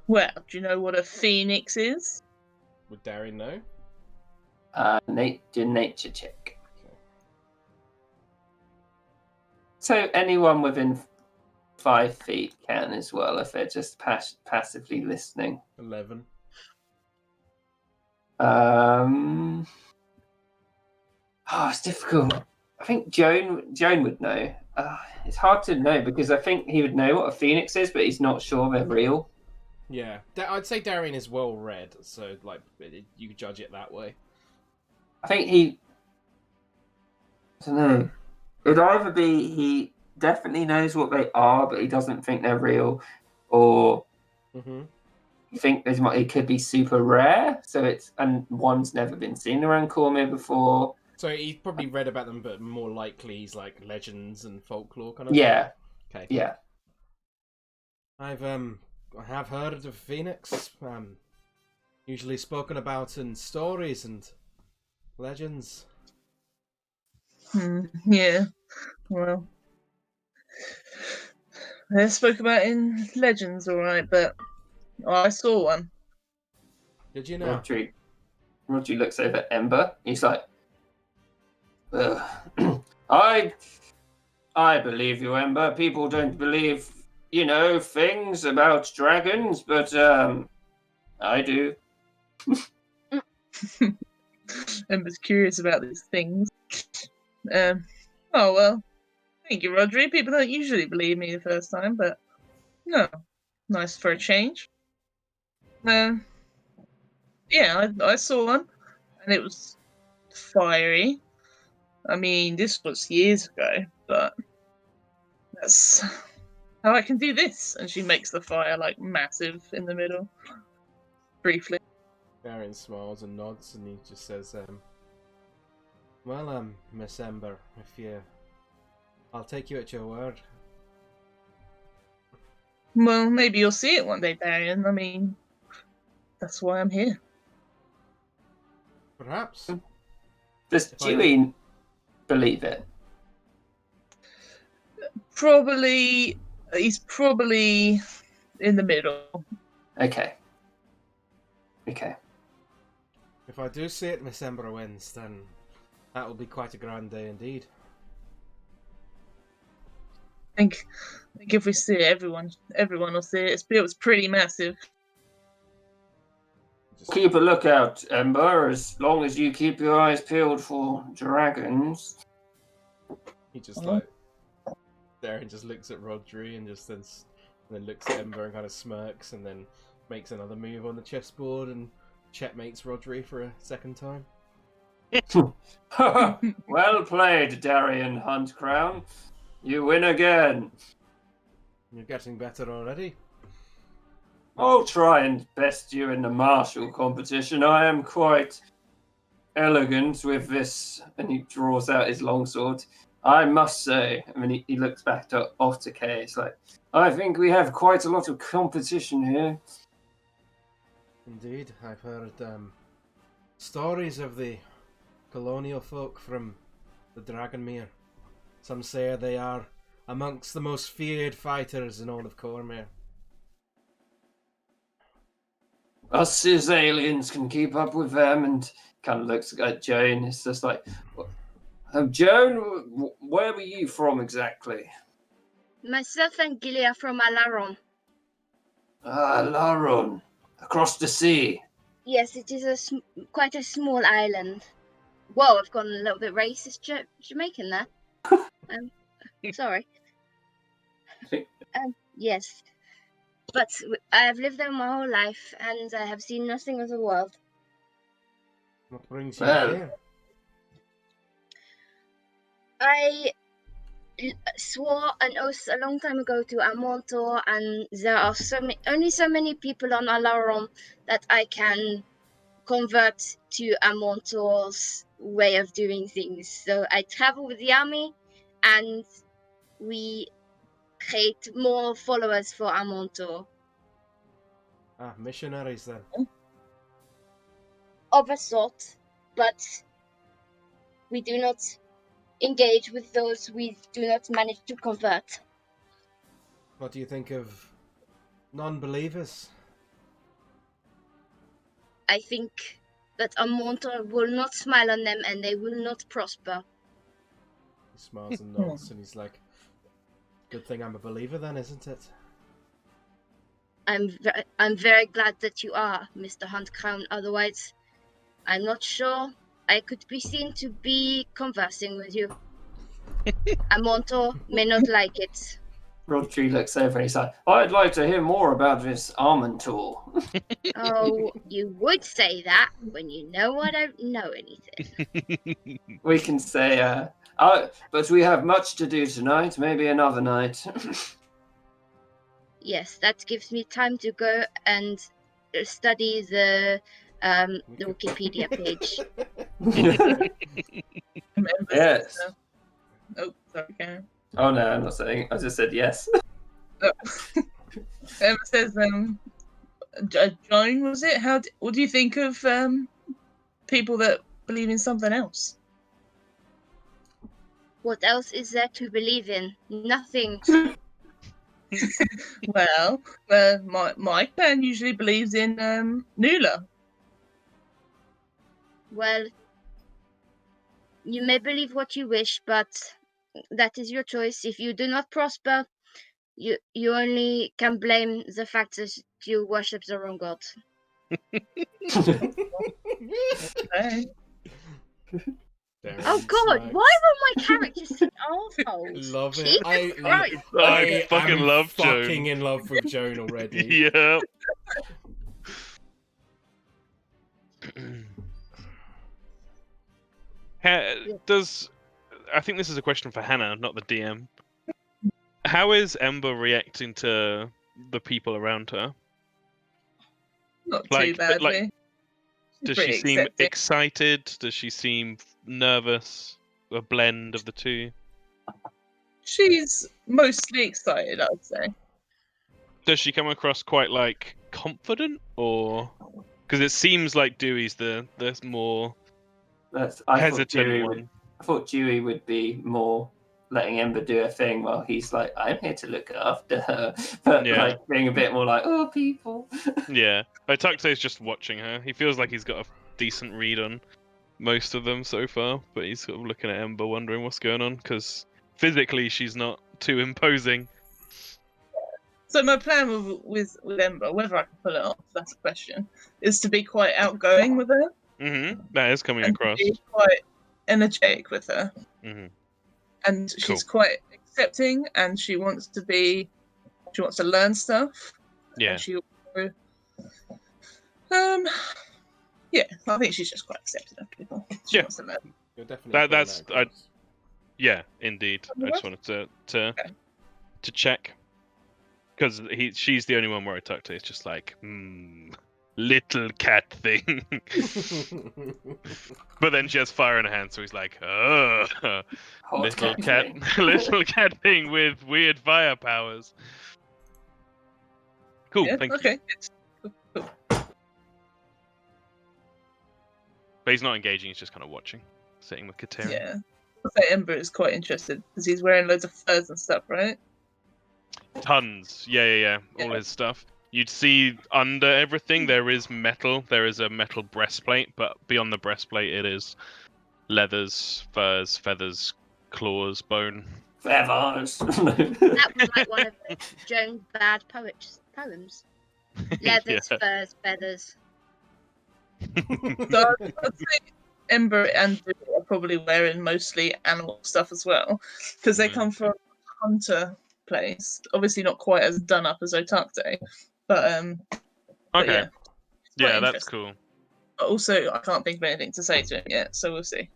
Well, do you know what a phoenix is? Would Darian know? Do nature check. So anyone within 5 feet can as well if they're just passively listening. 11. It's difficult. I think Joan would know. It's hard to know because I think he would know what a phoenix is, but he's not sure they're real. Yeah, I'd say Darian is well read, so like you judge it that way. I think he. I don't know. It'd either be he definitely knows what they are, but he doesn't think they're real, or you think it could be super rare. And one's never been seen around Cormyr before. So he's probably read about them, but more likely he's like legends and folklore kind of Yeah. thing. Okay. Yeah. I have heard of the phoenix. Usually spoken about in stories and legends. Yeah. Well, they spoke about in legends, all right, but I saw one. Did you know? Rodri looks over at Ember. He's like, I believe you, Ember. People don't believe, things about dragons, but I do. Ember's curious about these things. Oh well. Thank you, Rodri. People don't usually believe me the first time, but no. Nice for a change. Yeah, I saw one, and it was fiery. I mean, this was years ago, but that's how I can do this. And she makes the fire like massive in the middle. Briefly. Darian smiles and nods, and he just says, Miss Ember, I'll take you at your word. Well, maybe you'll see it one day, Darian. I mean, that's why I'm here. Perhaps. Does Dewey believe it? Probably, he's probably in the middle. Okay. If I do see it, Miss Ember wins, then that will be quite a grand day indeed. I think if we see it, everyone will see it. It was pretty massive. Keep a lookout, Ember, as long as you keep your eyes peeled for dragons. He just Darian just looks at Rodri and then looks at Ember and kind of smirks and then makes another move on the chessboard and checkmates Rodri for a second time. Well played, Darian Huntcrown. You win again. You're getting better already. I'll try and best you in the martial competition. I am quite elegant with this. And he draws out his longsword. I must say, he looks back off to Kay. It's like, I think we have quite a lot of competition here. Indeed, I've heard stories of the colonial folk from the Dragonmere. Some say they are amongst the most feared fighters in all of Cormyr. Us as aliens can keep up with them, and kind of looks at Joan. It's just like, Joan, where were you from exactly? Myself and Gilly are from Alaron. Laron, across the sea. Yes, it is quite a small island. Whoa, I've gone a little bit racist Jamaican there. Sorry. Yes. But I have lived there my whole life, and I have seen nothing of the world. What brings you here? I swore an oath a long time ago to Amontor, and there are only so many people on Alaron that I can convert to Amontor's way of doing things. So I travel with the army, and we create more followers for Amontor. Missionaries then. Of a sort, but we do not engage with those we do not manage to convert. What do you think of non-believers? I think that Amontor will not smile on them and they will not prosper. He smiles and nods and he's like, good thing I'm a believer then, isn't it? I'm very glad that you are, Mr. Huntcrown. Otherwise, I'm not sure. I could be seen to be conversing with you. Amonto may not like it. Rodri looks over and he's like, I'd like to hear more about this almond tool. Oh, you would say that when you know I don't know anything. We can say, but we have much to do tonight, maybe another night. Yes, that gives me time to go and study the Wikipedia page. Yes. Oh, sorry, Karen. Oh no, I'm not saying. I just said yes. Oh. Emma says, Joan, was it? What do you think of people that believe in something else? What else is there to believe in? Nothing. Well, my clan usually believes in Nula. Well, you may believe what you wish, but that is your choice. If you do not prosper, you only can blame the fact that you worship the wrong god. Okay. Oh god, why were my characters such assholes? Love it. Jesus Christ. I fucking am love Joan. fucking in love with Joan already. Yeah. I think this is a question for Hannah, not the DM. How is Ember reacting to the people around her? Not Like, too but, badly. like, She's Does she pretty seem accepting. excited? Does she seem nervous? A blend of the two? She's mostly excited, I would say. Does she come across quite like confident, or because it seems like Dewey's the more hesitant one? I thought Dewey would be more letting Ember do her thing while he's like, I'm here to look after her. But Yeah. like being a bit more like, oh, people. Yeah, like Tuxedo's just watching her. He feels like he's got a decent read on most of them so far, but he's sort of looking at Ember, wondering what's going on, because physically she's not too imposing. So my plan with Ember, whether I can pull it off, that's a question, is to be quite outgoing with her. That is coming and across. To be quite energetic with her. And she's quite accepting, and she wants to learn stuff. Yeah. And she also, yeah, I think she's just quite accepting of people. She wants to learn. You're definitely That's yeah, indeed. I just wanted to check, because she's the only one where I talk to. It's just like, little cat thing. But then she has fire in her hand, so he's like, oh, little cat, little cat thing with weird fire powers. Cool, Yeah, thank you. okay. But he's not engaging, he's just kind of watching, sitting with Katerin. Yeah. I say Ember is quite interested because he's wearing loads of furs and stuff, right? Tons. Yeah. All his stuff. You'd see under everything there is metal. There is a metal breastplate, but beyond the breastplate it is leathers, furs, feathers, claws, bone. Feathers. That was like one of Joan's bad poems. Leathers, furs, feathers. So I'd say Ember and Dewey are probably wearing mostly animal stuff as well, because they come from a hunter place. Obviously not quite as done up as Otakte, but Okay. Yeah, that's cool. But also, I can't think of anything to say to him yet, so we'll see.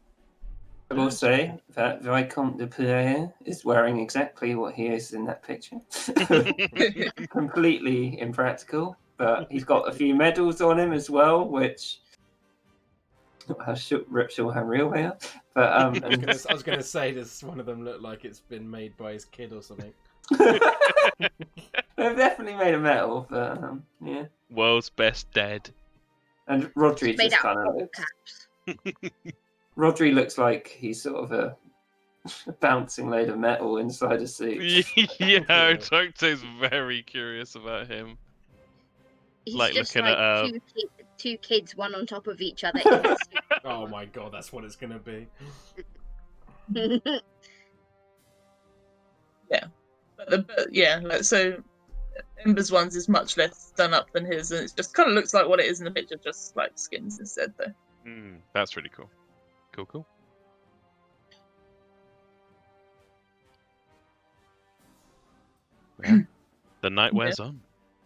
I will say that Viscount de Pierre is wearing exactly what he is in that picture. Completely impractical, but he's got a few medals on him as well, which rips your hand real here. But I was going to say, does one of them look like it's been made by his kid or something? They've definitely made a medal, but yeah. World's best dad. And Rodri Made just out kind of of all caps. Rodri looks like he's sort of a bouncing load of metal inside a suit. Yeah, Otakte's very curious about him. He's like just looking like at two kids, one on top of each other. In Oh my god, that's what it's gonna be. So Ember's ones is much less done up than his, and it just kind of looks like what it is in the picture, just like skins instead, though. That's really cool. Cool. Well, the night wears on.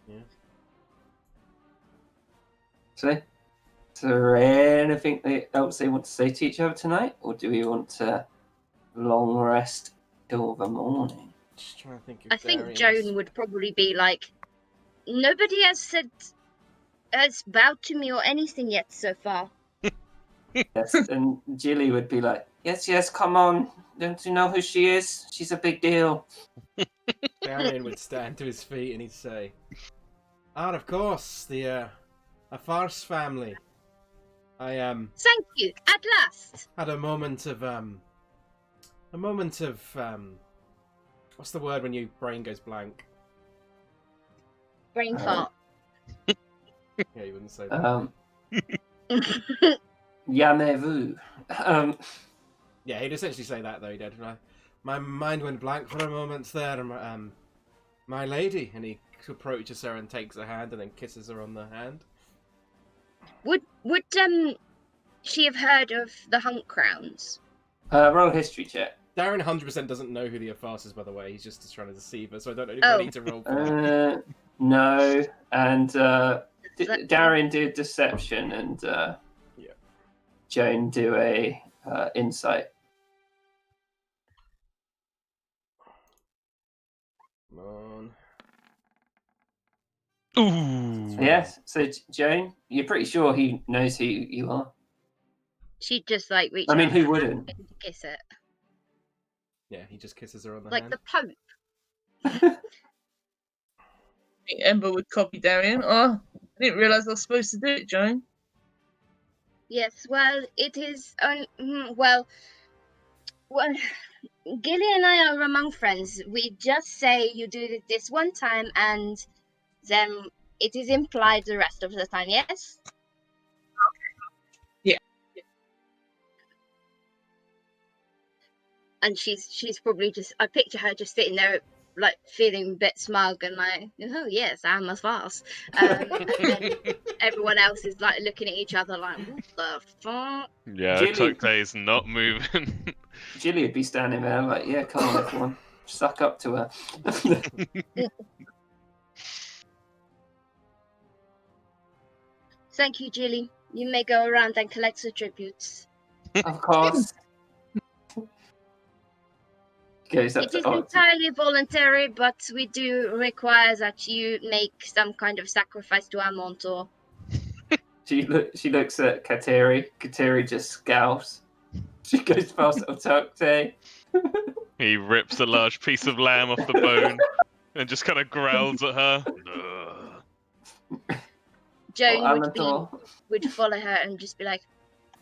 Yeah. So, is there anything else they want to say to each other tonight, or do we want to long rest till the morning? Just trying to think of I think Darian's. Joan would probably be like, nobody has bowed to me or anything yet so far. Yes, and Jilly would be like, yes, come on. Don't you know who she is? She's a big deal. Darian would stand to his feet and he'd say, of course, the Farce family. I Thank you, at last. had a moment of what's the word when your brain goes blank? Brain fart. Yeah, you wouldn't say that. Yamez-vous. Yeah, he'd essentially say that though. He did. My mind went blank for a moment there. My lady, and he approaches her and takes her hand and then kisses her on the hand. Would she have heard of the Hunt Crowns? Roll a history check. Darren 100% doesn't know who the Farce is, by the way. He's just trying to deceive her, so I don't know if I need to roll for that. No, and Darren do deception, and Joan do a insight. Come on. Ooh. Yes, so Joan, you're pretty sure he knows who you are. She'd just like reach I mean, out who her wouldn't? hand and kiss it. Yeah, he just kisses her on the Like hand. the Pope. I think Ember would copy Darian. Oh, I didn't realise I was supposed to do it, Joan. Yes, well, it is. Well, Gilly and I are among friends. We just say you do it this one time, and then it is implied the rest of the time. Yes. Yeah. And she's probably just. I picture her just sitting there, like feeling a bit smug and like, oh yes, I'm a farce. And then everyone else is like looking at each other like, what the fuck? Yeah, Jilly. Tokte is not moving. Jilly would be standing there like, yeah, come on, everyone. Suck up to her. Thank you, Jilly. You may go around and collect the tributes. Of course. Goes up It to is Archie. entirely voluntary, but we do require that you make some kind of sacrifice to our mentor. She looks at Kateri. Kateri just scowls. She goes past Otokte. He rips a large piece of lamb off the bone and just kind of growls at her. Joan Amador. would follow her and just be like,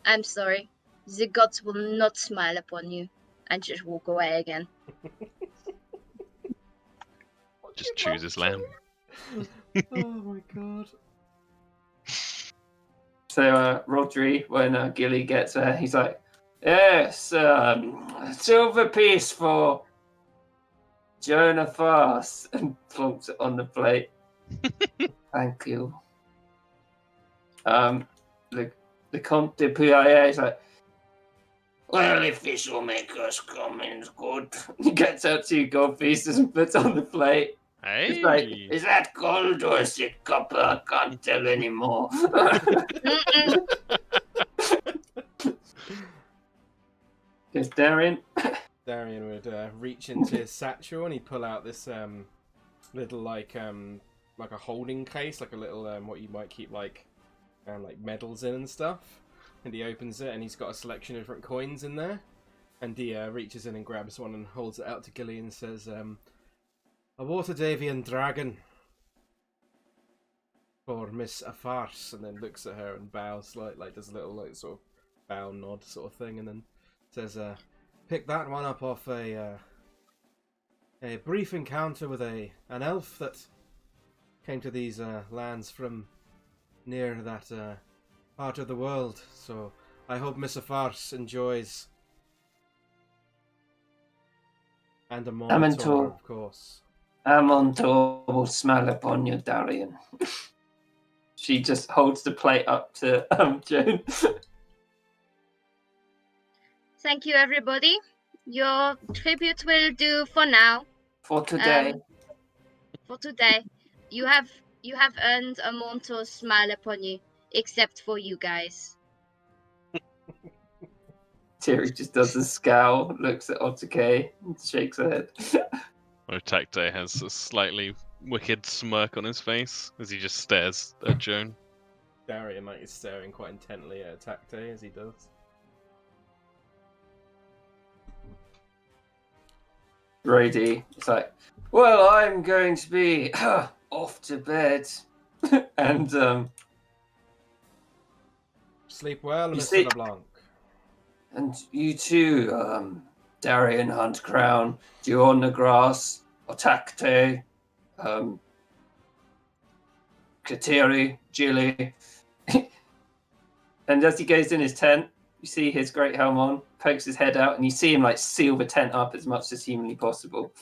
I'm sorry, the gods will not smile upon you, and just walk away again. Just choose his lamb. Oh my god. So Rodri, when Gilly gets there, he's like, yes, silver piece for Jonah Farce, and plonks it on the plate. Thank you. The Comte de Puyaye is like, well, if this will make us come in, good. He gets out 2 gold pieces and puts on the plate. Hey. It's like, is that gold or is it copper? I can't tell anymore. There's Darren. Darian would reach into his satchel and he'd pull out this little like a holding case, like a little what you might keep like medals in and stuff. And he opens it and he's got a selection of different coins in there. And he reaches in and grabs one and holds it out to Gilly and says, a Waterdavian dragon for Miss Farce, and then looks at her and bows like does a little like sort of bow nod sort of thing, and then says, pick that one up off a brief encounter with an elf that came to these lands from near that part of the world. So I hope Miss Farce enjoys. And a Amantor, of course. Amantor will smile upon you, Darian. She just holds the plate up to Joan. Thank you, everybody. Your tribute will do for now. For today. For today, you have earned a mortal smile upon you, except for you guys. Terry just does a scowl, looks at Otakei, and shakes her head. Otacte has a slightly wicked smirk on his face as he just stares at Joan. Darian is staring quite intently at Tacte as he does. Brady is like, well, I'm going to be off to bed. And Sleep well, You Mr. see- LeBlanc. and you too, Darian Hunt Crown, Dion the Grass, Otakte, Kateri, Jilly. And as he goes in his tent, you see his great helm on, pokes his head out, and you see him like seal the tent up as much as humanly possible.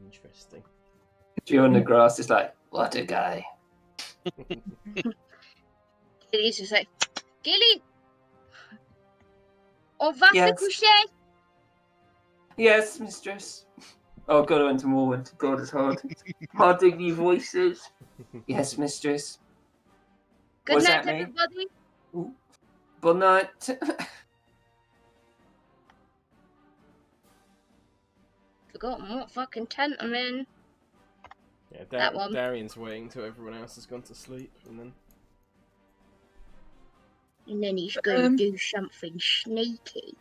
Interesting. Dion the Grass is like, what a guy. He's just like, Gilly, on va se Yes. coucher. Yes, mistress. Oh, God, I went to Morwood. God, it's hard. Hard diggity voices. Yes, mistress. Good What's night, that mean? everybody. Good night. Forgotten what fucking tent I'm in. Yeah, That one. Darian's waiting till everyone else has gone to sleep, and then And then he's going to do something sneaky.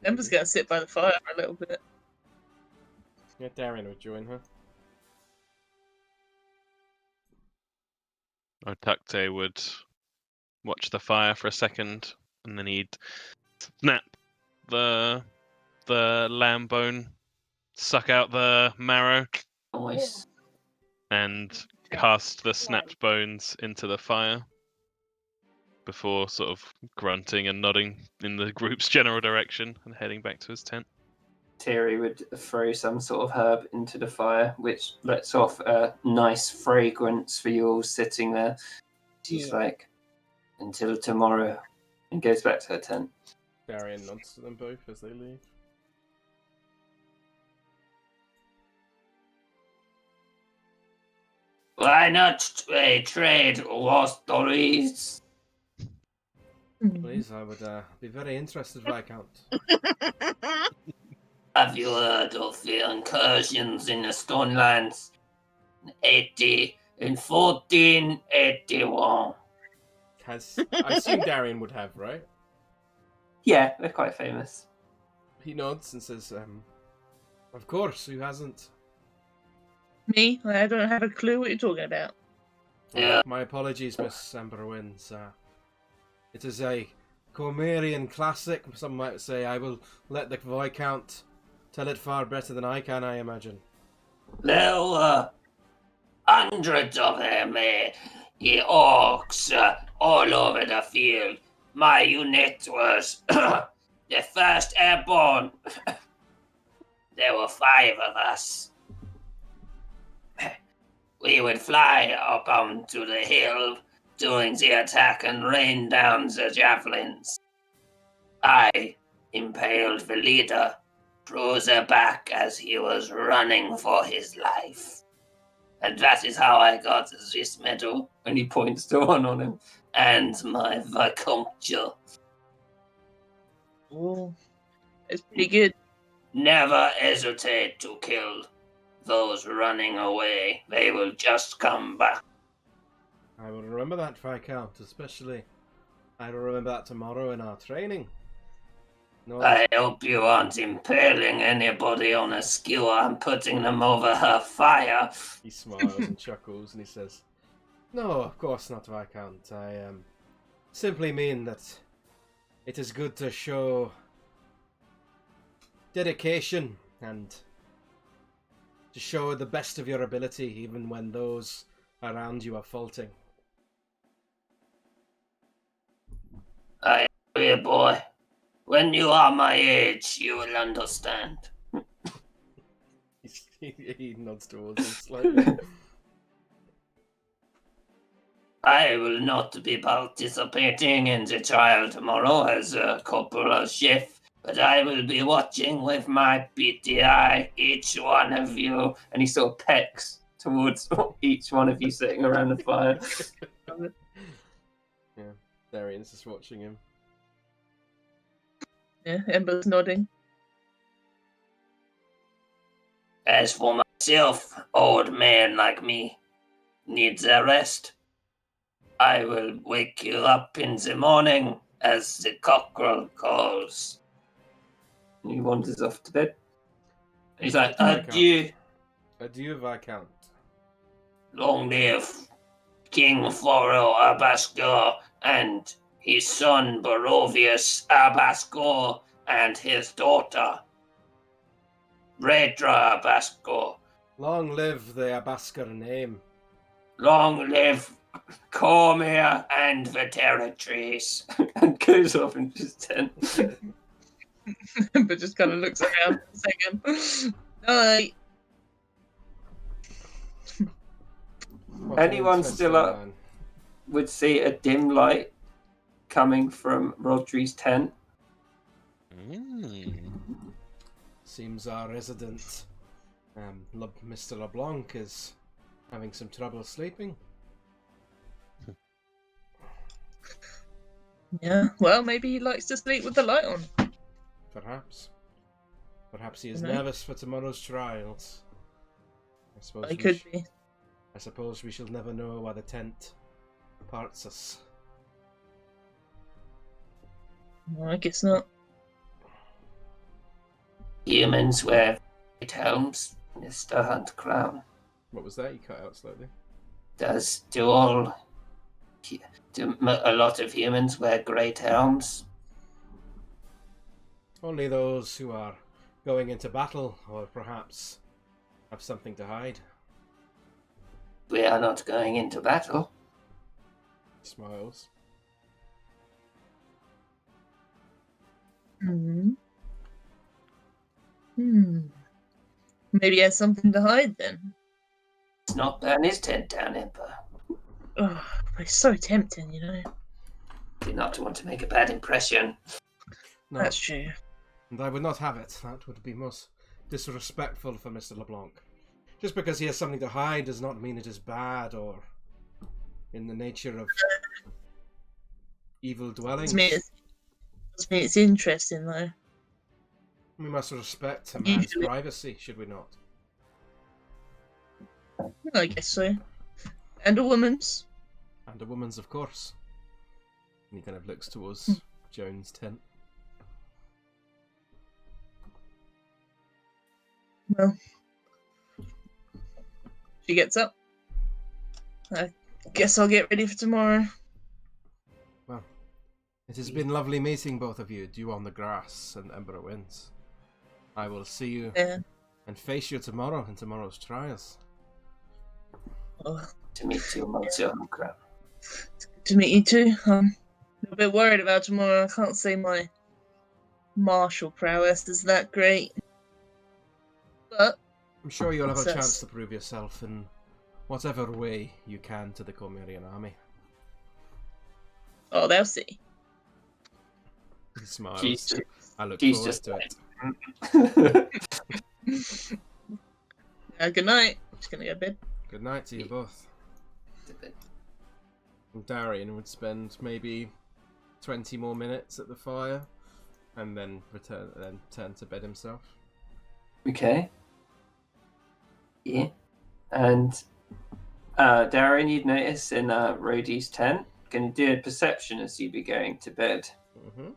Ember's gonna sit by the fire for a little bit. yeah, Darian would join her. Otacte would watch the fire for a second, and then he'd snap the lamb bone, suck out the marrow, Nice. and cast the snapped bones into the fire before sort of grunting and nodding in the group's general direction and heading back to his tent. Terry would throw some sort of herb into the fire, which lets off a nice fragrance for you all sitting there. She's like, until tomorrow, and goes back to her tent. Darian nods to them both as they leave. Why not trade war stories? Please, I would be very interested, Viscount. Have you heard of the incursions in the Stonelands in 1481? I assume Darian would have, right? Yeah, they're quite famous. He nods and says, of course, who hasn't? Me? I don't have a clue what you're talking about. Yeah. My apologies, Miss Amberwins. It is a Cormyrian classic, some might say. I will let the Viscount tell it far better than I can, I imagine. There were hundreds of them, the orcs, all over the field. My unit was the 1st Airborne. There were 5 of us. We would fly up onto the hill during the attack and rain down the javelins. I impaled the leader through the back as he was running for his life. And that is how I got this medal. And he points to one on him. And my Viscountshire. Oh, it's pretty good. Never hesitate to kill those running away. They will just come back. I will remember that, Viscount, especially. I will remember that tomorrow in our training. No, I hope you aren't impaling anybody on a skewer and putting them over her fire. He smiles and chuckles and he says, no, of course not, Viscount. I simply mean that it is good to show dedication and to show the best of your ability even when those around you are faulting. I agree, boy. When you are my age, you will understand. He nods towards him slightly. I will not be participating in the trial tomorrow as a corporal chef, but I will be watching with my beady eye each one of you. And he sort of pecks towards each one of you sitting around the fire. Yeah, Darian's just watching him. Yeah, Ember's nodding. As for myself, old man like me needs a rest. I will wake you up in the morning as the cockerel calls. And he wanders off to bed. He's like, adieu. Adieu, Viscount. Long live King Foro Abasco and his son Barovius Abasco and his daughter Redra Abasco. Long live the Abasker name. Long live Cormyr and the territories. And goes off into his tent. Ember just kind of looks around for a second. Night. What an Anyone still interesting up? man. Would see a dim light coming from Rodri's tent. Seems our resident, Mr. LeBlanc, is having some trouble sleeping. Yeah, well, maybe he likes to sleep with the light on. Perhaps. Perhaps he is No. nervous for tomorrow's trials. I suppose He could be. I suppose we shall never know why the tent parts us. No, I guess not. Humans wear great helms, Mr. Hunt Crown. What was that? You cut out slightly. Do a lot of humans wear great helms? Only those who are going into battle, or perhaps have something to hide. We are not going into battle. Smiles. Maybe he has something to hide then. Let's not burn his tent down, Emperor. Oh, it's so tempting, you know. Do not want to make a bad impression. No, That's true. and I would not have it. That would be most disrespectful for Mr. LeBlanc. Just because he has something to hide does not mean it is bad or in the nature of evil dwellings. Doesn't mean it's interesting, though. We must respect a man's Usually. privacy, should we not? I guess so. And a woman's. And a woman's, of course. And he kind of looks towards Joan's tent. Well, she gets up. I guess I'll get ready for tomorrow. Well, it has been lovely meeting both of you, dew on the grass and ember winds. I will see you Yeah. and face you tomorrow in tomorrow's trials. Well, To meet you, Monsieur Hunt Crown. it's good to meet you too. I'm a bit worried about tomorrow. I can't say my martial prowess is that great. But I'm sure you'll have a Success. chance to prove yourself in whatever way you can to the Cormyrian army. oh, they'll see. He smiles. Jesus. I look She's forward just to it. Good night. Just gonna go to bed. Good night to you both. And Darian would spend maybe 20 more minutes at the fire and then turn to bed himself. Okay. Yeah. And Darren, you'd notice in Rhodey's tent, can you do a perception as you be going to bed? Mm-hmm.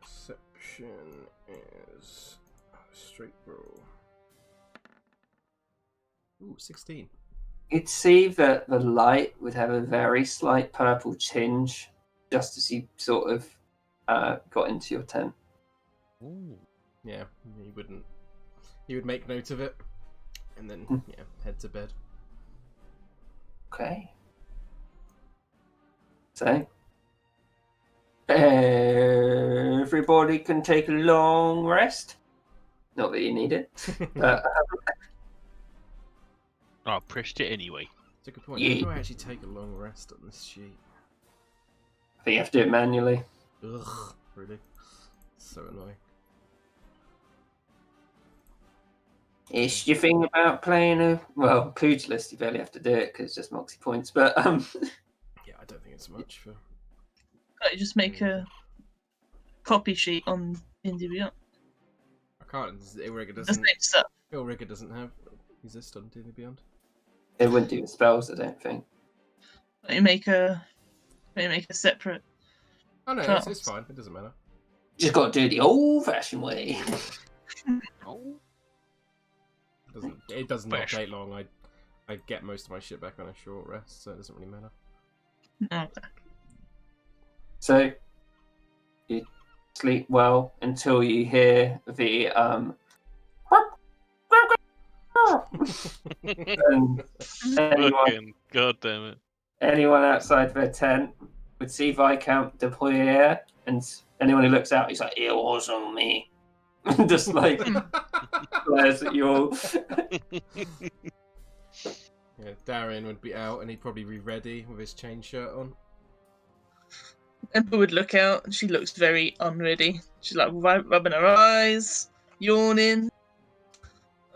Perception is a straight roll. Ooh, 16. You'd see that the light would have a very slight purple tinge just as you sort of got into your tent. Ooh. Yeah, he wouldn't. He would make note of it and then head to bed. Okay. So, everybody can take a long rest. Not that you need it, but I pressed it anyway. It's a good point. Yeah. How do I actually take a long rest on this sheet? I think you have to do it manually. Ugh, really? So annoying. It's your thing about playing a pugilist. You barely have to do it because it's just moxie points. But Yeah, I don't think it's much for. Can't you just make a copy sheet on D&D Beyond? I can't. Illrigger The doesn't. same stuff. Illrigger doesn't have exist on D&D Beyond. it wouldn't do the spells. I don't think. Can't you make a separate? Oh no, Class. it's fine. It doesn't matter. Just got to do it the old-fashioned way. Oh. It does not Fish. take long. I get most of my shit back on a short rest, so it doesn't really matter. Okay. So you sleep well until you hear the and Fucking god damn it. anyone outside their tent would see Viscount de Poirier, and anyone who looks out, he's like, "It wasn't me," just like glares at you all. Yeah, Darian would be out, and he'd probably be ready with his chain shirt on. Ember would look out, and she looks very unready. She's like rubbing her eyes, yawning.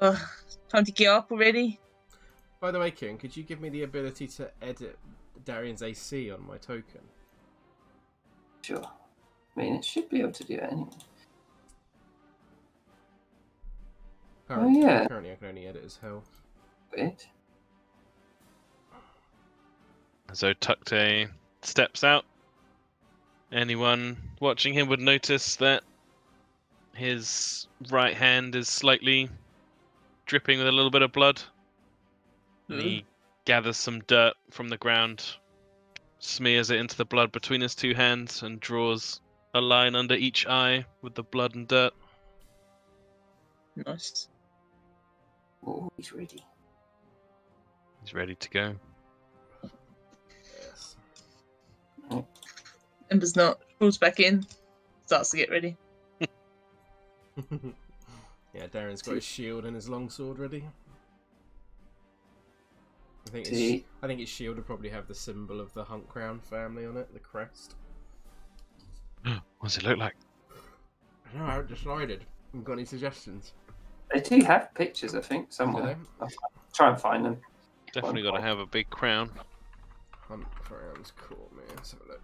Time to get up already. By the way, Kieran, could you give me the ability to edit Darian's AC on my token? Sure. I mean, it should be able to do it anyway. Yeah. Currently, I can only edit his health. Weird. So Tukte steps out. Anyone watching him would notice that his right hand is slightly dripping with a little bit of blood. And he gathers some dirt from the ground, smears it into the blood between his two hands, and draws a line under each eye with the blood and dirt. Nice. Oh, he's ready. He's ready to go. Yes. Ember's not. Pulls back in. Starts to get ready. Yeah, Darian's got his shield and his longsword ready. I think his shield would probably have the symbol of the Hunt Crown family on it, the crest. What does it look like? I don't know, I haven't decided. Haven't got any suggestions. They do have pictures, I think, somewhere. Do I'll try and find them. Definitely got to have a big crown. Hunt Crown's Cormyr. Let's have a look.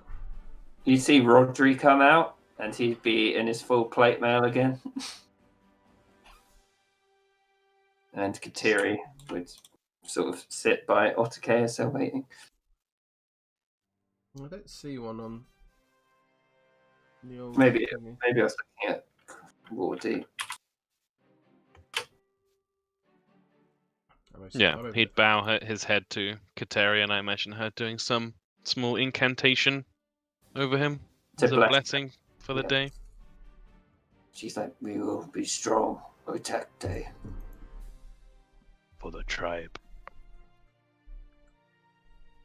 You'd see Rodri come out, and he'd be in his full plate mail again. And Kateri would sort of sit by Otake as they're waiting. I don't see one on the old Maybe thingy. I was looking at Wardy. Yeah, he'd bow his head to Kateri, and I imagine her doing some small incantation over him To as a bless. blessing for the Yeah. day. She's like, "We will be strong, Otake." For the tribe.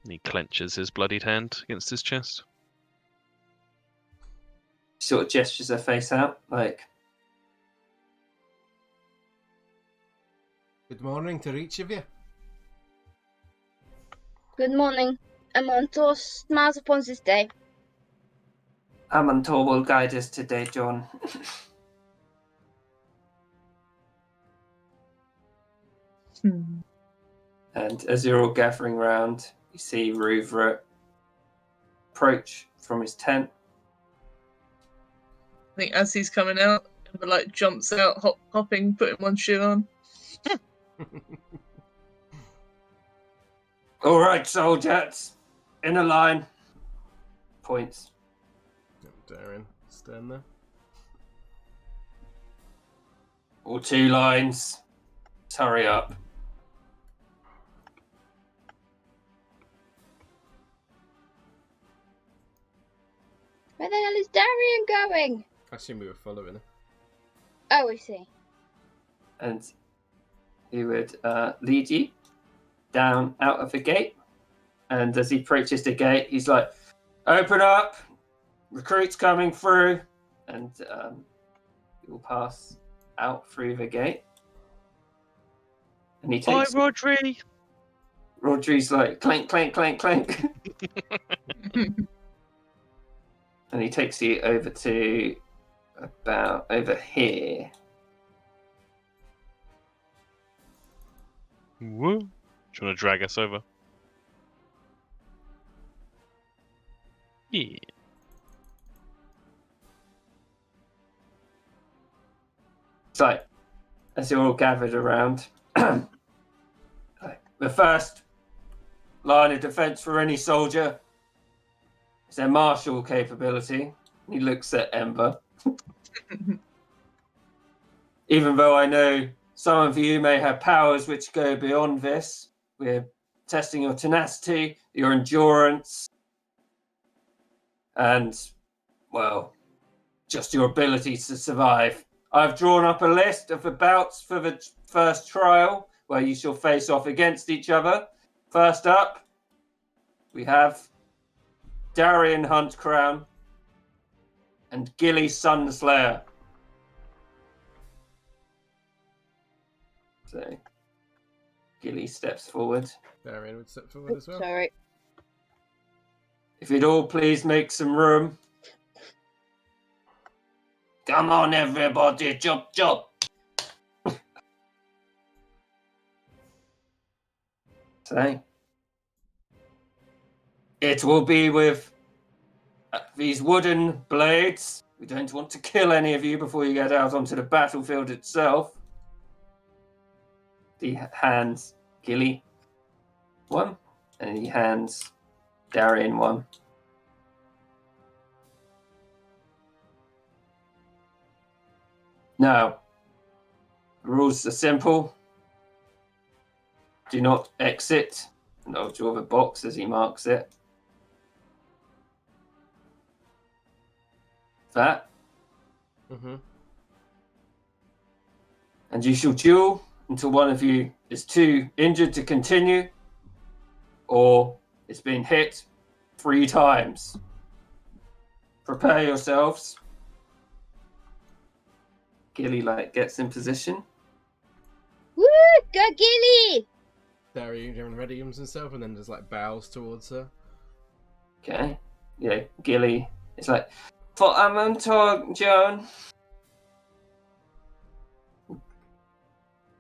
And he clenches his bloodied hand against his chest. She sort of gestures her face out, like, Good morning to each of you. Good morning. Amontor smiles upon this day. Amantor will guide us today, John. And as you're all gathering round, you see Ruvra approach from his tent. I think as he's coming out, Ember like jumps out, hopping, putting one shoe on. All right, soldiers, in a line. Points. Darian, stand there. All two lines. Let's hurry up. Where the hell is Darian going? I assume we were following her. Oh, I see. And he would lead you down out of the gate. And as he approaches the gate, he's like, "Open up! Recruits coming through!" And you will pass out through the gate. And he Hi, takes Rodri! Rodri's like, clank, clank, clank, clank. And he takes you over to about over here. Woo. Do you want to drag us over? Yeah. It's like, as you're all gathered around, the first line of defense for any soldier is their martial capability. He looks at Ember. Even though I know some of you may have powers which go beyond this, we're testing your tenacity, your endurance, and, well, just your ability to survive. I've drawn up a list of the bouts for the first trial, where you shall face off against each other. First up, we have Darian Huntcrown and Gilly Sunslayer. So, Gilly steps forward. Darian would step forward as well. Sorry. If you'd all please make some room. Come on, everybody, chop, chop. So, it will be with these wooden blades. We don't want to kill any of you before you get out onto the battlefield itself. He hands Gilly one, and he hands Darian one. Now, the rules are simple. Do not exit. And I'll draw the box as he marks it. That. Mm-hmm. And you shall duel until one of you is too injured to continue, or it's been hit 3 times. Prepare yourselves. Gilly gets in position. Woo! Go Gilly! Darian readies himself and then just bows towards her. Okay. Yeah, Gilly is like, for I'm on talk, Joan.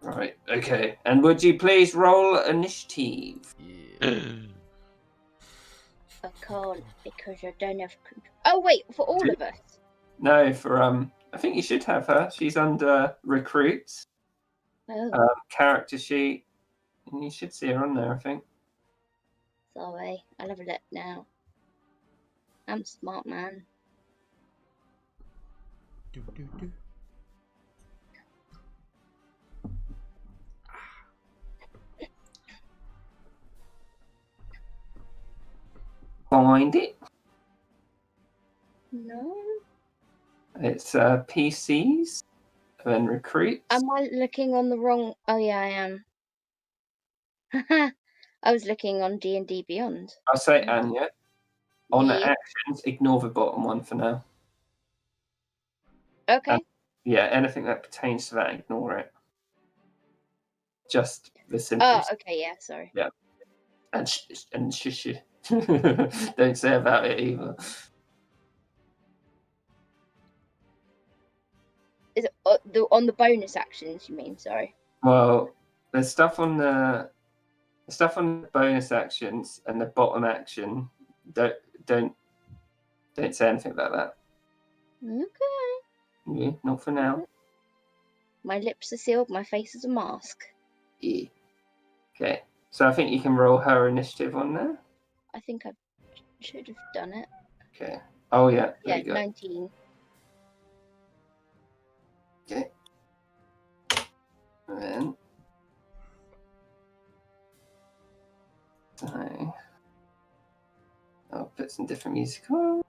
Right, okay. And would you please roll initiative? Yeah. I can't because I don't have control. Oh wait, for all of us. No, for I think you should have her. She's under recruits, Oh, character sheet, and you should see her on there, I think. sorry. I'll have a look now. I'm a smart man. Do, do, do. Find it. No. It's PCs and recruits. Am I looking on the wrong? Oh yeah, I am. I was looking on D&D Beyond. I'll say Anya. On the Yeah. actions, ignore the bottom one for now. Okay. Yeah, anything that pertains to that, ignore it. Just the Oh, simplest. okay. Yeah. Sorry. And shush. Don't say about it either. Is it on the bonus actions? You mean? Sorry. Well, there's stuff on the bonus actions and the bottom action. Don't say anything about that. Okay. Yeah, not for now. My lips are sealed. My face is a mask. Yeah. Okay. So I think you can roll her initiative on there. I think I should have done it. Okay. Oh yeah. There Yeah, you go. 19. Okay. And then. So, I'll put some different music on.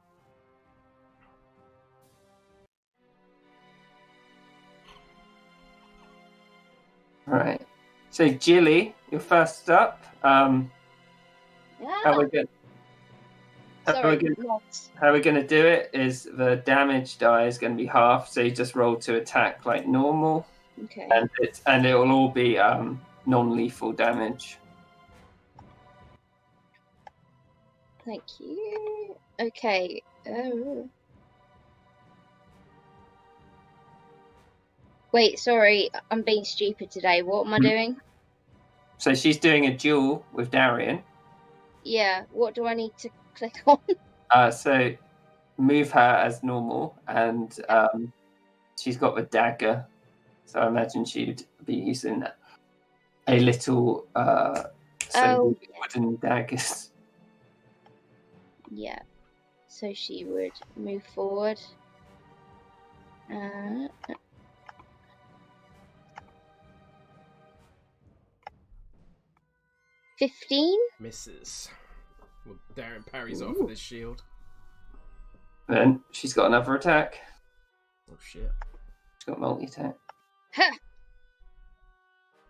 Right. So Gilly, you're first up. How we're going Sorry, not. how we're gonna do it is the damage die is gonna be half, so you just roll to attack like normal, Okay. and it will all be non-lethal damage. Thank you. Okay. Wait, sorry, I'm being stupid today. What am I doing? So she's doing a duel with Darian. Yeah, what do I need to click on? So move her as normal, and she's got the dagger. So I imagine she'd be using a little wooden daggers. Yeah. So she would move forward. 15? Misses. Well, Darren parries off with his shield. Then she's got another attack. Oh shit. She's got multi-attack. Huh.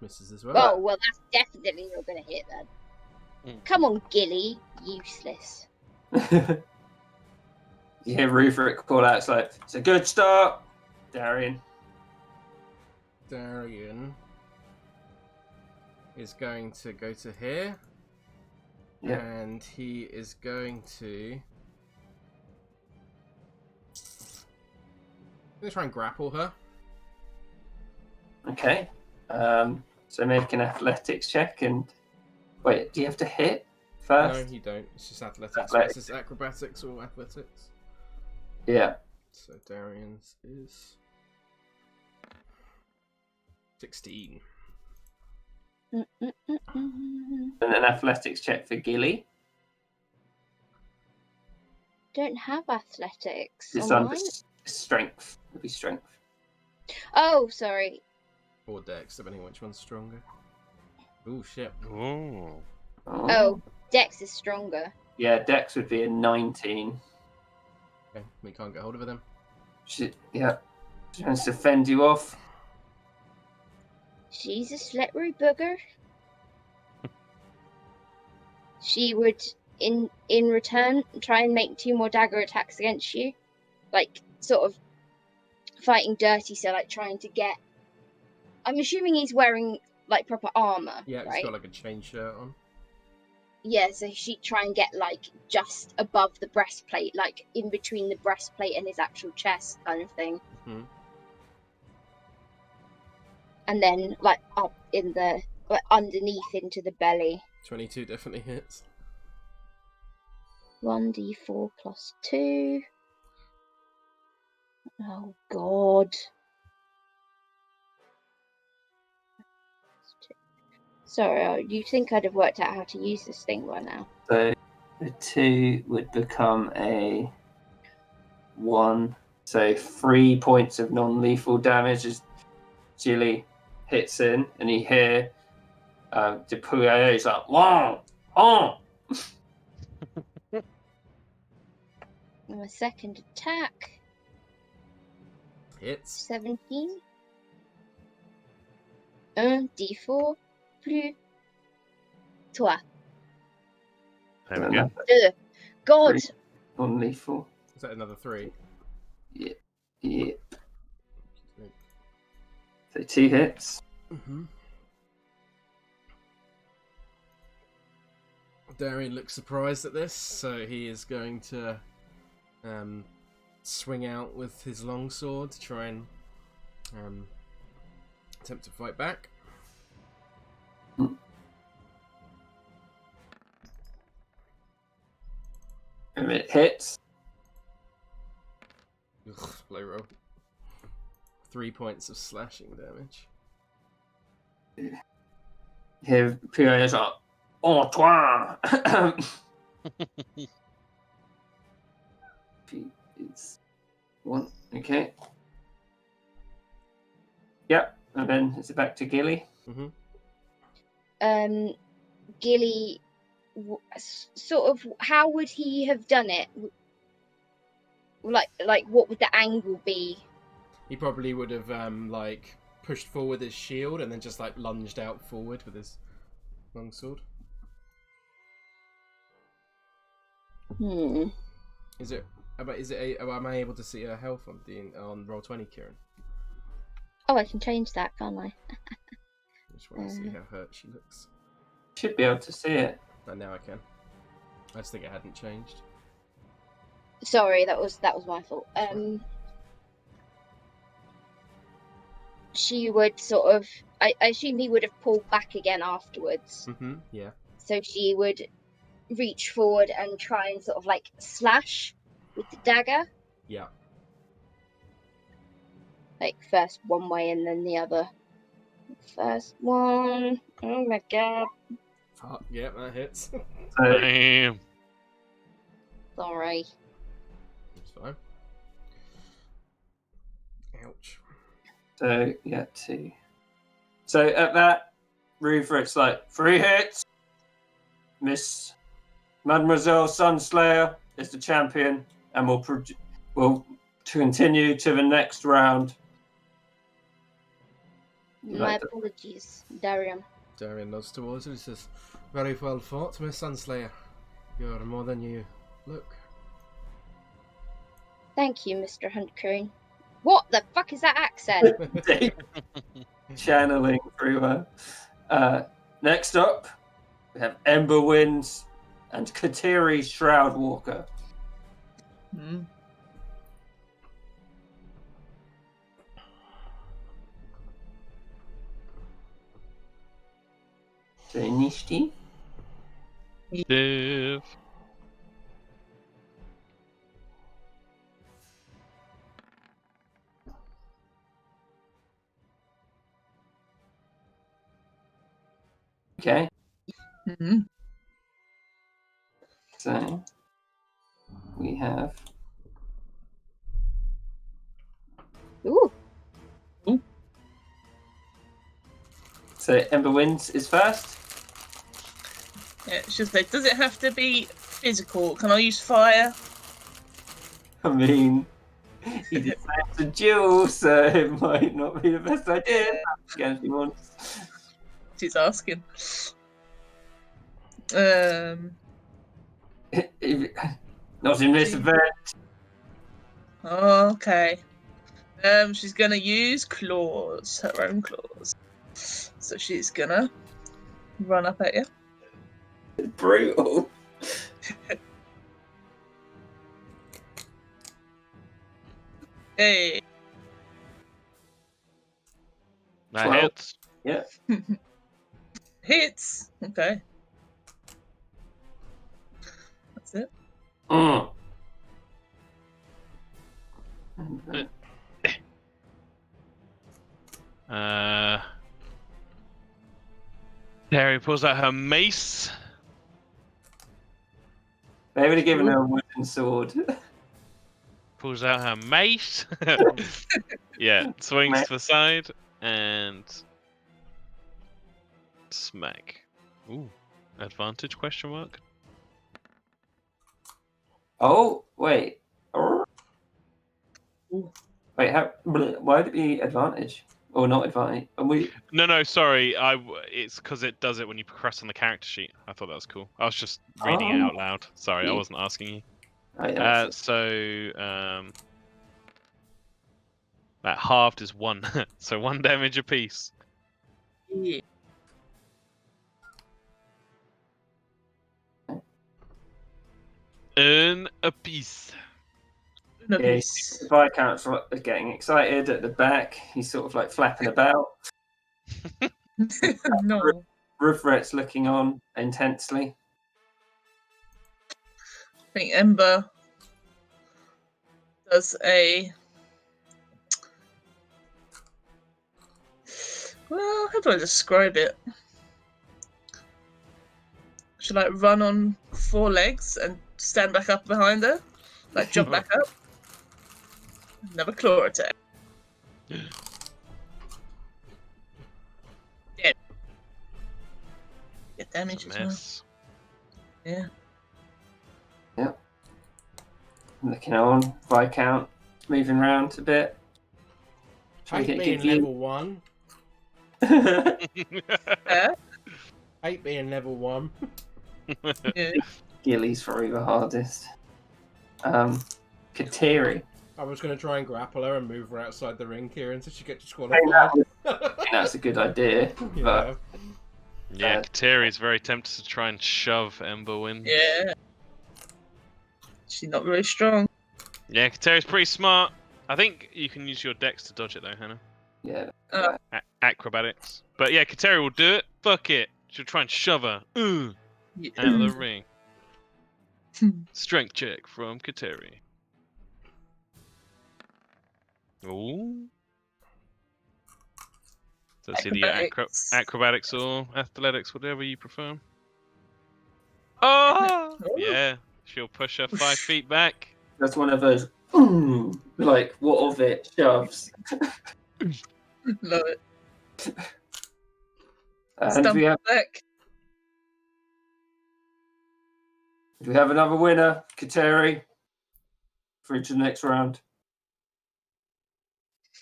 Misses as well. Oh, well, that's definitely not going to hit then. Come on, Gilly. Useless. You hear Rufric call out, it's like, it's a good start, Darian. Darian is going to go to here. Yeah. And he is going to... I'm going to try and grapple her. Okay. So make an athletics check and... Wait, do you have to hit first? No, you don't. It's just athletics. Athletics. Versus acrobatics or athletics. Yeah. So Darian's is 16. And an athletics check for Gilly. Don't have athletics. It's on under mine? strength. It'll be strength. Oh, sorry. Or dex, depending on which one's stronger. Ooh, shit. Oh. Oh, Dex is stronger. Yeah, Dex would be a 19. Okay, we can't get hold of her then. She wants to fend you off. She's a slippery booger. She would, in return, try and make 2 more dagger attacks against you. Like, sort of fighting dirty, so like trying to get... I'm assuming he's wearing, like, proper armor, Yeah, right? he's got like a chain shirt on. Yeah, so she'd try and get, like, just above the breastplate, like, in between the breastplate and his actual chest kind of thing. Mm-hmm. And then, like, up in the... like, underneath into the belly. 22 definitely hits. 1d4 plus 2. Oh, God. Sorry, you'd think I'd have worked out how to use this thing by now. So the 2 would become a 1. So 3 points of non-lethal damage as Gilly hits in, and you hear Depuyer is like, "Wow, oh!" My second attack. Hits. 17. 1d4 plus 3. There we go. God! 3 non-lethal. Is that another 3? Yeah. So 2 hits. Mm-hmm. Darian looks surprised at this, so he is going to swing out with his longsword to try and attempt to fight back. And it hits. Ugh, low roll. 3 points of slashing damage. Here, Depuyer is like, "Oh, toi!" It's 1. Okay. Yep. And then it's back to Gilly. Mm-hmm. Gilly, sort of, how would he have done it? Like, what would the angle be? He probably would have like pushed forward his shield and then just like lunged out forward with his longsword. Is it? Am I able to see her health on roll 20, Kieran? Oh, I can change that, can't I? I just want to see how hurt she looks. Should be able to see it. And now I can. I just think it hadn't changed. Sorry, that was my fault. She would sort of. I assume he would have pulled back again afterwards. Yeah. So she would reach forward and try and sort of like slash with the dagger. Yeah. Like first one way and then the other. First one. Oh my god. Fuck, yeah, that hits. So, Damn. Sorry. It's fine. Ouch. so yeah, 2. So at that, Ruthret's like 3 hits. Miss Mademoiselle Sunslayer is the champion, and we'll continue to the next round. My apologies, Darian. Darian nods towards her and says, "Very well fought, Miss Sunslayer. You're more than you look." Thank you, Mr. Huntcoon. What the fuck is that accent? Channeling through her. Next up, we have Ember Winds and Kateri Shroudwalker. Hmm. So initiative. Div. Okay, Hmm. so we have Ooh. so Ember Winds is first. Yeah, it's just like, does it have to be physical? Can I use fire? I mean, he just has a duel, so it might not be the best idea. Again, if he wants. She's asking. Not in this event. Okay. She's gonna use claws, her own claws. So she's gonna run up at you. Brutal. Hey. That 12. hits. Yeah. Hits. Okay. That's it. Mm. Terry pulls out her mace. They would have given her a wooden sword. Pulls out her mace. Yeah, swings to the side and smack. Ooh, advantage question mark. Oh, wait. Ooh. Wait, why would it be advantage? Or not advantage? No, sorry. It's because it does it when you press on the character sheet. I thought that was cool. I was just reading it out loud. Sorry, I wasn't asking you. Oh, yeah, That halved is 1, so 1 damage apiece. Yeah. Earn a piece. No yeah, piece. the Viscount's getting excited at the back. He's sort of like flapping about. No. Ruthret's looking on intensely. I think Ember does a. Well, how do I describe it? Should I run on 4 legs and stand back up behind her? Like jump back up? Another claw attack. Dead. Get damage as well. Miss. Yeah. Looking on, Viscount moving around a bit. Trying to Hate get a being good view. level 1. Yeah. Hate being level 1. Yeah. Gilly's probably the hardest. Kateri. I was going to try and grapple her and move her outside the ring, Kieran, so she gets I disqualified. think that's a good idea. Yeah. But Yeah, Kateri's very tempted to try and shove Ember Wind. Yeah. She's not very strong. Yeah, Kateri's pretty smart. I think you can use your dex to dodge it though, Hannah. Yeah. Acrobatics. But yeah, Kateri will do it. Fuck it. She'll try and shove her Yeah. out of the ring. Strength check from Kateri. Ooh. So it's either your acrobatics or athletics, whatever you prefer. Oh! Yeah. She'll push her 5 feet back. That's one of those, like, what of it shoves. Love it. And Stump we have, back. do we have another winner, Kateri, for into the next round?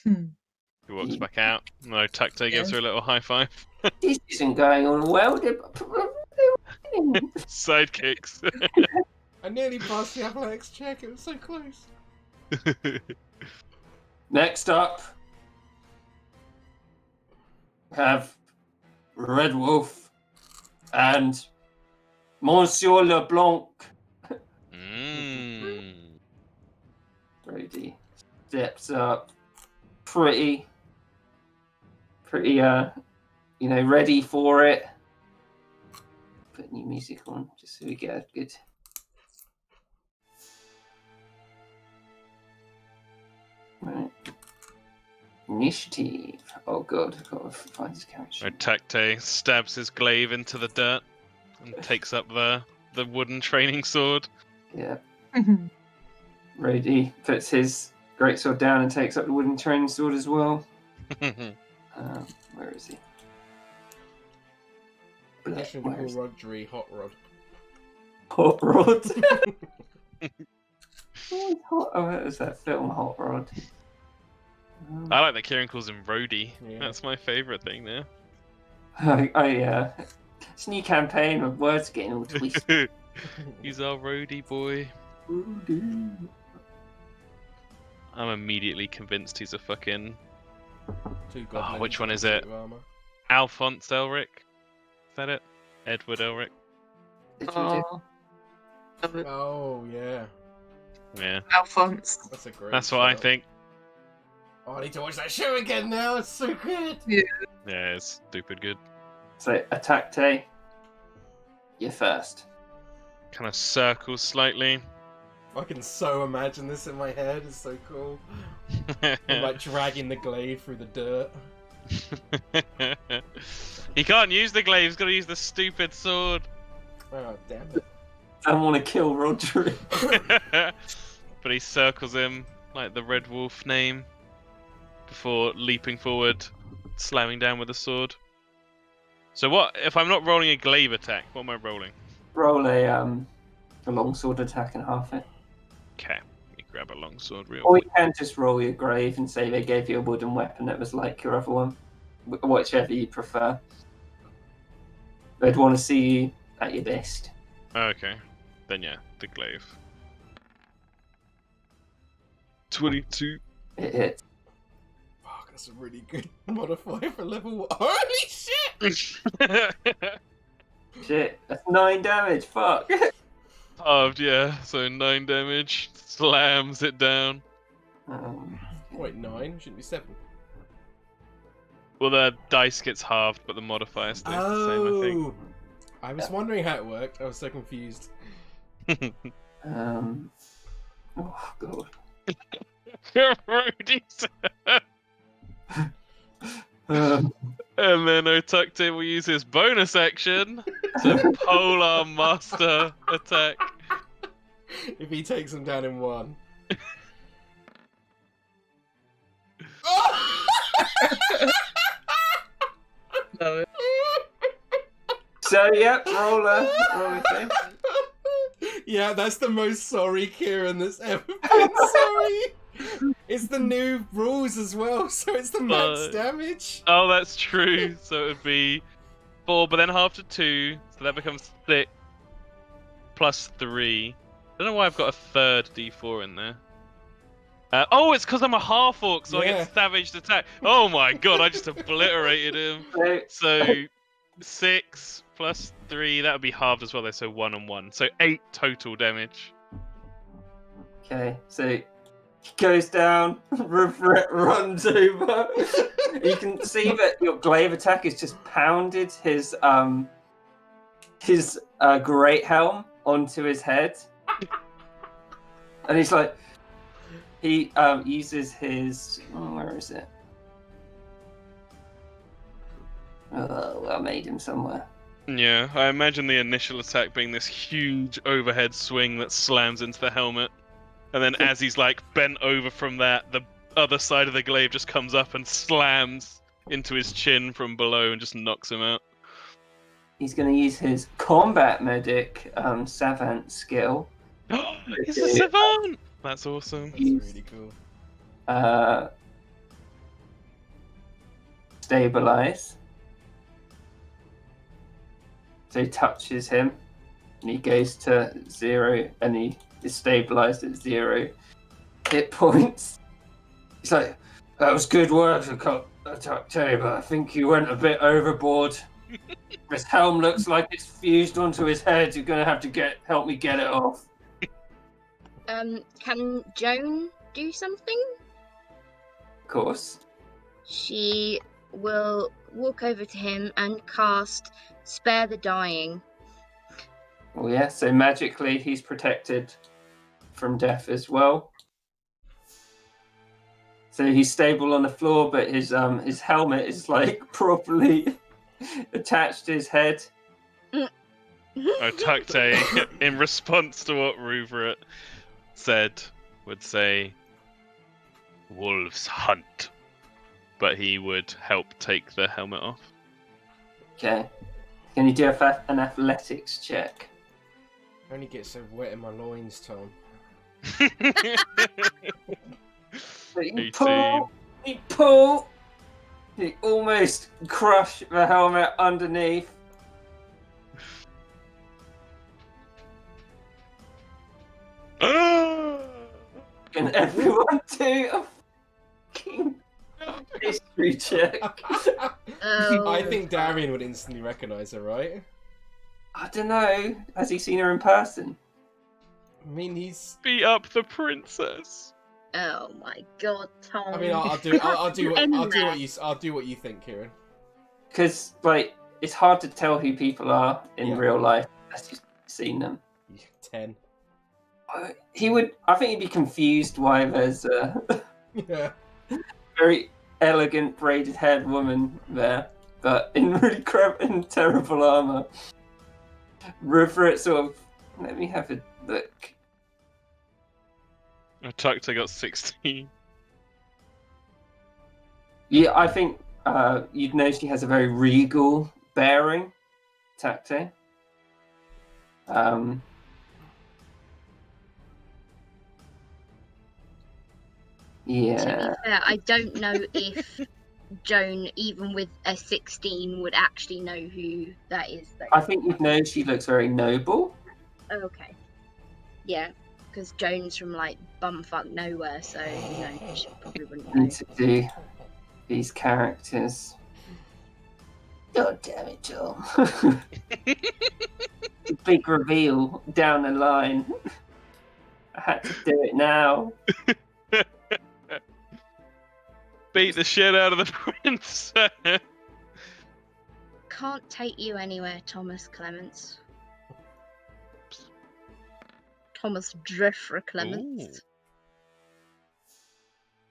He walks back out. No, Tucte gives her a little high five. This isn't going on well. Sidekicks. I nearly passed the athletics check. It was so close. Next up, we have Red Wolf and Monsieur LeBlanc. Brody steps up, pretty, ready for it. Put new music on just so we get a good. Right. Initiative. Oh god, I've got to find his character. Tucte stabs his glaive into the dirt and takes up the wooden training sword. Yeah. Brody puts his greatsword down and takes up the wooden training sword as well. Where is he? Mission to call Rodri Hot Rod. Hot Rod? Oh, that was that film, Hot Rod. I like that Kieran calls him Rhodey. Yeah. That's my favourite thing there. Yeah. It's a new campaign of words getting all twisted. He's our Rhodey boy. I'm immediately convinced he's a fucking... which one is it? Alphonse Elric? Is that it? Edward Elric? Oh, yeah. Yeah. Alphonse. That's a great That's what I shout. think. Oh, I need to watch that show again now. It's so good. Yeah. Yeah, it's stupid good. So, Attack you're first. Kind of circles slightly. I can so imagine this in my head. It's so cool. I'm like dragging the glaive through the dirt. He can't use the glaive, he's got to use the stupid sword. Oh, damn it. I don't want to kill Rodri. But he circles him like the Red Wolf name before leaping forward, slamming down with a sword. So what if I'm not rolling a glaive attack? What am I rolling? Roll a longsword attack and half it. Okay, let me grab a longsword real Or quick. you can just roll your grave and say they gave you a wooden weapon that was like your other one. Whichever you prefer. They'd want to see you at your best. Okay, then yeah, the glaive. 22. It hits. Fuck, that's a really good modifier for level 1. Holy shit! Shit, that's 9 damage, fuck! Halved, yeah, so 9 damage. Slams it down. Wait, 9? Shouldn't be 7. Well, the dice gets halved, but the modifier stays the same, I think. I was wondering how it worked. I was so confused. Oh, God. And then Otukte will use his bonus action to Polar Master attack. If he takes him down in 1. Love it. So, yep, roll a thing. Yeah, that's the most sorry Kieran that's ever been sorry. It's the new rules as well, so it's the max damage. Oh, that's true. So it would be 4, but then half to 2, so that becomes 6 plus 3. I don't know why I've got a third D4 in there. Oh, it's because I'm a half orc, so I get savaged attack. Oh my god, I just obliterated him. So 6 plus 3, that would be halved as well, though, so 1 and 1. So 8 total damage. Okay, so he goes down, runs over. You can see that your glaive attack has just pounded his great helm onto his head, and he's like, he uses his where is it? Oh, I made him somewhere. Yeah, I imagine the initial attack being this huge overhead swing that slams into the helmet, and then as he's like bent over from that, the other side of the glaive just comes up and slams into his chin from below and just knocks him out. He's going to use his combat medic savant skill. He's a savant! That's awesome. That's really cool. Stabilize. So he touches him, and he goes to 0, and he is stabilized at 0 hit points. He's like, "That was good work, October. I think you went a bit overboard. This helm looks like it's fused onto his head. You're gonna have to help me get it off." Can Joan do something? Of course. She will walk over to him and cast Spare the Dying. Well, yeah. So magically, he's protected from death as well. So he's stable on the floor, but his helmet is like properly attached to his head. Otakte, in response to what Ruveret said, would say, "Wolves hunt," but he would help take the helmet off. Okay. Can you do an athletics check? I only get so wet in my loins, Tom. You pull. You almost crush the helmet underneath. Can everyone do a fucking history check? I think Darian would instantly recognise her, right? I don't know. Has he seen her in person? I mean, he's. Beat up the princess. Oh my god, Tom! I mean, I'll do what you think, Kieran. Because like it's hard to tell who people are in real life unless you've seen them. 10. I think he'd be confused why there's a Yeah. very elegant braided haired woman there, but in really in terrible armor. Ruveret sort of, let me have a look. Otakte got 16. Yeah, I think you'd know she has a very regal bearing, Takte. Yeah. To be fair, I don't know if Joan, even with a 16, would actually know who that is, though. I think you'd know she looks very noble. Oh, okay. Yeah, because Joan's from, like, bumfuck nowhere, so, you know, she probably wouldn't know. Need to do these characters. God damn it, Joel. Big reveal down the line. I had to do it now. Beat the shit out of the princess. Can't take you anywhere, Thomas Clements. Thomas Dreffra Clements.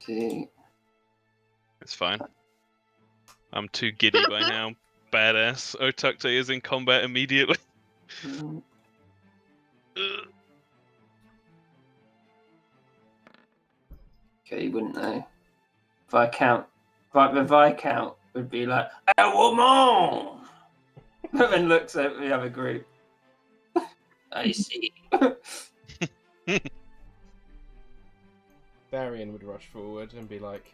See. It's fine. I'm too giddy by now. Badass. Otakte is in combat immediately. Okay, you wouldn't know. The Viscount would be like, "A woman!" And then looks at the other group. I see. Darian would rush forward and be like,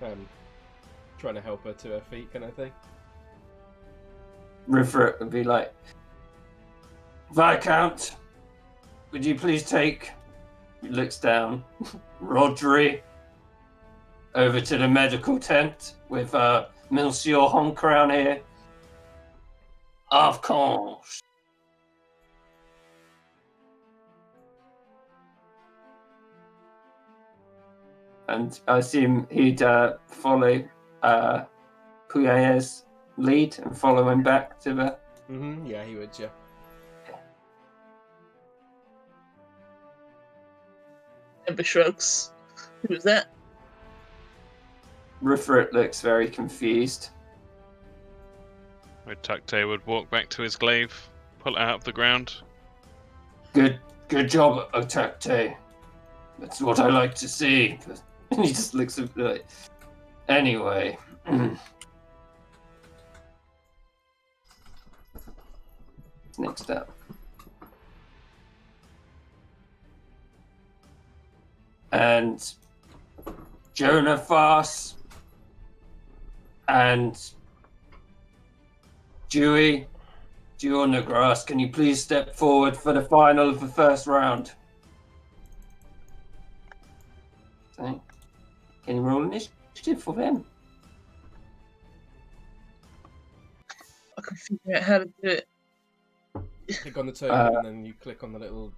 trying to help her to her feet, kind of thing. Riveret would be like, "Viscount, would you please take," he looks down, "Rodri over to the medical tent with Monsieur Honcrown here?" "Of course." and I assume he'd follow Puya's lead and follow him back to the. Yeah, he would. Yeah. Ember shrugs. Who was that? Rufret looks very confused. Otakte would walk back to his glaive, pull it out of the ground. Good job, Otakte. That's what I like to see. And he just looks at like. Anyway. Next up. And Jonah Fass and Dewey on the grass, can you please step forward for the final of the first round? So, can you roll initiative for them? I can figure out how to do it. Click on the token and then you click on the little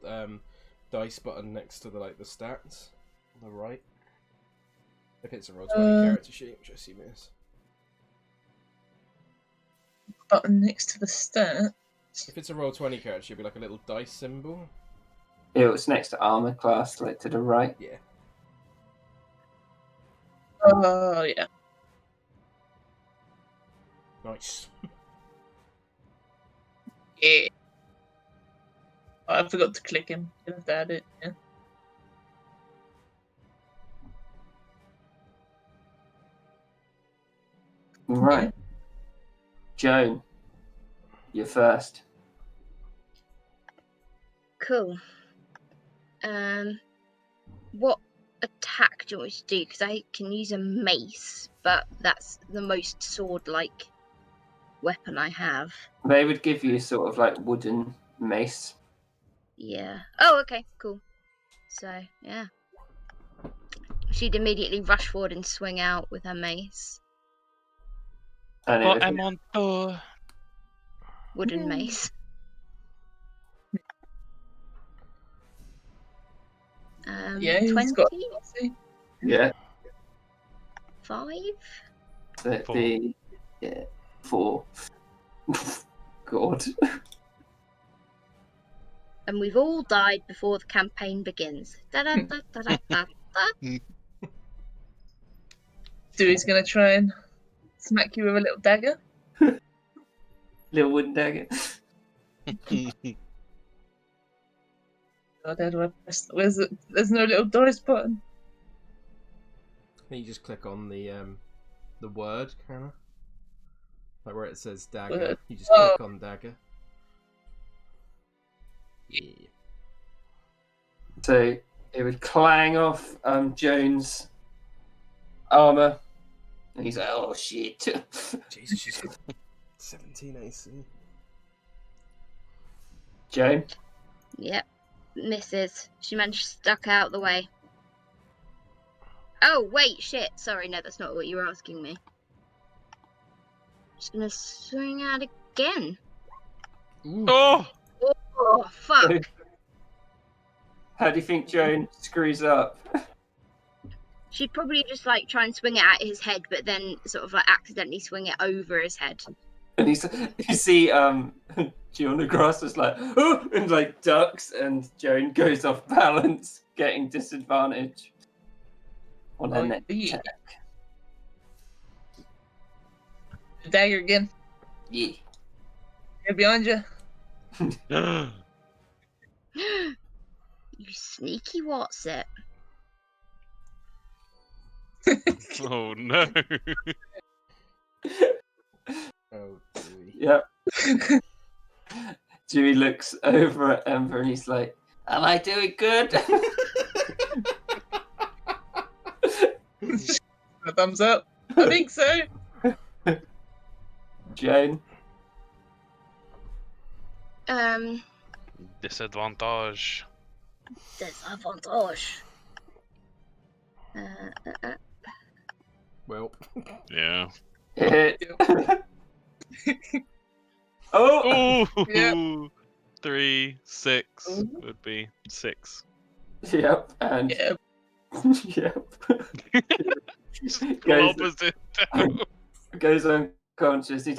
dice button next to the stats on the right. If it's a roll 20 character sheet, which I assume it is. Button next to the stat. If it's a roll 20 character sheet, it'll be like a little dice symbol. It was next to armor class, like to the right. Yeah. Oh, yeah. Nice. Yeah. I forgot to click him. Didn't have to add it. Yeah. Right. Joan, you're first. Cool. What attack do you want me to do? Because I can use a mace, but that's the most sword-like weapon I have. They would give you sort of like wooden mace. Yeah. Oh, okay, cool. So, yeah. She'd immediately rush forward and swing out with her mace. And it What would am on door? Wooden mace. Yeah, he's 20? got. yeah. 5? The 4. God. And we've all died before the campaign begins. Da-da-da-da-da-da. Dewey's gonna try and smack you with a little dagger. Little wooden dagger. God, how do I press? Where's it? There's no little dice button. Then you just click on the word, kind of. Like where it says dagger. Word. You just click on dagger. Yeah. So it would clang off Joan's armor. And he's like, oh shit. Jesus, she's got 17 AC. Joan? Yep. Misses. She managed to duck out the way. Oh, wait, shit. Sorry, no, that's not what you were asking me. Just gonna swing out again. Ooh. Oh! Oh, fuck. How do you think Joan screws up? She'd probably just try and swing it at his head, but then sort of accidentally swing it over his head. And you see Giona Grass is like, oh, and ducks, and Joan goes off balance, getting disadvantage on her next yeah. attack. The dagger again. Yeah. Right behind you. You sneaky what's it? Oh no. Oh, Dewey. Yep. Dewey looks over at Ember and he's like, am I doing good? A thumbs up. I think so. Joan? Disadvantage. Disadvantage. Well. Yeah. Hit. Oh! Oh! Yep. 3, 6 would be 6. Yep, and Yeah. Yep. Lobbers it down. Goes unconscious. He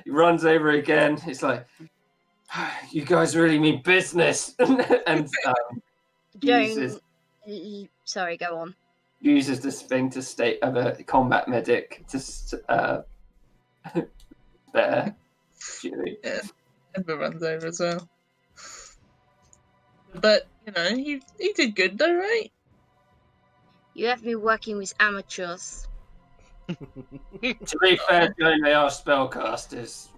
runs over again. It's like, you guys really mean business. And Joan, sorry, go on. uses this thing to state of a combat medic to spare Julie. Yeah, Ember runs over as well. But, he did good though, right? You have me working with amateurs. To be fair, Joan, they are spellcasters.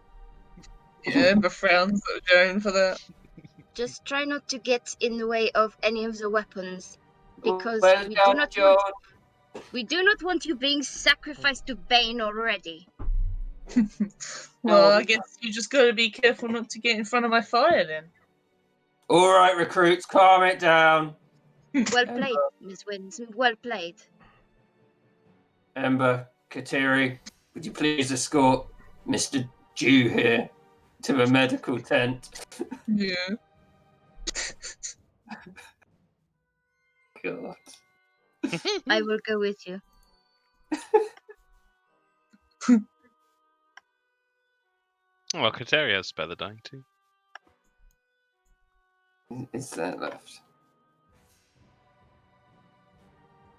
Yeah, Ember frowns at Joan for that. Just try not to get in the way of any of the weapons, because Well we done, Joan. do not want you being sacrificed to Bane already. Well, I guess you just gotta be careful not to get in front of my fire then. All right, recruits, calm it down. Well played, Miss Winston. Well played. Ember, Kateri, would you please escort Mr. Jew here to a medical tent? Yeah. God. I will go with you. Well, Kateria has spare the dying too. Is there left?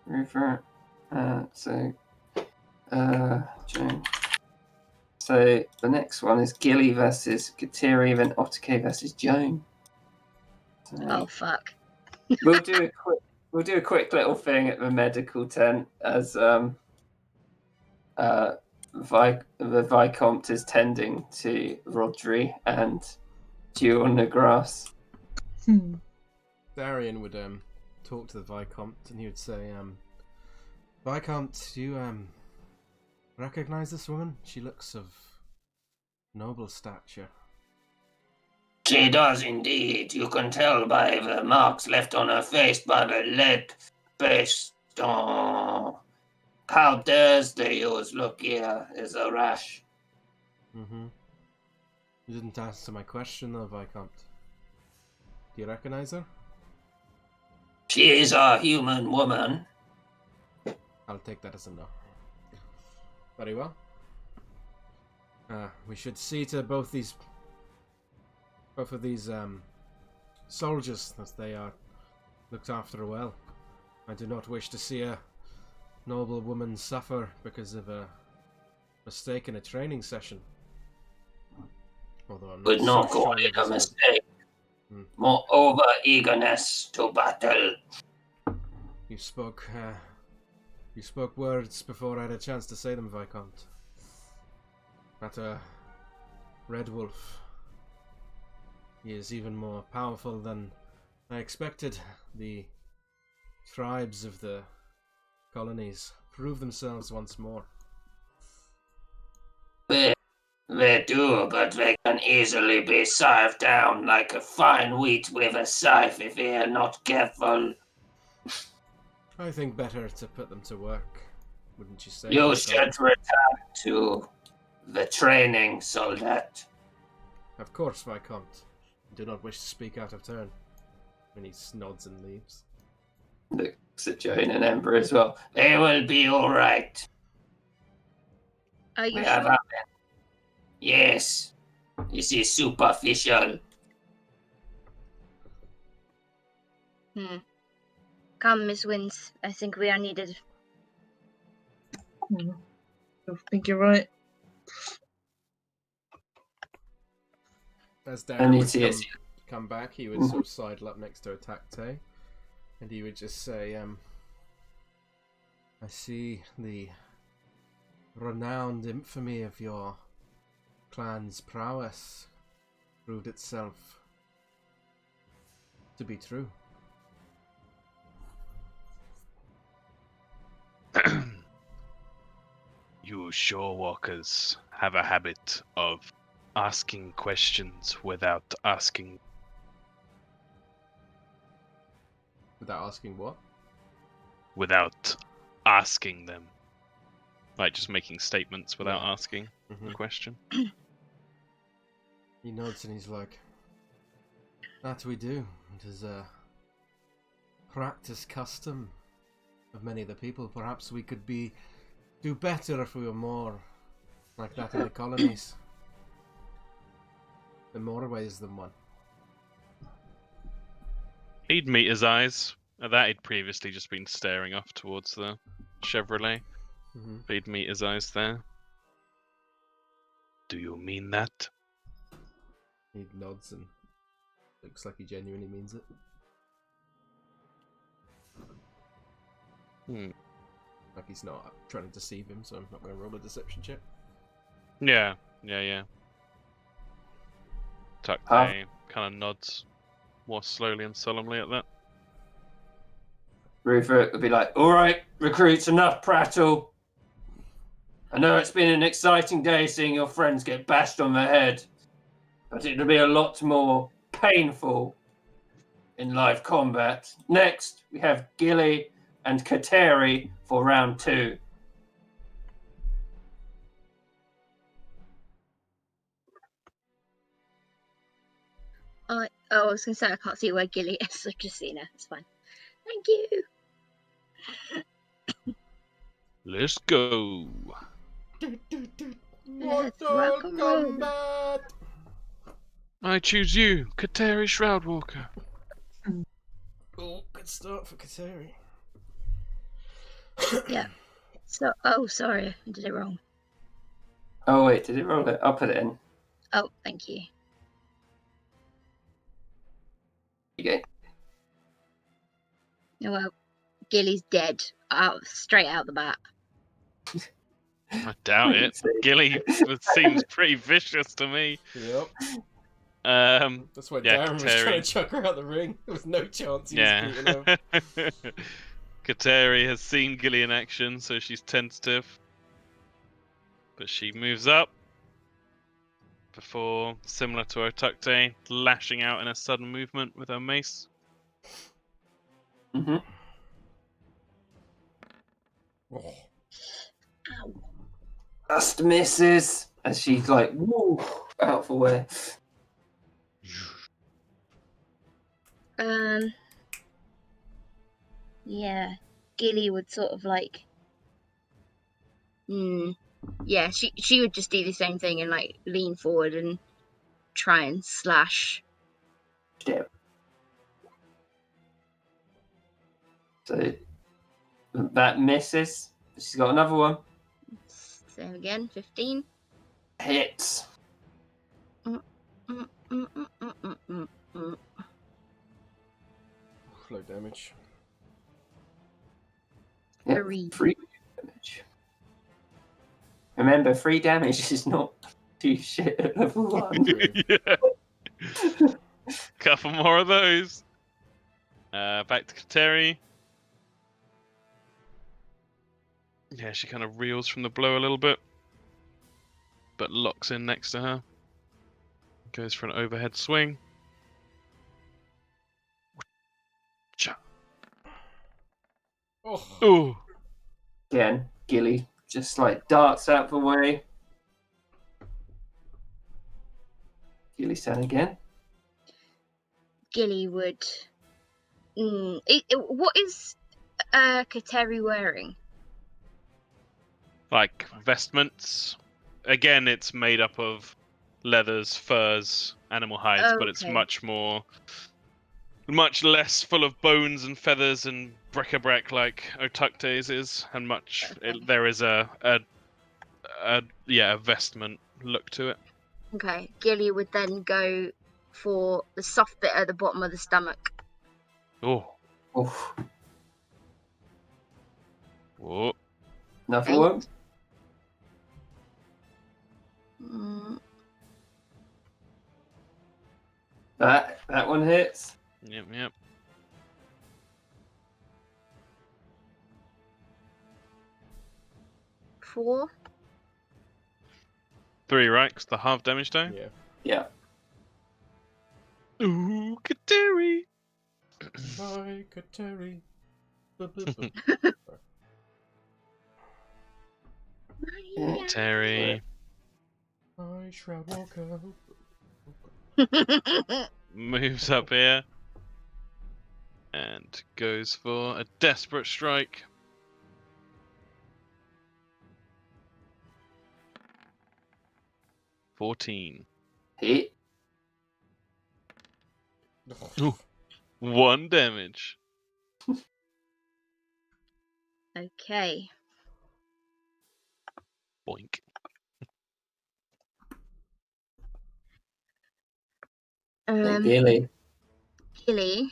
Revert. Joan. So the next one is Gilly versus Kateri, then Otake versus Joan. So Oh fuck. we'll do a quick little thing at the medical tent as the Vicomte is tending to Rodri and Dew on the grass. Darian would talk to the Vicomte and he would say, Vicomte, do you recognize this woman? She looks of noble stature. She does indeed. You can tell by the marks left on her face by the lead based on how dares they use. Look here is a rash. Mm-hmm. You didn't answer my question though, Vicomte. Do you recognize her? She is a human woman. I'll take that as a no. Very well. We should see to both of these soldiers that they are looked after well. I do not wish to see a noble woman suffer because of a mistake in a training session. Although I'm Would so not call sure it it a is mistake. More over eagerness to battle. You spoke words before I had a chance to say them, Viscount. That Red Wolf. He is even more powerful than I expected. The tribes of the colonies prove themselves once more. They do, but they can easily be scythed down like a fine wheat with a scythe if they are not careful. I think better to put them to work, wouldn't you say? You should return to the training, soldat. Of course, Viscount. I do not wish to speak out of turn. And he nods and leaves. Looks at Joan and Ember as well. They will be all right. Are you We sure? have happened. Yes, this is superficial. Come, Miss Wins. I think we are needed. I think you're right. As Darren And would come back, he would sort of sidle up next to Atakte, and he would just say, I see the renowned infamy of your clan's prowess proved itself to be true. You shorewalkers have a habit of asking questions without asking. Without asking what? Without asking them. Like just making statements without asking the question. He nods and he's like, that we do. It is a practice custom of many of the people. Perhaps we could do better if we were more like that in the colonies. In more ways than one. He'd meet his eyes. At that, he'd previously just been staring off towards the Chevrolet. Mm-hmm. He'd meet his eyes there. Do you mean that? He nods and looks like he genuinely means it. Like he's not trying to deceive him, so I'm not going to roll a deception check. Yeah. Tucked kind of nods more slowly and solemnly at that. Rupert would be like, all right, recruits, enough prattle. I know it's been an exciting day seeing your friends get bashed on the head, but it'll be a lot more painful in live combat. Next, we have Gilly and Kateri for round 2. I was going to say I can't see where Gilly is. I've just seen her. It's fine. Thank you. Let's go. Mortal combat! I choose you, Kateri Shroudwalker. Oh, good start for Kateri. Yeah. So, sorry, I did it wrong. Oh, wait, did it roll it? I'll put it in. Oh, thank you. Okay. Oh, well, Gilly's dead. Straight out the bat. I doubt it. Gilly seems pretty vicious to me. Yep. That's why Yeah, Darren was Kateri. trying to chuck her out the ring. There was no chance he was beating her. Kateri has seen Gilly in action, so she's tentative. But she moves up before, similar to Otukte, lashing out in a sudden movement with her mace. Mm-hmm. Oh. Ow. Just misses as she's like, woo, out of the way. Yeah, Gilly would sort of like. Yeah, she would just do the same thing and like lean forward and try and slash. Yeah. So that misses. She's got another one. Same again, 15. Hits. Low damage. Yeah, 3. 3 damage. Remember, 3 damage is not too shit at level 1. Yeah. Couple more of those. Back to Kateri. Yeah, she kind of reels from the blow a little bit, but locks in next to her. Goes for an overhead swing. Oh. Ooh. Again, Gilly just like darts out the way. Gilly's turn again. Gilly would. What is Kateri wearing? Like vestments. Again, it's made up of leathers, furs, animal hides, but it's Okay. much less full of bones and feathers and bric-a-brac like Otukte's is, and there is a vestment look to it. Okay, Gilly would then go for the soft bit at the bottom of the stomach. Oh, Oof. whoa. Another 8. one. That one hits. Yep. 4. 3, right? 'Cause the half damage die. Yeah. Yeah. Ooh, Kateri. Hi, Kateri. Kateri Hi, Shroudwalker. moves up here and goes for a desperate strike. 14. Hit. Ooh. 1 damage. Okay. Boink. Gilly. Gilly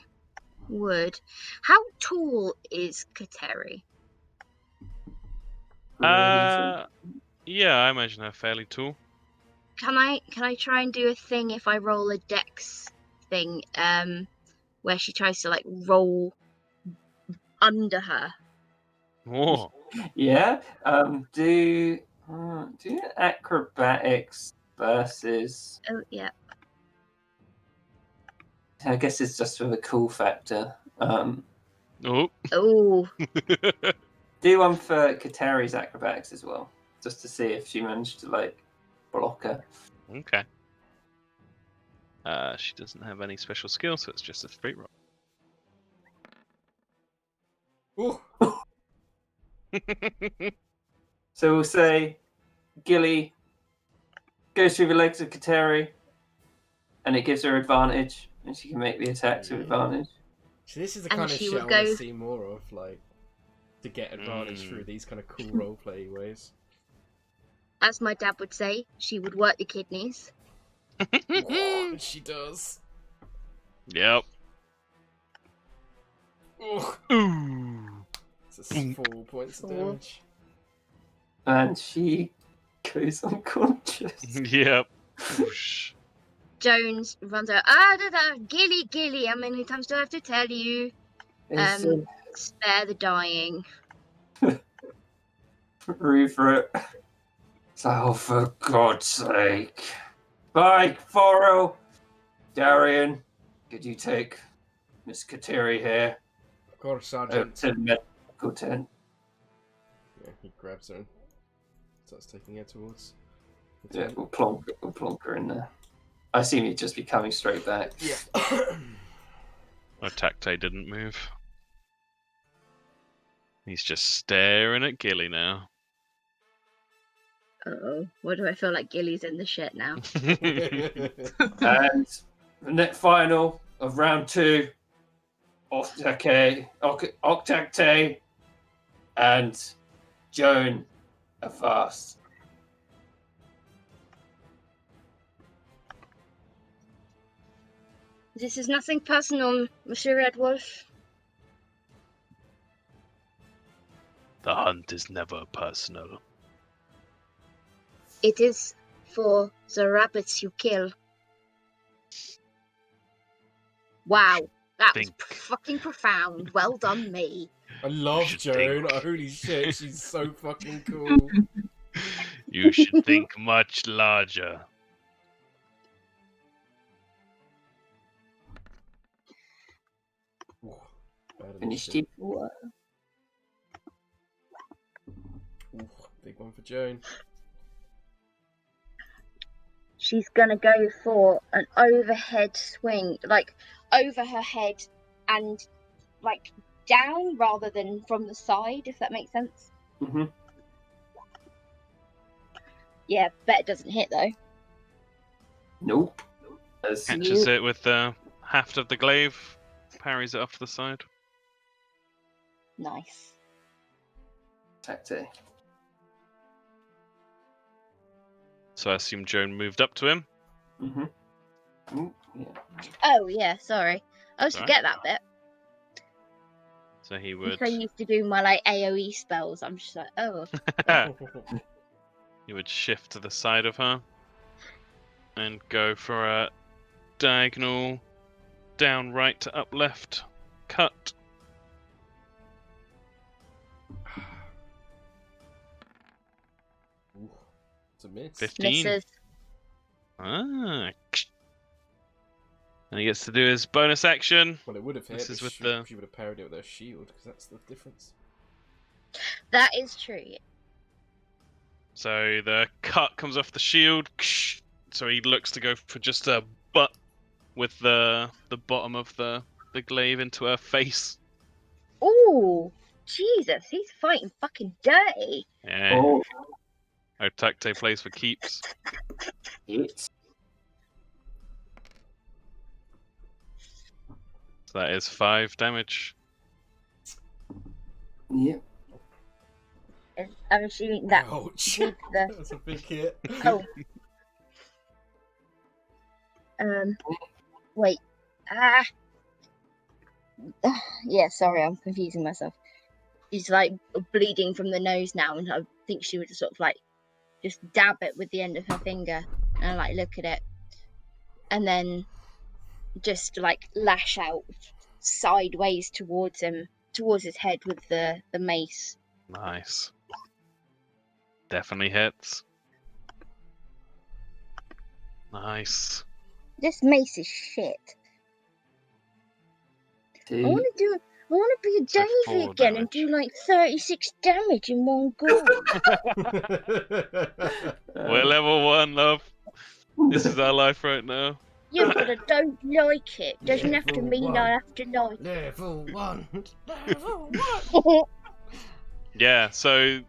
would. How tall is Kateri? Yeah, I imagine her fairly tall. Can I try and do a thing if I roll a dex thing, where she tries to like roll under her? Oh. Yeah. Do acrobatics versus. Oh yeah. I guess it's just for the cool factor. Oh. Oh. Do one for Kateri's acrobatics as well, just to see if she managed to like block her. Okay. She doesn't have any special skills, so it's just a straight roll. Ooh. So we'll say Gilly goes through the legs of Kateri, and it gives her advantage, and she can make the attacks with advantage. So this is the And kind of she shit would I want go- to see more of, like, to get advantage through these kind of cool roleplay ways. As my dad would say, she would work the kidneys. She does. Yep. Ooh. Ooh. It's a 4 points of damage. And she goes unconscious. Yep. Whoosh. Jones runs out. Gilly. How many times do I have to tell you? It's Spare the dying. Rupert. It's like, oh, for God's sake. Bye, Forel. Darian, could you take Miss Kateri here Of course, to Sergeant. the medical tent? Yeah, he grabs her and starts taking her towards the Yeah, tent. we'll plonk her in there. I assume he'd just be coming straight back. Yeah. Otakte didn't move. He's just staring at Gilly now. Uh-oh. What do I feel like Gilly's in the shit now? And the next final of round 2, Octacte and Joan are fast. This is nothing personal, Monsieur Red Wolf. The hunt is never personal. It is for the rabbits you kill. Wow, that was Think. fucking profound. Well done, me. I love should Joan. think. Holy shit, she's so fucking cool. You should think much larger. Ooh, better than Finished shit. it. Ooh, big one for Joan. She's gonna go for an overhead swing, like over her head and like down rather than from the side, if that makes sense. Mm-hmm. Yeah, bet it doesn't hit though. Nope. Catches it with the haft of the glaive, parries it off to the side. Nice. Tactic. So I assume Joan moved up to him. Mm-hmm. Ooh, yeah. Oh yeah, sorry. I always Sorry? forget that bit. So he Because would I used to do my like AoE spells. I'm just like, oh. he would shift to the side of her and go for a diagonal down right to up left cut. Ooh, it's a miss. 15. Misses. Ah. And he gets to do his bonus action. Well, it would have hit, This but is with she the- would have parried it with her shield, because that's the difference. That is true. So the cut comes off the shield. So he looks to go for just a butt with the bottom of the glaive into her face. Ooh, Jesus, he's fighting fucking dirty. Yeah. Oh, Otakte plays for keeps. Hits. So that is 5 damage. Yeah. I'm assuming that Ouch. with the That's a big hit. oh. Wait. Ah. Yeah, sorry, I'm confusing myself. She's like bleeding from the nose now, and I think she would sort of like just dab it with the end of her finger and like look at it, and then just like lash out sideways towards him, towards his head with the mace. Nice. Definitely hits. Nice. This mace is shit. I want to be a So Davy 4 again and do damage. like 36 damage in one go. We're level 1, love. This is our life right now. Yeah, but I don't like it. Doesn't have to Level mean one. I have to like it. Level 1. Level 1. Yeah, so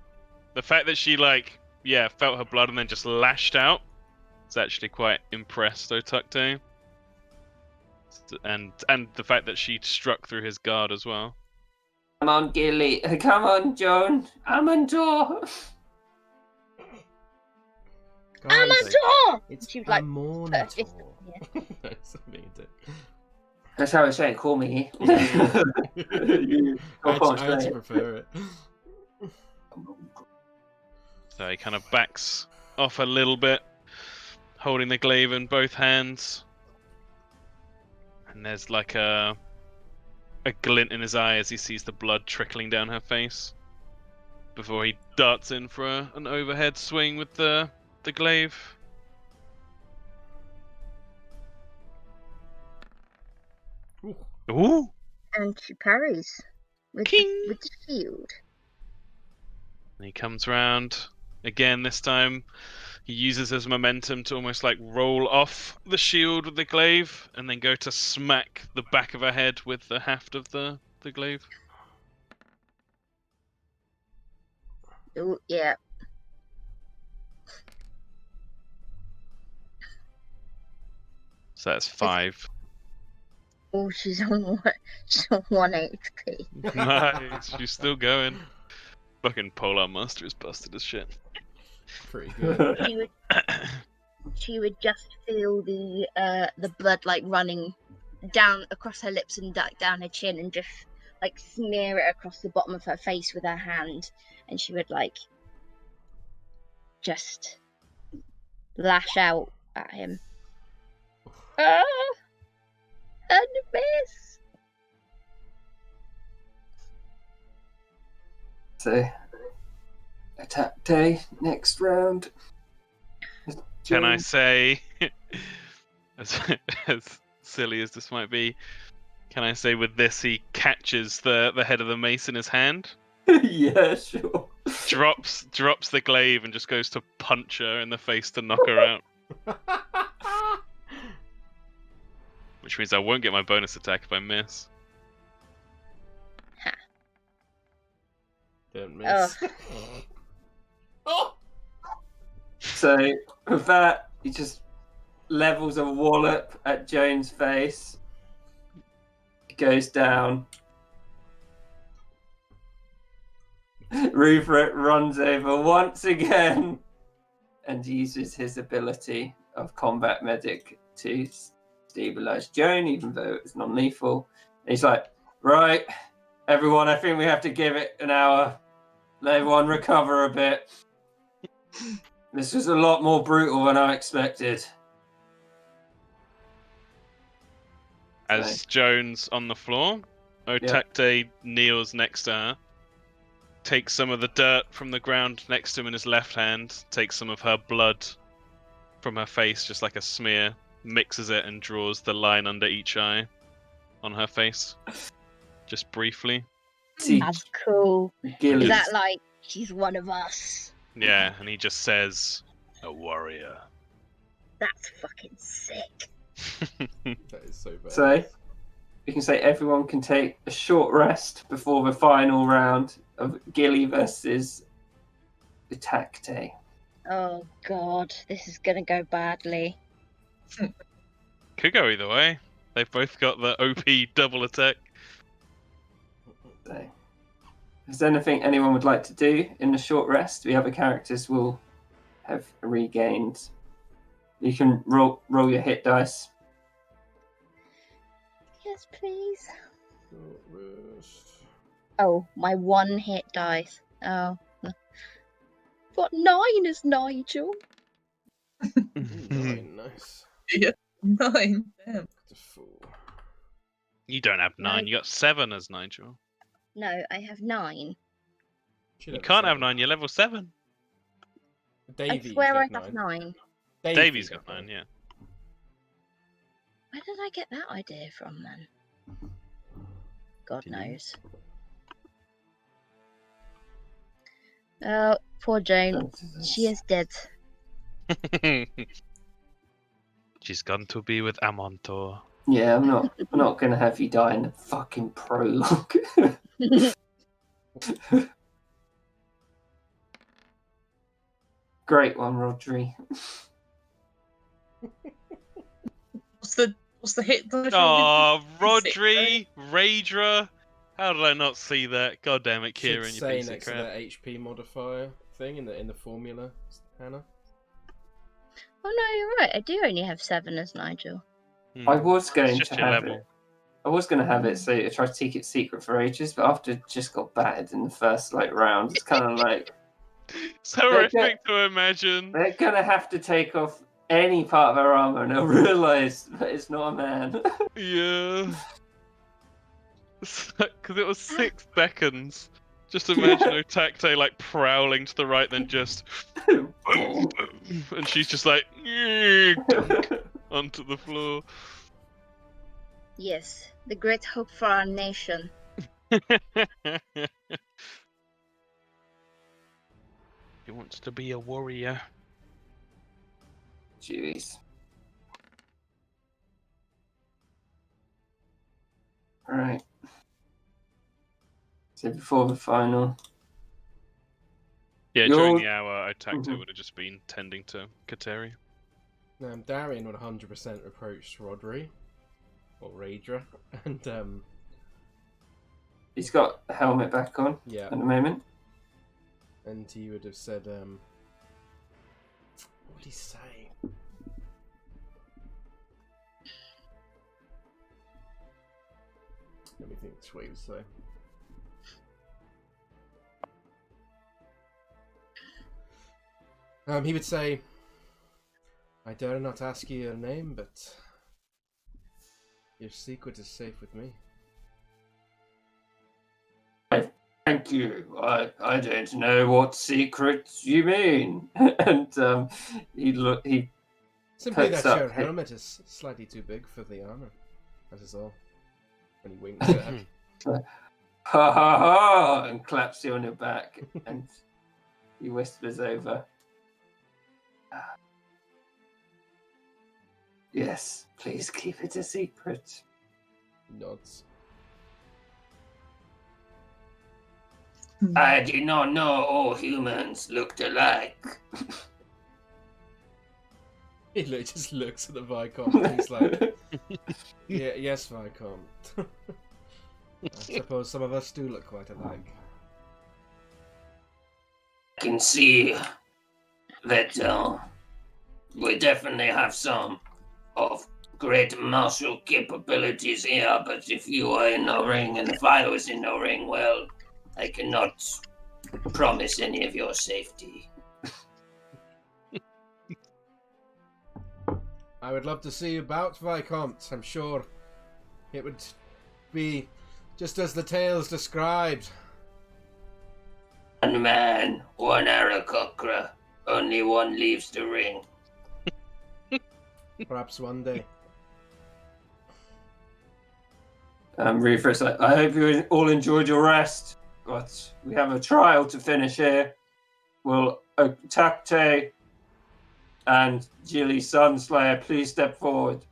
the fact that she felt her blood and then just lashed out, it's actually quite impressed Otakte. And the fact that she struck through his guard as well. Come on, Gilly. Come on, Joan. Amandor. Amandor! It's She was like, Amornator. yeah. That's amazing. That's how I say it. Call me. I You can't actually say it. prefer it. So he kind of backs off a little bit, holding the glaive in both hands. And there's like a glint in his eye as he sees the blood trickling down her face. Before he darts in for an overhead swing with the glaive. Ooh! And she parries with King! the shield. And he comes round again this time. He uses his momentum to almost like roll off the shield with the glaive and then go to smack the back of her head with the haft of the glaive. Ooh, yeah. So that's 5. Oh, she's on 1 HP. Nice, she's still going. Fucking Polar Master is busted as shit. Pretty good. She would just feel the blood like running down across her lips and down her chin, and just like smear it across the bottom of her face with her hand, and she would like just lash out at him. Ah! And miss. So, attack day next round. Can I say, as silly as this might be, can I say with this he catches the head of the mace in his hand, Yeah, sure. drops the glaive and just goes to punch her in the face to knock her out. Which means I won't get my bonus attack if I miss. Don't miss. Oh! So with that, he just levels a wallop at Joan's face. He goes down. Rupert runs over once again and uses his ability of combat medic to stabilize Joan, even though it's non-lethal. And he's like, right, everyone, I think we have to give it an hour. Let everyone recover a bit. This was a lot more brutal than I expected. As Joan's on the floor, Otakte kneels next to her, takes some of the dirt from the ground next to him in his left hand, takes some of her blood from her face, just like a smear, mixes it and draws the line under each eye on her face. Just briefly. That's cool. Gilly. Is that like she's one of us? Yeah, and he just says, "A warrior." That's fucking sick. That is so bad. So, we can say everyone can take a short rest before the final round of Gilly versus Otakte. Oh god, this is gonna go badly. Could go either way. They've both got the OP double attack. So, is there anything anyone would like to do in the short rest? The other characters will have regained. You can roll your hit dice. Yes, please. Short rest. Oh, my one hit dice. Oh. Got 9 as Nigel. Ooh, 9, nice. 9. Damn. To 4. You don't have 9. Nine. You got 7 as Nigel. No, I have 9. You can't have 9. You're level 7. Davy's I swear I got have 9. Davy's got 9. Yeah. Where did I get that idea from then? God knows. Oh, poor Joan. She is dead. She's gone to be with Amontor. Yeah, I'm not gonna have you die in the fucking prologue. Great one, Rodri. What's the hit dice? Oh, Six, Rodri, Raedra. How did I not see that? God damn it, Should Kieran, you say piece of next to crap. that HP modifier thing in the formula, Hannah. Oh no, you're right. I do only have 7 as Nigel. I was It's going just to your have level. it. I was going to have it so I tried to keep it secret for ages, but after it just got battered in the first round, it's kind of like It's horrific to imagine. they're going to have to take off any part of her armor and they'll realise that it's not a man. Yeah. Because it was 6 seconds. Just imagine Otacte like prowling to the right, then just. And she's just like. Onto the floor. Yes, the great hope for our nation. He wants to be a warrior. Jeez. Alright. So before the final. Yeah, You're- during the hour, Otacte Mhm. would have just been tending to Kateri. Darian would 100% approach Rodri or Raedra, and He's got a helmet back on yeah, at the moment. and he would have said, what would he say? Let me think. What he would say. He would say, "I dare not ask you your name, but your secret is safe with me." Thank you. I don't know what secrets you mean. And he Simply Perks that up your hit. helmet is slightly too big for the armor. That is all. And he winks at her. ha ha ha and claps you on your back and he whispers over. Yes, please keep it a secret. Nods. I did not know all humans looked alike. He just looks at the Viscount and he's like, "Yeah, yes, Viscount. I suppose some of us do look quite alike." I can see that we definitely have some of great martial capabilities here, but if you are in the ring and if I was in the ring, well, I cannot promise any of your safety. I would love to see you bout, Viscount. I'm sure it would be just as the tales described. One man, one Aarakocra, only one leaves the ring. Perhaps one day. Rufus, I hope you all enjoyed your rest, but we have a trial to finish here. Will Otacte and Jilly Sunslayer please step forward?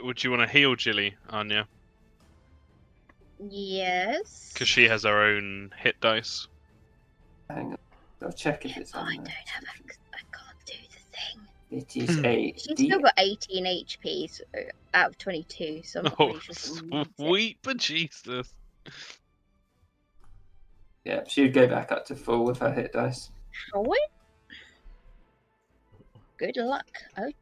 Would you want to heal Jilly, Anya? Yes. Because she has her own hit dice. Hang on. I'll check if it's I on don't there. have I can't do the thing. It is a She's D. still got 18 HP out of 22, so I'm not Oh, really sure she needs it. sweet bejesus. Yeah, she would go back up to full with her hit dice. Shall we? Good luck. Okay.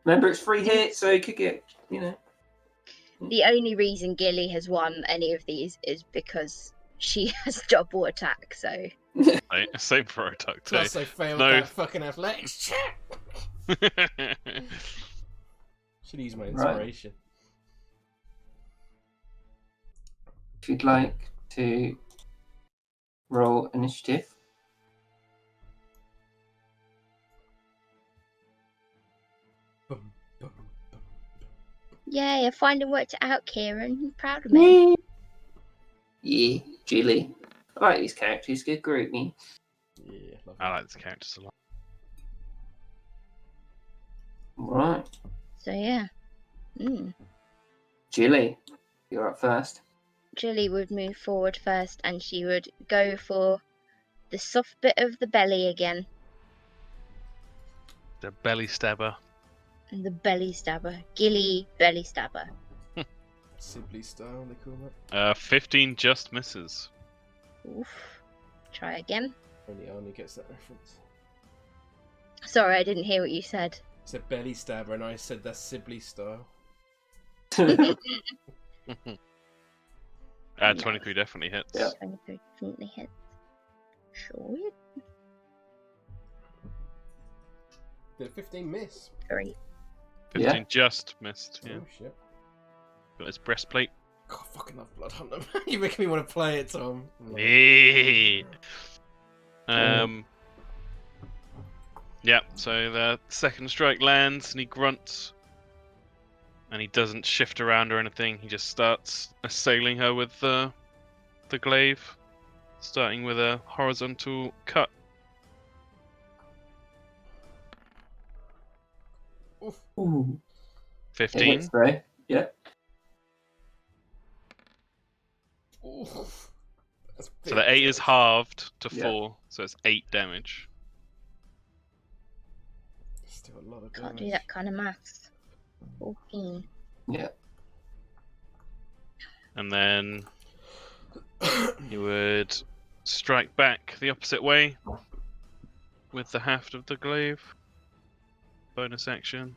Remember, it's free hit, so you could get, The only reason Gilly has won any of these is because she has double attack, so. Same for Otakte. Plus, I failed No. that fucking athletics check. Should use my inspiration. If you'd like to roll initiative. Yay, I finally worked it out, Kieran. I'm proud of me. Yeah, Julie. I like these characters, good group me. Yeah, lovely. I like this characters a lot. Right. So, yeah. Julie, you're up first. Julie would move forward first and she would go for the soft bit of the belly again. The belly stabber. And the belly stabber. Gilly belly stabber. Sibley style, they call it. 15 just misses. Oof. Try again. Only Arnie gets that reference. Sorry, I didn't hear what you said. It's a belly stabber, and I said that's Sibley style. 23 definitely hits. Yeah. 23 definitely hits. Sure. Did 15 miss? 3. 15 Yeah. just missed. Yeah. Oh shit. Got his breastplate. God, I fucking love Blood Hunter. You making me want to play it, Tom. Yeah. Yeah, so the second strike lands and he grunts. And he doesn't shift around or anything. He just starts assailing her with the glaive. Starting with a horizontal cut. Oof. Ooh. It 15. hits, though. Yeah. Oof. That's So big the 8 is damage. halved to Yeah. 4. So it's 8 damage. Still a lot of Can't damage. do that kind of maths. 14. Yeah. And then he would strike back the opposite way with the haft of the glaive. Bonus action.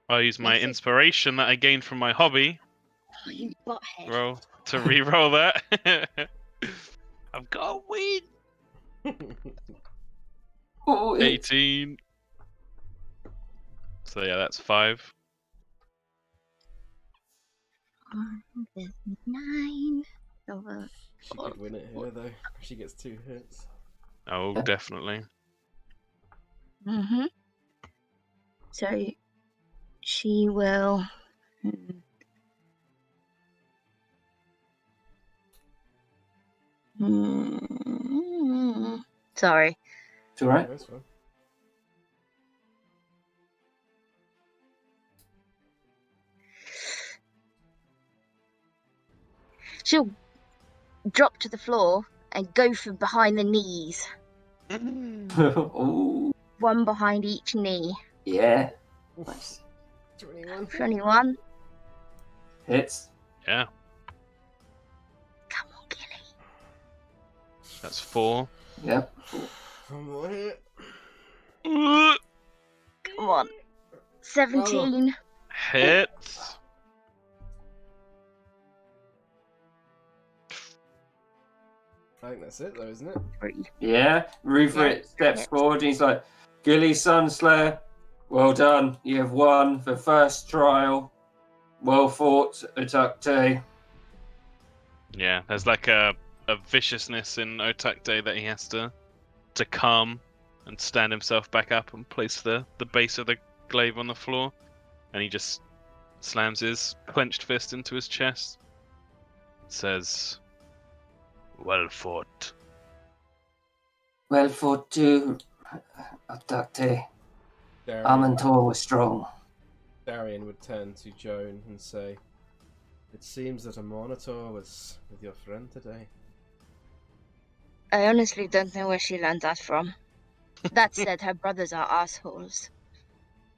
I'll use my Yes, it- inspiration that I gained from my hobby. Oh, you butthead. Roll to re-roll that. I've got a win. Oh, it hits. 18. So yeah, that's 5. 9. Over. She could win it here, though. If she gets 2 hits. Oh, Yeah. definitely. So she will. Sorry. It's alright. That's fine. She'll drop to the floor and go from behind the knees. Oh, One behind each knee. yeah. Oof. Nice. 21. 21. Yeah, Hits. Come on, Gilly. that's 4. Yep. One more hit. Come on. 17. Hits. I think that's it, though, isn't it? 3. Yeah. Rupert steps forward and he's like, Gilly Sunslayer, well done. You have won the first trial. Well fought, Otakte. Yeah, there's like a viciousness in Otakte that he has to calm and stand himself back up and place the base of the glaive on the floor. And he just slams his clenched fist into his chest. Says, well fought. Well fought too, Otakte. Darian, Amantor was strong. Darian would turn to Joan and say, "It seems that a monitor was with your friend today." I honestly don't know where she learned that from. That said, her brothers are assholes.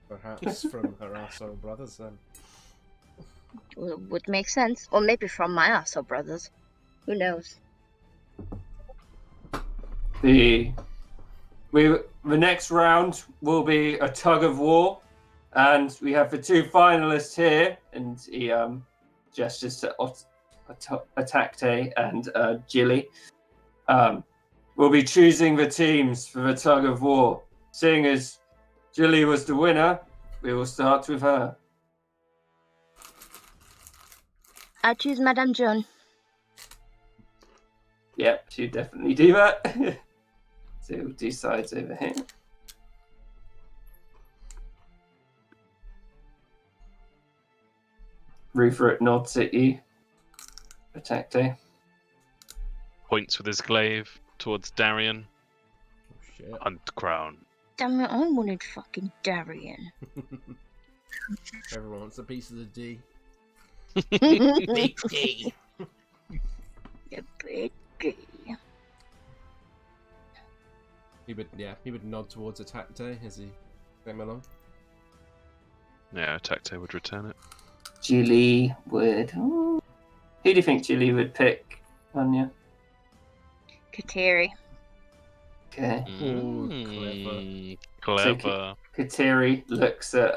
Perhaps from her arsehole brothers then. Would make sense. Or maybe from my asshole brothers. Who knows? The next round will be a tug of war, and we have the two finalists here, and he gestures to Atakte and Jilly. We'll be choosing the teams for the tug of war. Seeing as Jilly was the winner, we will start with her. I choose Madame Joan. Yep, she'll definitely do that. So we'll do sides over here. Rupert nods at you. Atakte. Points with his glaive towards Darian. Oh shit. Hunt crown. Damn it, I wanted fucking Darian. Everyone wants a piece of the D. Big D. The big D. He would nod towards Attack Day as he came along. Yeah, Tacto would return it. Julie would. Who do you think Julie would pick, Anya? Kateri. Okay. Clever. Kateri looks at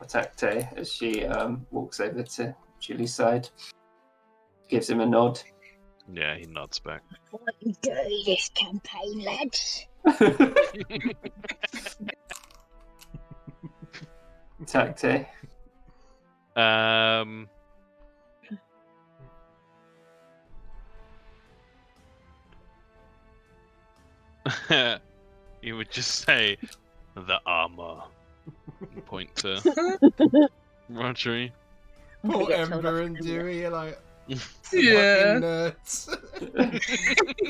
Atakte as she walks over to Julie's side. Gives him a nod. Yeah, he nods back. What you do this campaign, lads? Atakte. You would just say the armor. Point to Rodri. Poor get told Ember off and to do Dewey are like Yeah. fucking nerds.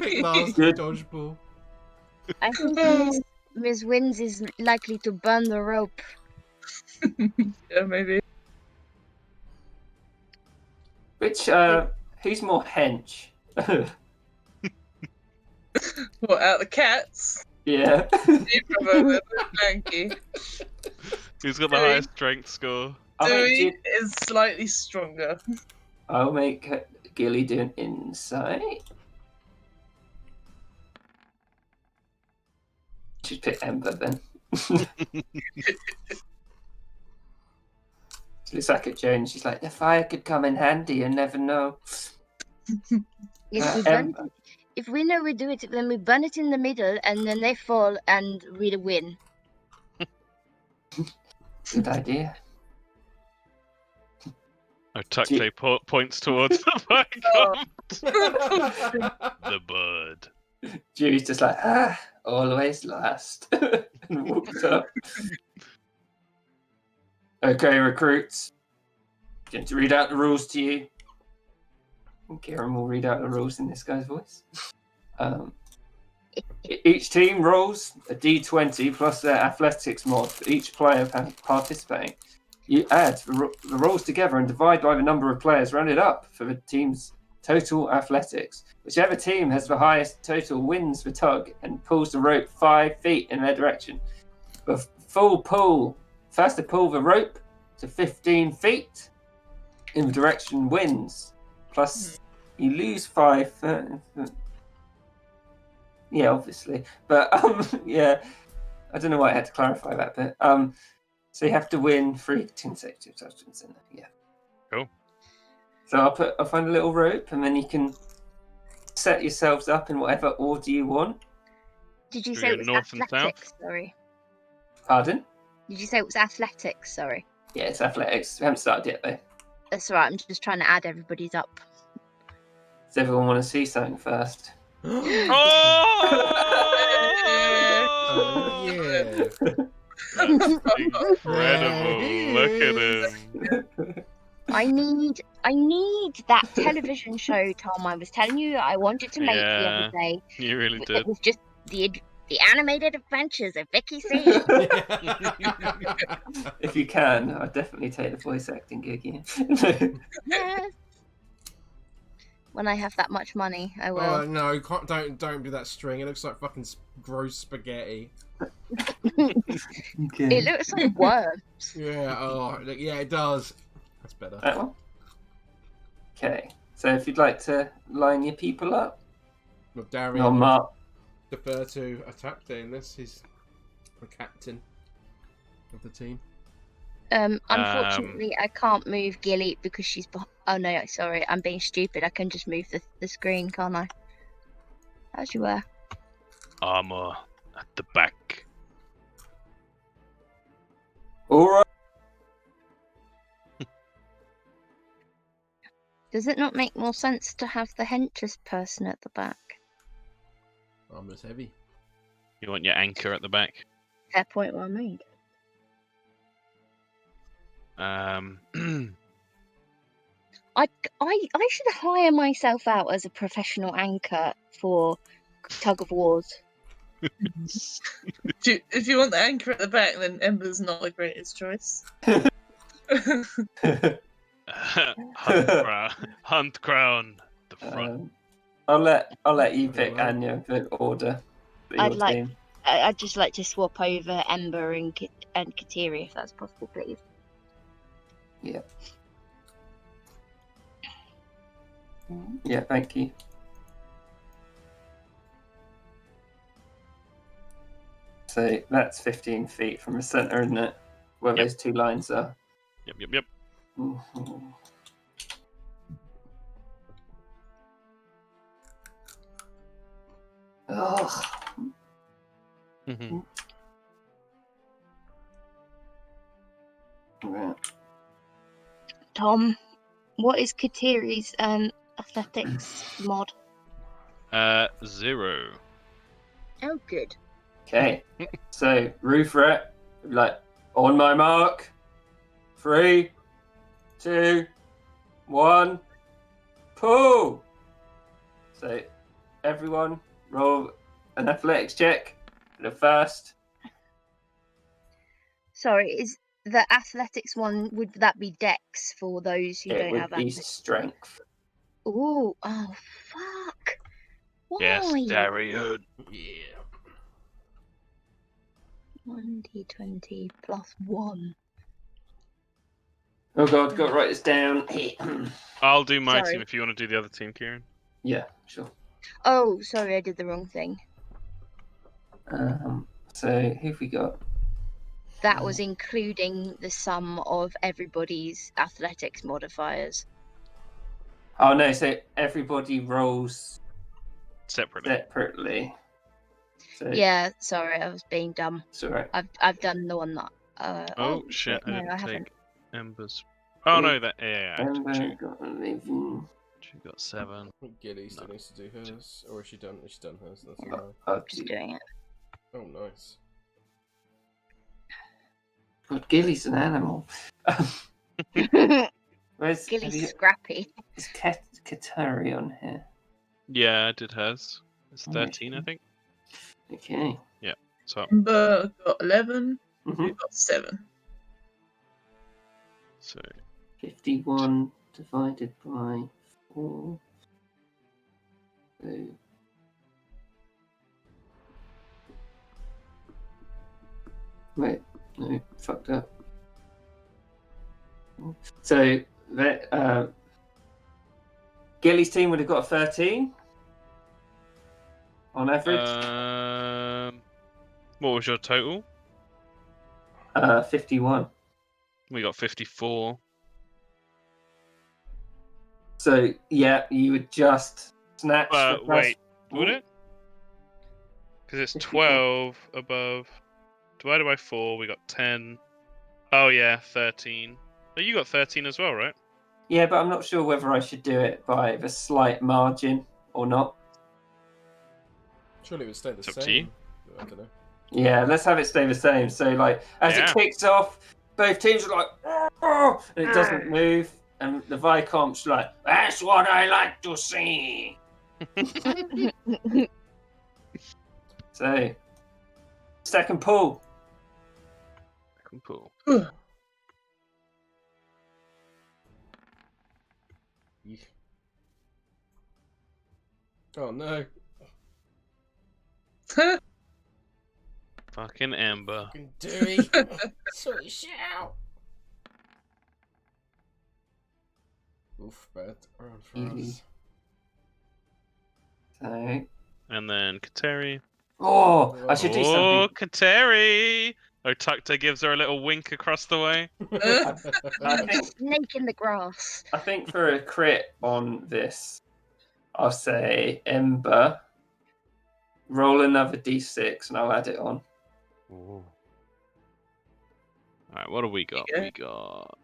Big last Good. dodgeball. I think Ms. Wins is likely to burn the rope. Yeah, maybe. Which who's more hench? What, out the cats? Yeah. You probably Blanky. Who's got the Dewey. highest strength score? Dewey is slightly stronger. I'll make Gilly do an insight. Should pick Ember then. She looks like at Joan. She's like, the fire could come in handy. You never know. If we know we do it, then we burn it in the middle, and then they fall, and we win. Good idea. Tacto points towards the fire. The bird. Julie's just like, always last. And walked up. Okay, recruits. Going to read out the rules to you. And Kieran will read out the rules in this guy's voice. Each team rolls a d20 plus their athletics mod for each player participating. You add the rolls together and divide by the number of players rounded up for the team's total athletics. Whichever team has the highest total wins the tug and pulls the rope 5 feet in their direction. The full pull, first to pull the rope to 15 feet in the direction wins. Plus, you lose 5. Yeah, obviously. But, yeah, I don't know why I had to clarify that bit. So you have to win 3 consecutive touchdowns in there. Yeah. Cool. So I'll find a little rope, and then you can set yourselves up in whatever order you want. Did you Do say we it go was north and athletics? Sorry. Pardon? Did you say it was athletics? Sorry. Yeah, it's athletics. We haven't started yet, though. That's all right. I'm just trying to add everybody's up. Does everyone want to see something first? Oh yeah. That's incredible. Look at him. I need that television show, Tom. I was telling you I wanted to make the Yeah. other day. You really It did. was just the The Animated Adventures of Vicky C. If you can, I'd definitely take the voice acting gig. Yeah. Yes. When I have that much money, I will. Oh no, you can't, don't do that string. It looks like fucking gross spaghetti. Okay. It looks like worms. Yeah, yeah, it does. That's better. That one. Okay. So if you'd like to line your people up, Well, Darian no, would Mark. defer to attack in this. He's the captain of the team. Unfortunately, I can't move Gilly because she's. Oh no, sorry, I'm being stupid. I can just move the screen, can't I? As you were. Armor at the back. All right. Does it not make more sense to have the henchers person at the back? Armor's heavy. You want your anchor at the back. Fair point well made. I should hire myself out as a professional anchor for tug of wars. If you want the anchor at the back, then Ember's not the greatest choice. Hunt crown. The front. I'll let you pick Anya the order for your team. I'd just like to swap over Ember and Kateri if that's possible, please. Yeah. Yeah, thank you. So that's 15 feet from the centre, isn't it? Where those two lines are. Yep. Mhm. Oh. Right. Tom, what is Kateri's athletics mod? 0. Oh, good. Okay. So roof rat, like on my mark. 3, 2, 1, pull. So everyone roll an athletics check for the first. Sorry, is the athletics one, would that be dex for those who It don't would have be athletics? strength. Ooh, oh fuck. Why? Yes, Darian. Yeah. 1d20 plus 1. Oh god, got to write this down. I'll do my Sorry. team if you want to do the other team, Kieran. Yeah, sure. Oh, sorry, I did the wrong thing. So who have we got? That was including the sum of everybody's athletics modifiers. Oh no, so everybody rolls Separately. So Yeah, sorry, I was being dumb. it's alright. I've done the one that. Oh shit! I no, didn't I take haven't. Ember's. Oh no, that I took Ember 2. got 11. She got 7. Gilly still needs to do hers, or is she done? Is she done hers? That's a Got lie. Just doing it. Oh, nice. God, Gilly's an animal. Where's Gilly's scrappy. is Kateri on here? Yeah, I did hers. It's Oh, 13, I okay. think. Okay. So Ember got 11. Mhm. You got 7. 51 divided by 4. So wait, no, fucked up. So that Gilly's team would have got a 13 on average. what was your total? 51. We got 54. So yeah, you would just snatch. the first- Wait, would it? Because it's 12 above. Divided by 4, we got 10. Oh yeah, 13. Oh, you got 13 as well, right? Yeah, but I'm not sure whether I should do it by the slight margin or not. Surely it would stay the It's up same. to you. I don't know. Yeah, let's have it stay the same. So like, as Yeah. it kicks off, both teams are like, "Oh," and it doesn't move, and the Viscount's like, "That's what I like to see." So Second pull. Second pull. Yeesh. Oh no. Fucking Amber. Fucking Dewey. Sort your shit out. Oof, bad round for us. So. And then Kateri. Oh, I should do Oh, something. Kateri! Otakte gives her a little wink across the way. I think Snake in the grass. I think for a crit on this, I'll say Ember. Roll another d6 and I'll add it on. Alright, what do we got? Yeah. We got...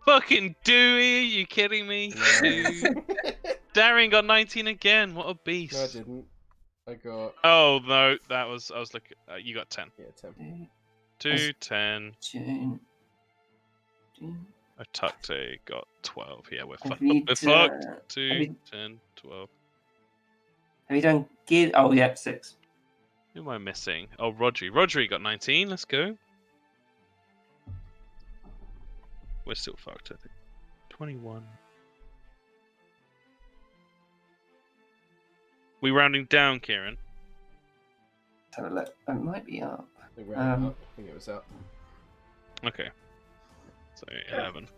Fucking Dewey! Are you kidding me? Two. Darian got 19 again. What a beast. No, I didn't. I got... Oh, no. That was... I was looking... you got 10. Yeah, 10. 2, 10. June. Otakte got 12. Yeah, we're Have fucked. you We're done- fucked. have 2, you- 10, 12. Have you done Gid? Oh, yeah, 6. Who am I missing? Oh, Rodri. Rodri got 19. Let's go. We're still fucked, I think. 21. We rounding down, Kieran? Let's have a look. It might be up. I think, I think it was up. Okay. So, 11.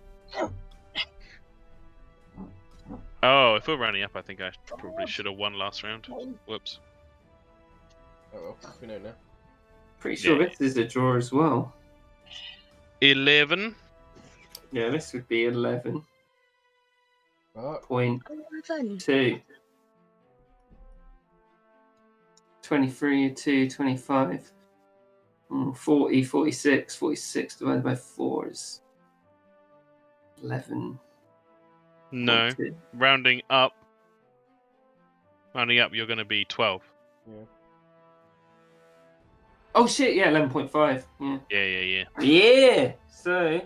Oh, if we're rounding up, I think I probably should have won last round. Whoops. Oh well, we know now. Pretty sure Yeah. this is a draw as well. 11. Yeah, this would be 11.2. Fuck. 11. 23, 2, 25. 40, 46. 46 divided by 4 is 11. No. Rounding up. Rounding up, you're going to be 12. Yeah. Oh shit, yeah, 11.5. Yeah. Yeah. Yeah! So,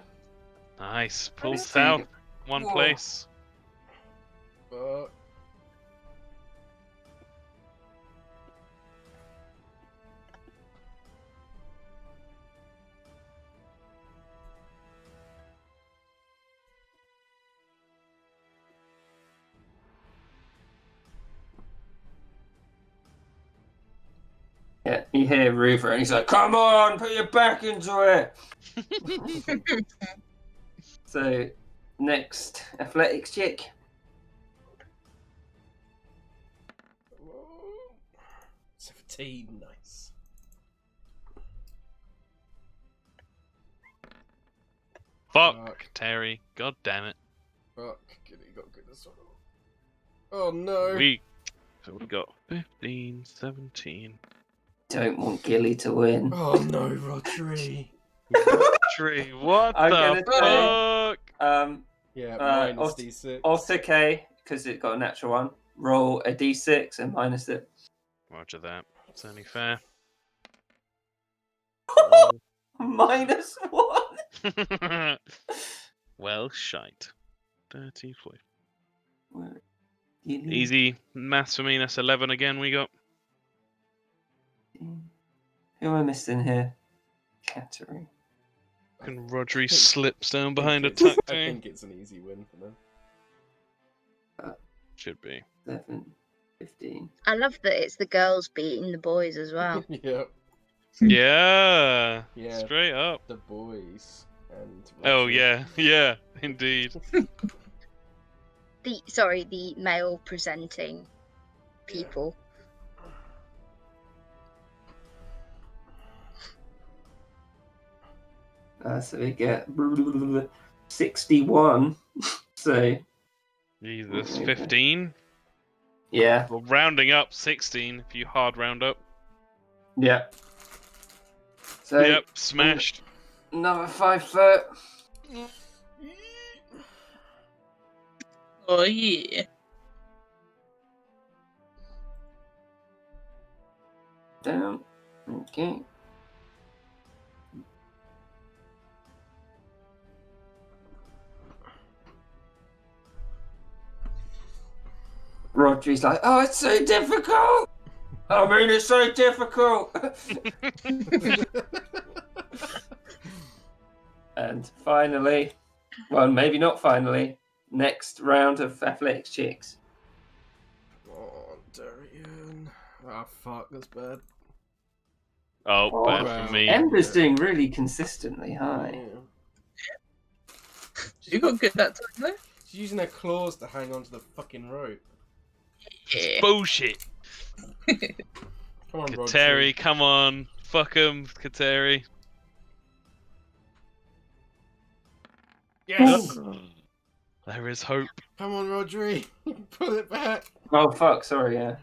Nice. Pull Let's see. south. One Whoa. place. Fuck. yeah, you hear Ruther and he's like, come on, put your back into it! So, next athletics check. Whoa. 17, nice. Fuck, Terry. God damn it. Fuck, he got good as well. Oh no! So we got 15, 17. Don't want Gilly to win. Oh no, Rodri! Tree, what I'm the gonna fuck? Yeah, minus Alt- D6. Also K, because it got a natural one. Roll a d6 and minus it. Roger that. It's only fair. Minus 1? Well, shite. 30, 40. Where- Gilly- Easy maths for me. That's 11 again we got. Who am I missing here? Cattery. And Rodri think- slips down behind a I tuck think it's an easy win for them. Should be. 11, 15. I love that it's the girls beating the boys as well. Yep, Yeah. Yeah. Straight up. the boys and. Oh Rodri. yeah. Yeah. Indeed. The male presenting people. So we get 61. So, Jesus. 15. yeah. Well, rounding up 16 if you hard round up. Yeah. So, Yep. Smashed. another 5 foot. Oh yeah. Down. Okay. Rodri's like, oh, it's so difficult. I mean, it's so difficult. And finally, well, maybe not finally, next round of athletics checks. Come on, Darian. Ah, fuck, that's bad. Oh, Oh, bad well, for me. Ember's doing really consistently high. Yeah. You got good that time, though. She's using her claws to hang onto the fucking rope. Yeah. Bullshit. Come on, Kateri, Rodri. come on. Fuck him, Kateri. Yes! There is hope. Come on, Rodri. Pull it back. Oh, fuck, sorry, yeah.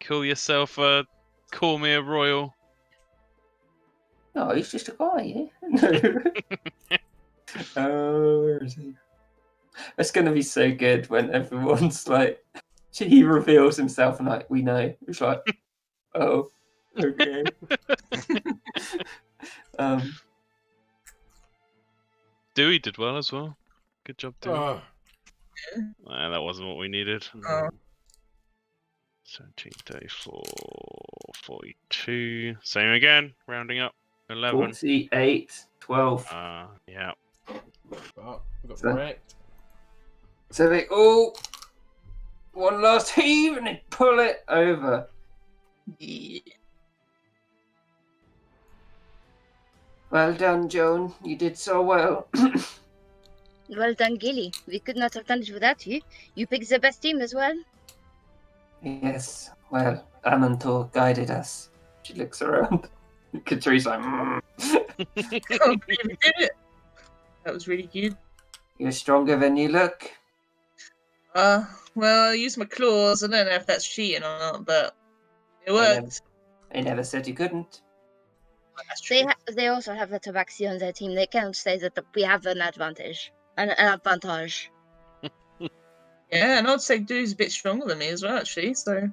Call yourself a Cormyr Royal. No, he's just a guy, yeah? Where is he? It's going to be so good when everyone's like, he reveals himself and like, we know. It's like, oh, okay. Dewey did well as well. Good job, Dewey. Oh. That wasn't what we needed. Oh. 17, 34, 42. Same again, rounding up. 11. 48, 12. Yeah. Oh, we got So- wrecked. So they all, one last heave and they pull it over. Yeah. Well done, Joan. You did so well. Well done, Gilly. We could not have done it without you. You picked the best team as well. Yes, well, Amantor guided us. She looks around. Katri's like, Oh, we did it. That was really good. You're stronger than you look. Well, I used my claws. I don't know if that's cheating or not, but it worked. I never said you couldn't. That's true. They also have a tabaxi on their team. They can't say that we have an advantage. An advantage. Yeah, and I'd say Dude's a bit stronger than me as well, actually. So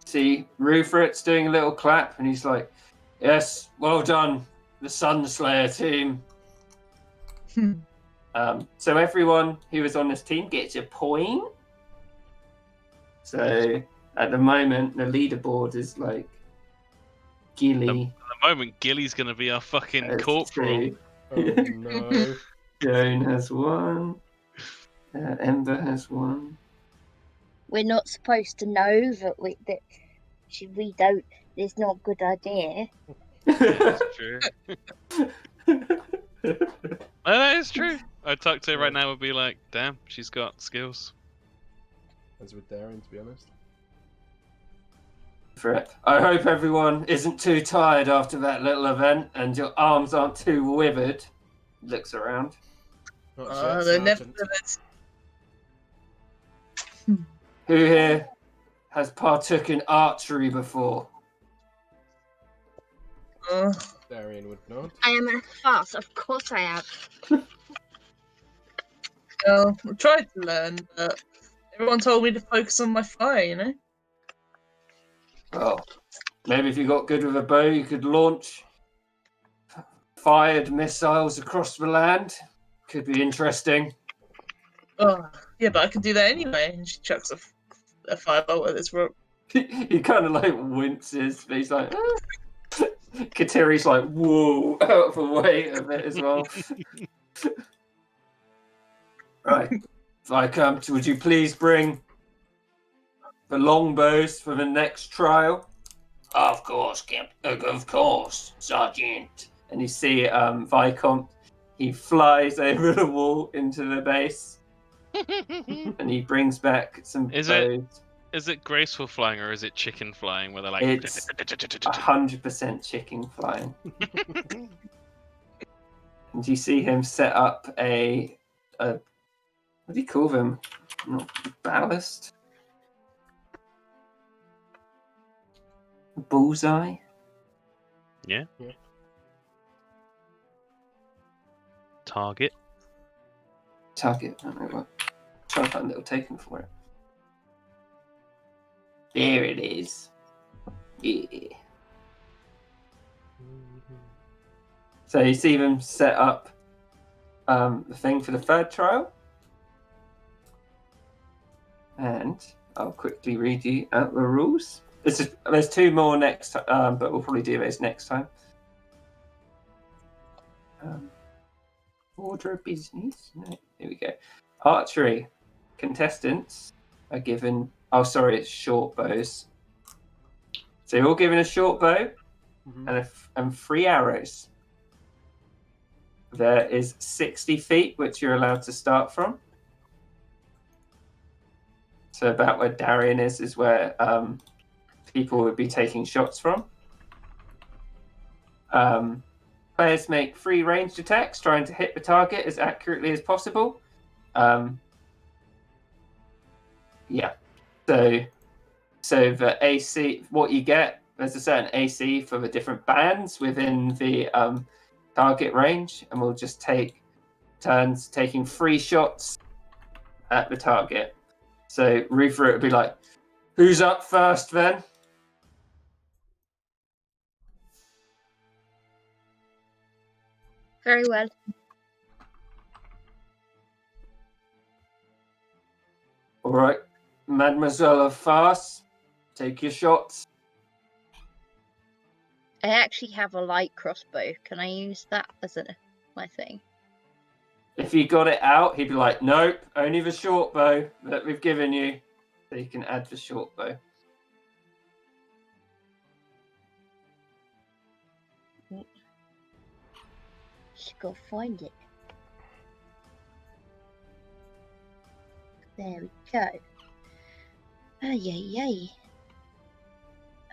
See, Rufrit's doing a little clap, and he's like, yes, well done, the Sunslayer team. So everyone who was on this team gets a point. So at the moment, the leaderboard is like Gilly. At the moment, Gilly's gonna be our fucking That's corporal. two. Oh, no. Joan has one. Ember has one. We're not supposed to know that we don't. It's not a good idea. That's true. That is true. Otakte right now would be like, damn, she's got skills. As with Darian, to be honest. For it. I hope everyone isn't too tired after that little event and your arms aren't too withered. Looks around. Not yet, they're never. Sergeant. Who here has partook in archery before? Darian would not. I am a farce. Of course I have. Well, I tried to learn, but everyone told me to focus on my fire, you know? Well, maybe if you got good with a bow, you could launch fired missiles across the land. Could be interesting. Oh, yeah, but I could do that anyway. And she chucks a firebolt at this rope. He kind of like winces, but he's like, ah. Kateri's like, whoa, out of the way a bit as well. Right. If I come to, would you please bring the longbows for the next trial? Of course, of course, Sergeant. And you see Vicomte, he flies over the wall into the base, and he brings back some Is bows. Is it graceful flying or is it chicken flying where they're like... It's 100% chicken flying. And you see him set up a what do you call them? Not ballast? Bullseye? Yeah. Target. Target, I don't know what. Trying to find a little token for it. There it is. Yeah. So you see them set up the thing for the third trial. And I'll quickly read you out the rules. There's 2 more next time, but we'll probably do those next time. Order of business. No, here we go. Archery. Contestants are given. Oh, sorry, it's short bows. So you're all given a short bow and 3 arrows. There is 60 feet, which you're allowed to start from. So about where Darian is where people would be taking shots from. Players make 3 ranged attacks, trying to hit the target as accurately as possible. Yeah. So the AC, what you get, there's a certain AC for the different bands within the target range, and we'll just take turns taking 3 shots at the target. So Ruther, it would be like, who's up first then? Very well. All right, Mademoiselle of Farce, take your shots. I actually have a light crossbow. Can I use that as my thing? If you got it out, he'd be like, nope, only the short bow that we've given you. So you can add the short bow. Just go find it. There we go. Ay.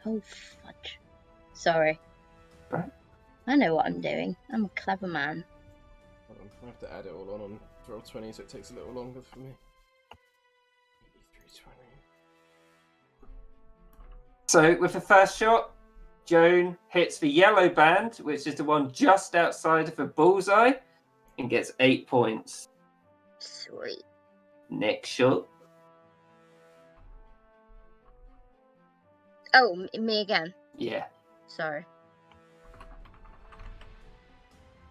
Oh, fudge. Sorry. Right. I know what I'm doing. I'm a clever man. Hold on, I have to add it all on Roll20, so it takes a little longer for me. 8320. So with the first shot, Joan hits the yellow band, which is the one just outside of the bullseye, and gets 8 points. Sweet. Next shot. Oh, me again. Yeah. Sorry.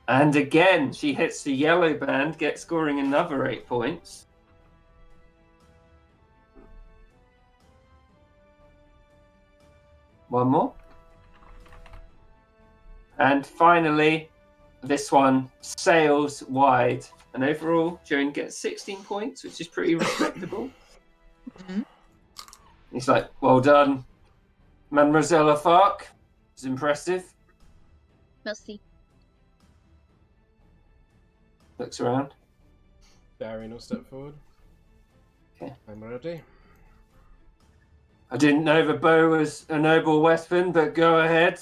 And again, she hits the yellow band, scoring another 8 points. One more. And finally, this one sails wide. And overall, Joan gets 16 points, which is pretty respectable. Mm-hmm. He's like, well done, Mademoiselle Farc. It's impressive. Merci. Looks around. Darian will step forward. Okay. I'm ready. I didn't know the bow was a noble weapon, but go ahead,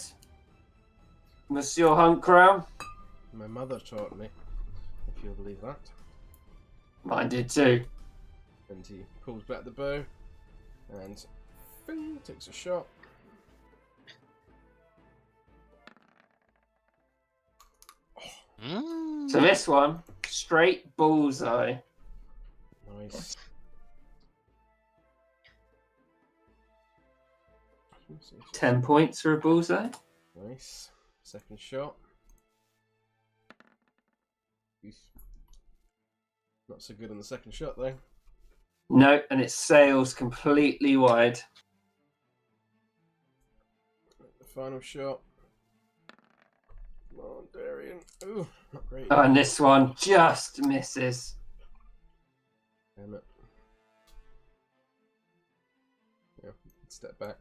Monsieur Huntcrown. My mother taught me, if you'll believe that. Mine did too. And he pulls back the bow and bing, takes a shot. So this one, straight bullseye. Nice. 10 points for a bullseye. Nice. Second shot. Not so good on the second shot though. No, and it sails completely wide. The final shot. Come on, Darian. Ooh, not great. Oh, and this one just misses. Damn it. Yeah, step back.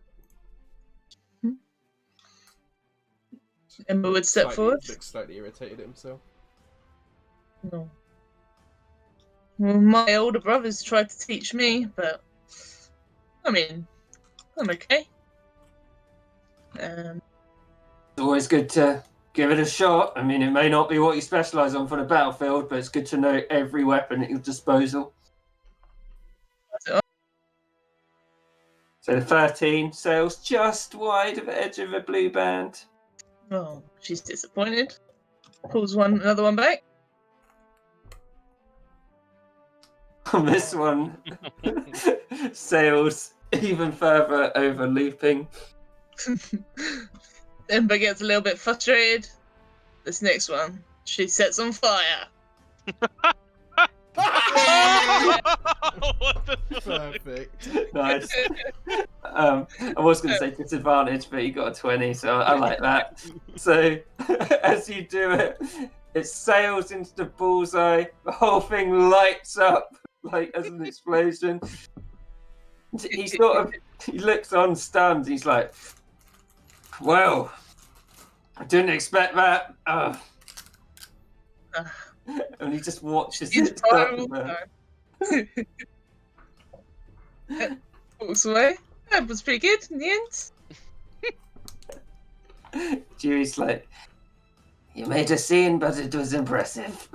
Emma would step forward. Looks slightly irritated at himself. No. Well, my older brothers tried to teach me, but I mean, I'm okay. It's always good to give it a shot. I mean, it may not be what you specialise on for the battlefield, but it's good to know every weapon at your disposal. So the 13 sails just wide of the edge of the blue band. Oh, she's disappointed. Pulls another one back. On this one, sails even further over looping. Ember gets a little bit frustrated. This next one, she sets on fire. What the fuck? Perfect. Nice. I was going to say disadvantage, but you got a 20, so I like that. So as you do it, it sails into the bullseye. The whole thing lights up like as an explosion. He looks on stunned. He's like, "Well, I didn't expect that." And he just watches His it start time to will burn. come. Walks away. That was pretty good in the end. Dewey's like, "You made a scene, but it was impressive."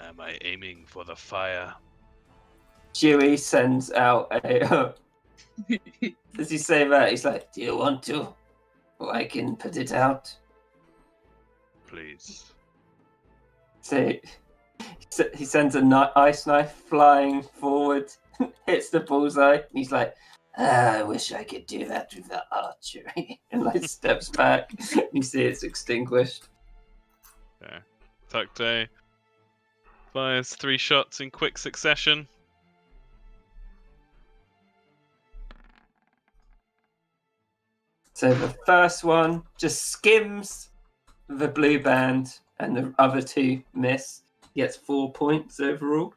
Am I aiming for the fire? Dewey sends out a. Does he say that? He's like, "Do you want to? Or I can put it out." Please. So he sends a ice knife flying forward, hits the bullseye, and he's like, "I wish I could do that with the archery," and like steps back. You see it's extinguished. Okay. Tuckday fires 3 shots in quick succession. So the first one just skims the blue band, and the other 2 miss. He gets 4 points overall.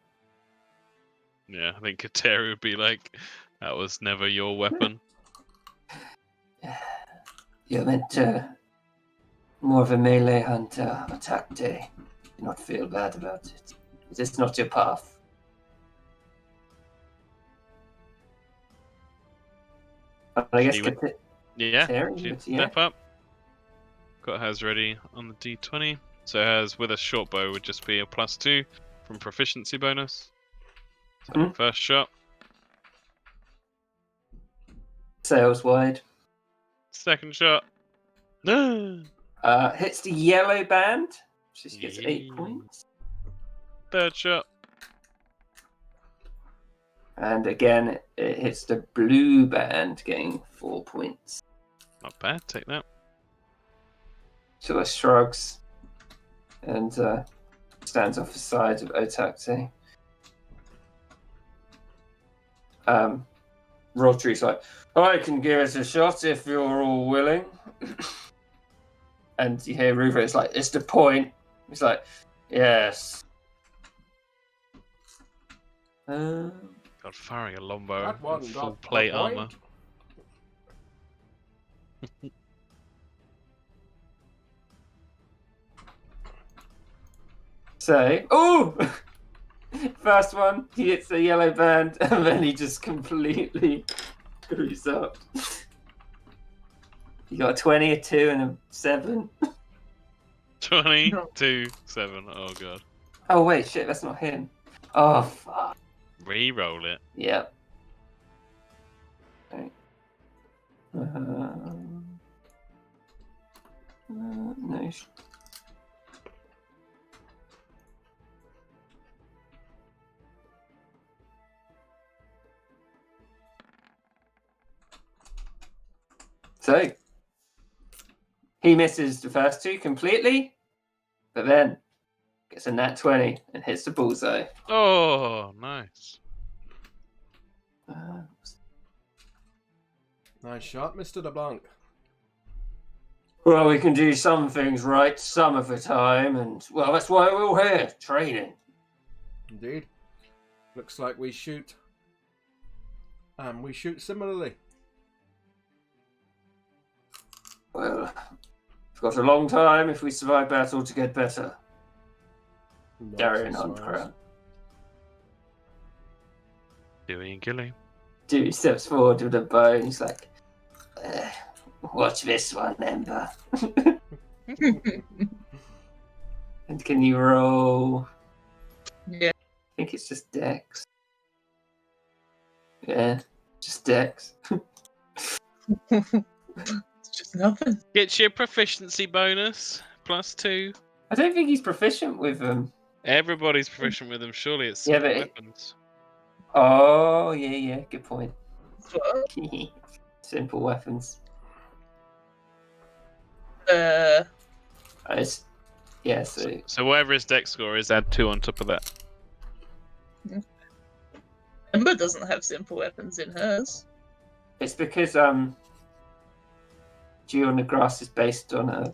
Yeah, I think Kateri would be like, that was never your weapon. You're meant to more of a melee hunter, attack day. Do not feel bad about it. It is not your path. I guess She would- Yeah, Kateri, she'd but yeah. step up. Got hers ready on the D20. So hers with a short bow would just be a +2 from proficiency bonus. So Mhm. first shot, Sails wide. second shot. No. Hits the yellow band. She gets 8 Yeah. points. Third shot. And again, it hits the blue band, getting 4 points. Not bad, take that. Sort of shrugs and stands off the side of Otakte. Rodri's like, "I can give it a shot if you're all willing." And you hear Ruva, it's like, "It's the point." He's like, "Yes." God, firing a longbow That one with got full the plate point. armor. So, first one, he hits the yellow band, and then he just completely screws up. You got a 20, a 2, and a 7. 22, 7. Oh god. Oh, wait, shit, that's not him. Oh, fuck. Re-roll it. Yep. Okay. No. So, he misses the first 2 completely, but then gets a nat 20 and hits the bullseye. Oh, nice. Nice shot, Mr. LeBlanc. Well, we can do some things right some of the time, and, well, that's why we're all here, training. Indeed. Looks like we shoot similarly. Well, we've got a long time if we survive battle to get better. Nice, Darian I on suppose. crown. Dewey and Gilly. Dewey steps forward with a bow and he's like, "Watch this one, Ember." And can you roll? Yeah. I think it's just Dex. Yeah, just Dex. It's just nothing. Gets your proficiency bonus. +2. I don't think he's proficient with them. Everybody's proficient with them, surely it's Yeah, simple but weapons. Oh, yeah, good point. What? Simple weapons. Uh, Yeah, so So whatever his dex score is, add 2 on top of that. Ember doesn't have simple weapons in hers. it's because Dew on the Grass is based on a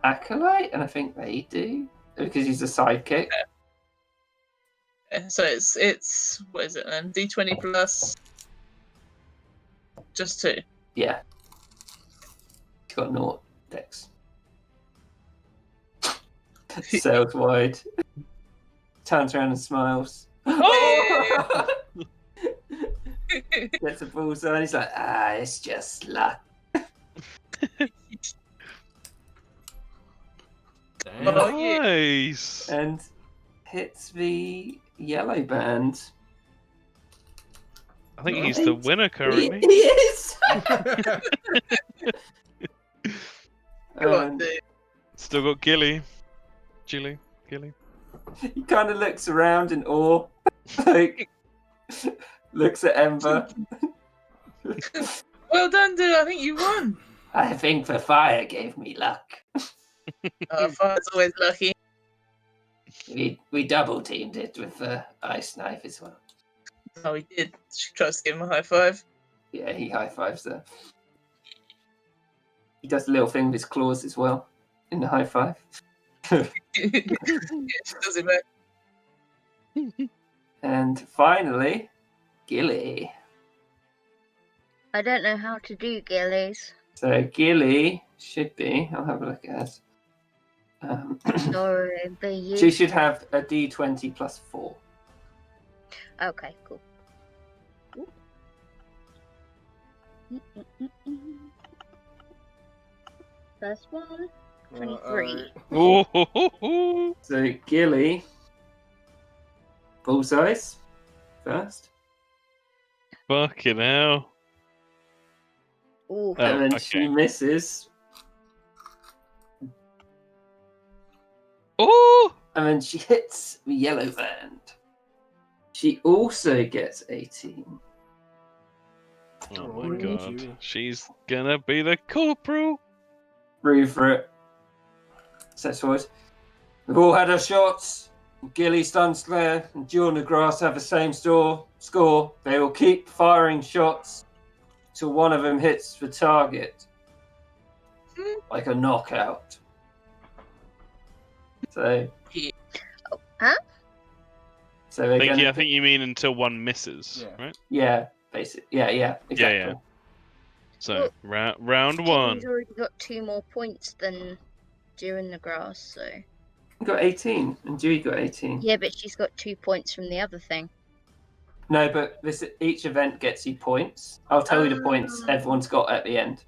acolyte, and I think they do because he's a sidekick. Yeah, so it's what is it then? D20 plus just 2. Yeah, he's got naught dex. Sails wide, turns around and smiles. Oh! Gets a bullseye, and he's like, it's just luck. Damn. Oh, yeah. Nice. And hits the yellow band. I think he's the winner currently. He is! Go on, And dude. Still got Gilly. Gilly. he kind of looks around in awe. Like, looks at Ember. Well done, dude. I think you won. I think the fire gave me luck. Fire's always lucky. We double teamed it with the ice knife as well. Oh, he did. She tries to give him a high five. Yeah, he high fives her. He does a little thing with his claws as well in the high five. Yeah, she does it back. And finally, Gilly. I don't know how to do gillies. So Gilly should be. I'll have a look at it. Sorry, but you. She should have a D20 plus 4. Okay, cool. First one, 23. Oh, So Gilly, bullseyes first, fucking hell. Ooh. Oh, and then okay. she misses, Oh! and then she hits the yellow band. She also gets 18. Oh Oh, my god. Julie. She's gonna be the corporal. Room for it. Steps forward. We've all had our shots. Gilly, Stunslayer, and Dew on the Grass have the same score. They will keep firing shots till one of them hits the target. Like a knockout. So. Huh? So they're I gonna, think you mean until one misses, Yeah. right? yeah, basically, yeah, exactly. Yeah. So round Jimmy's one. already got 2 more points than Dew in the Grass, so. You got 18, and Dewey got 18. Yeah, but she's got 2 points from the other thing. No, but each event gets you points. I'll tell you the points everyone's got at the end.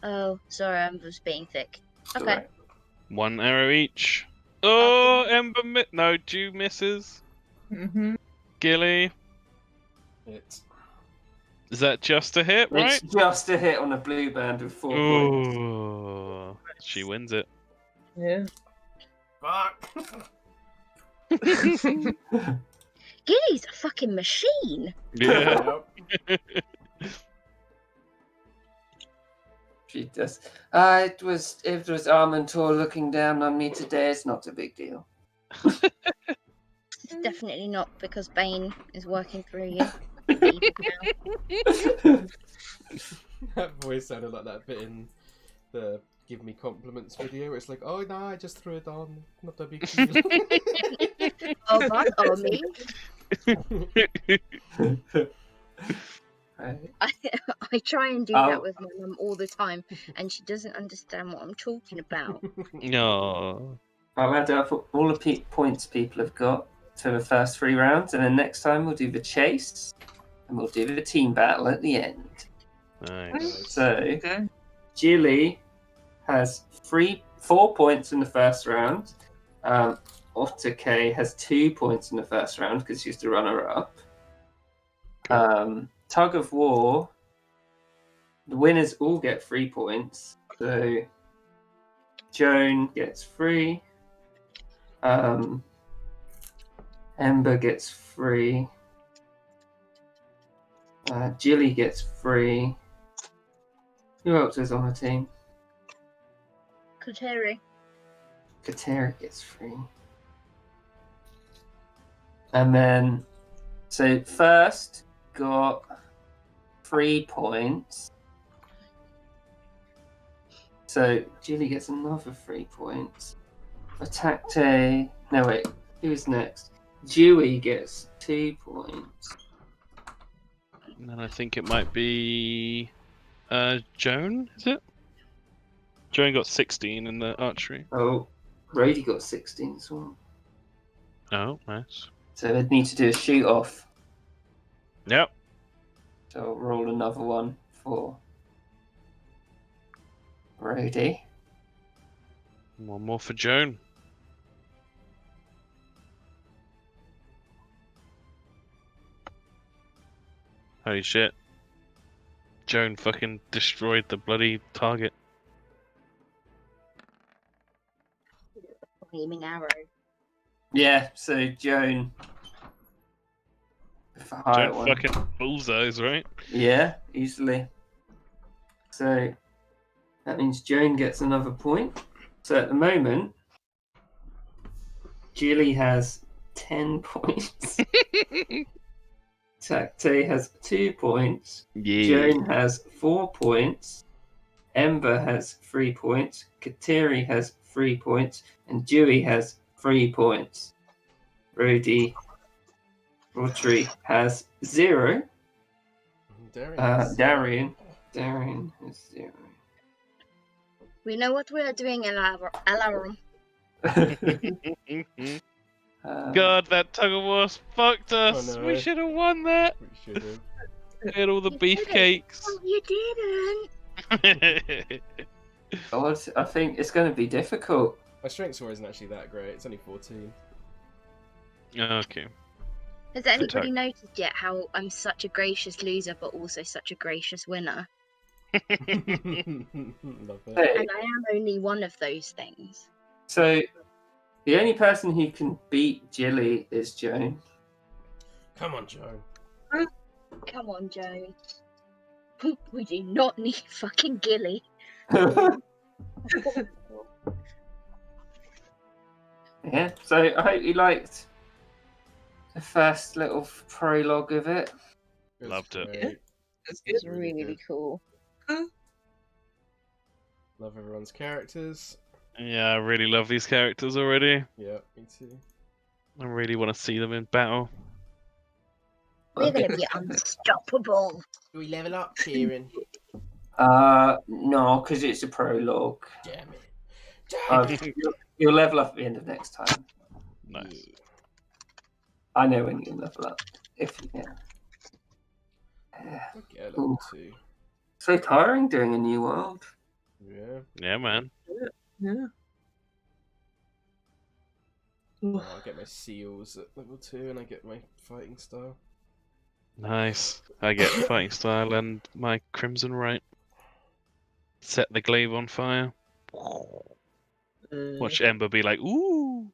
Oh, sorry, I was being thick. It's Okay. alright. 1 arrow each. Oh, Ember no, Dew misses. Mm-hmm. Gilly. It's Is that just a hit, right? It's just a hit on a blue band with 4 points. Ooh. She wins it. Yeah. fuck. Gilly's a fucking machine. Yeah. Yep. She just, it was Armentor looking down on me today. It's not a big deal. It's definitely not because Bane is working through you. Evil cow. That voice sounded like that bit in the Give Me Compliments video where it's like, oh no, I just threw it on. Not a big deal. Oh, God, oh, me? I try and do that with my mum all the time, and she doesn't understand what I'm talking about. No. I'll add up all the points people have got to the first 3 rounds, and then next time we'll do the chase, and we'll do the team battle at the end. Nice. So, Okay. Gilly has 4 points in the first round. Otter K has 2 points in the first round because she's the runner-up. Tug of War, the winners all get 3 points. So Joan gets 3. Ember gets 3. Gilly gets 3. Who else is on the team? Kateri. Kateri gets 3. And then, so first got 3 points. So Julie gets another 3 points. Attackte. No, wait. Who's next? Dewey gets 2 points. And then I think it might be Joan, is it? Joan got 16 in the archery. Oh, Brody got 16 as well. Oh, nice. So they'd need to do a shoot off. Yep. So I'll roll another one for Brody. One more for Joan. Holy shit. Joan fucking destroyed the bloody target. Flaming arrow. Yeah, so Joan. With the higher Joan one. fucking bullseyes, right? Yeah, easily. So that means Joan gets another point. So at the moment, Julie has 10 points. Tacte has 2 points. Yeah. Joan has 4 points. Ember has 3 points. Kateri has 3 points. And Dewey has 3 points. Rhodri has 0. Darian has 0. We know what we are doing, Alarum. God, that tug of war fucked us. Oh, no. We should have won that. We should have. We had all the You didn't. beefcakes. Oh, you didn't. God, I think it's going to be difficult. My strength score isn't actually that great. It's only 14. Okay. Has anybody Attack. noticed yet how I'm such a gracious loser, but also such a gracious winner? Love it. Hey, And I am only one of those things. so the only person who can beat Jilly is Joan. Come on, Joe. Come on, Joe. We do not need fucking Gilly. Yeah, so I hope you liked the first little prologue of it. was Loved it. great. That's It's good. Really really good. cool. Love everyone's characters. Yeah, I really love these characters already. Yeah, me too. I really want to see them in battle. We're gonna be unstoppable. Do we level up, Kieran? No, because it's a prologue. Damn it. You'll level up at the end of next time. Nice. I know when you level up. If you can. I'll get a level 2. So tiring doing a new world. Yeah. Yeah, man. Yeah. Oh, I get my seals at level 2 and I get my fighting style. Nice. I get fighting style and my crimson right. Set the glaive on fire. Watch Ember be like, ooh.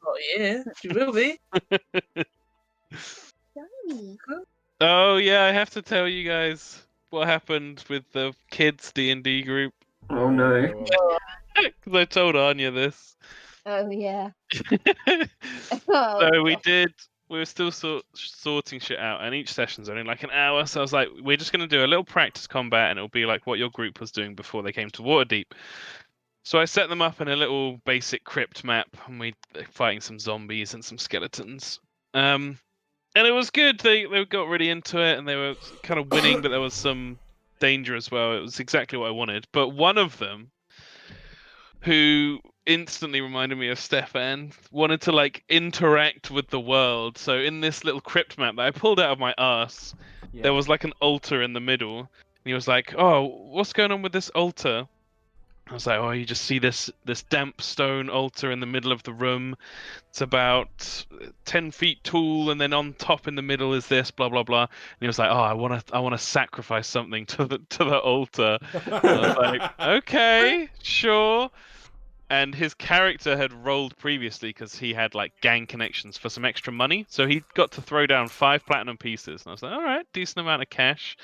Oh yeah, she will be. Yummy. Oh yeah, I have to tell you guys what happened with the kids D&D group. Oh no. Go on. Because I told Anya this. Oh yeah. So we were still sorting shit out, and each session's only like an hour. So I was like, we're just going to do a little practice combat, and it'll be like what your group was doing before they came to Waterdeep. So I set them up in a little basic crypt map, and we fighting some zombies and some skeletons. And it was good. They got really into it, and they were kind of winning, but there was some danger as well. It was exactly what I wanted. But one of them, who instantly reminded me of Stefan, wanted to like interact with the world. So in this little crypt map that I pulled out of my arse, Yeah. there was like an altar in the middle. And he was like, "Oh, what's going on with this altar?" I was like, "Oh, you just see this damp stone altar in the middle of the room. It's about 10 feet tall, and then on top in the middle is this, blah blah blah." And he was like, "Oh, I want to sacrifice something to the altar." I was like, "Okay, sure." And his character had rolled previously because he had like gang connections for some extra money, so he got to throw down 5 platinum pieces. And I was like, "All right, decent amount of cash.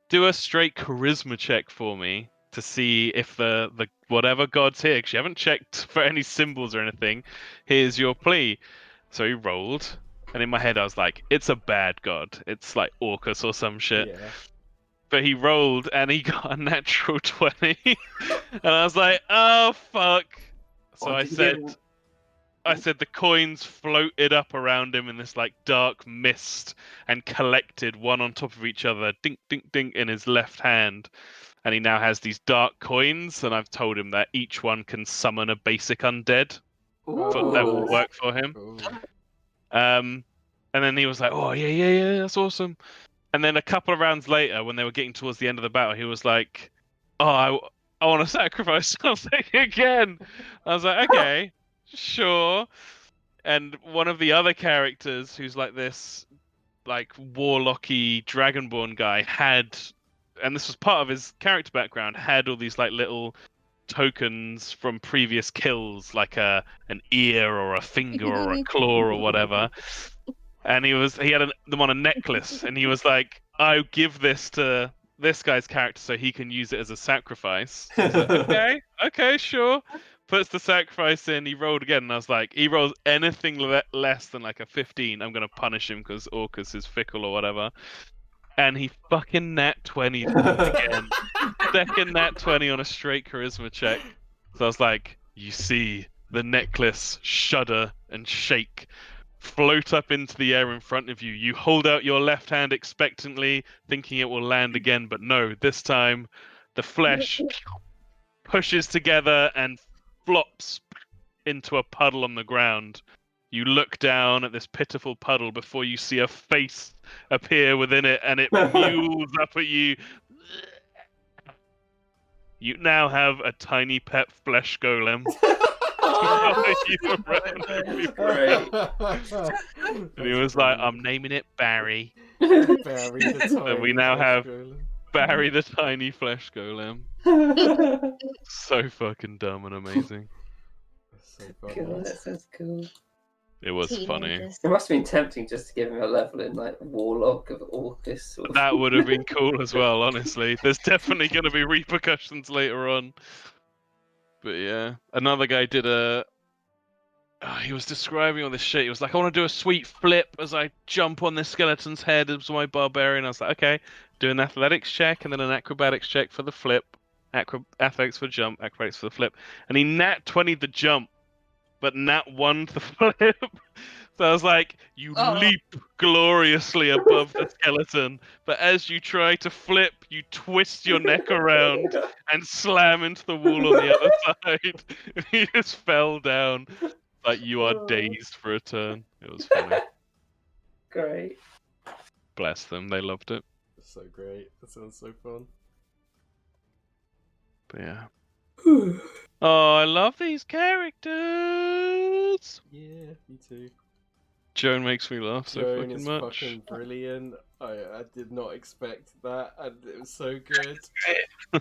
Do a straight charisma check for me to see if the whatever god's here, because you haven't checked for any symbols or anything. Here's your plea. So he rolled, and in my head I was like, it's a bad god. It's like Orcus or some shit. Yeah. But he rolled, and he got a natural 20. And I was like, oh, fuck. So I said the coins floated up around him in this like dark mist and collected one on top of each other, dink, dink, dink, in his left hand. And he now has these dark coins, and I've told him that each one can summon a basic undead. Oh, That will work for him. Cool. And then he was like, oh, yeah, that's awesome. And then a couple of rounds later, when they were getting towards the end of the battle, he was like, oh, I want to sacrifice something again. I was like, okay, sure. And one of the other characters, who's like this like warlocky dragonborn guy, had, and this was part of his character background, had all these like little tokens from previous kills, like an ear or a finger or a claw or whatever. And he had them on a necklace, and he was like, "I'll give this to this guy's character so he can use it as a sacrifice." So I was like, okay, sure. Puts the sacrifice in. He rolled again, and I was like, he rolls anything less than like a 15, I'm gonna punish him because Orcus is fickle or whatever. And he fucking nat 20'd me again. Second nat 20 on a straight charisma check. So I was like, you see the necklace shudder and shake, float up into the air in front of you. You hold out your left hand expectantly, thinking it will land again, but no, this time the flesh pushes together and flops into a puddle on the ground. You look down at this pitiful puddle before you see a face appear within it, and it mules up at you. You now have a tiny pet flesh golem. Great. And he was like, I'm naming it Barry. Barry the tiny And we now flesh have golem. Barry the tiny flesh golem. So fucking dumb and amazing. That's so funny. God, that sounds cool. It was funny. Teenagers. It must have been tempting just to give him a level in like Warlock of Orcus. Or... That would have been cool as well, honestly. There's definitely going to be repercussions later on. But yeah, another guy did he was describing all this shit. He was like, I want to do a sweet flip as I jump on this skeleton's head as my barbarian. I was like, okay, do an athletics check and then an acrobatics check for the flip. Athletics for jump, acrobatics for the flip. And he nat 20'd the jump, but nat 1 the flip. So I was like, you leap gloriously above the skeleton, but as you try to flip, you twist your neck around and slam into the wall on the other side. And he just fell down like you are dazed for a turn. It was funny. Great. Bless them, they loved it. That's so great. That sounds so fun. But yeah. Oh, I love these characters! Yeah, me too. Joan makes me laugh so Joan fucking is much. fucking brilliant. I did not expect that, and it was so good.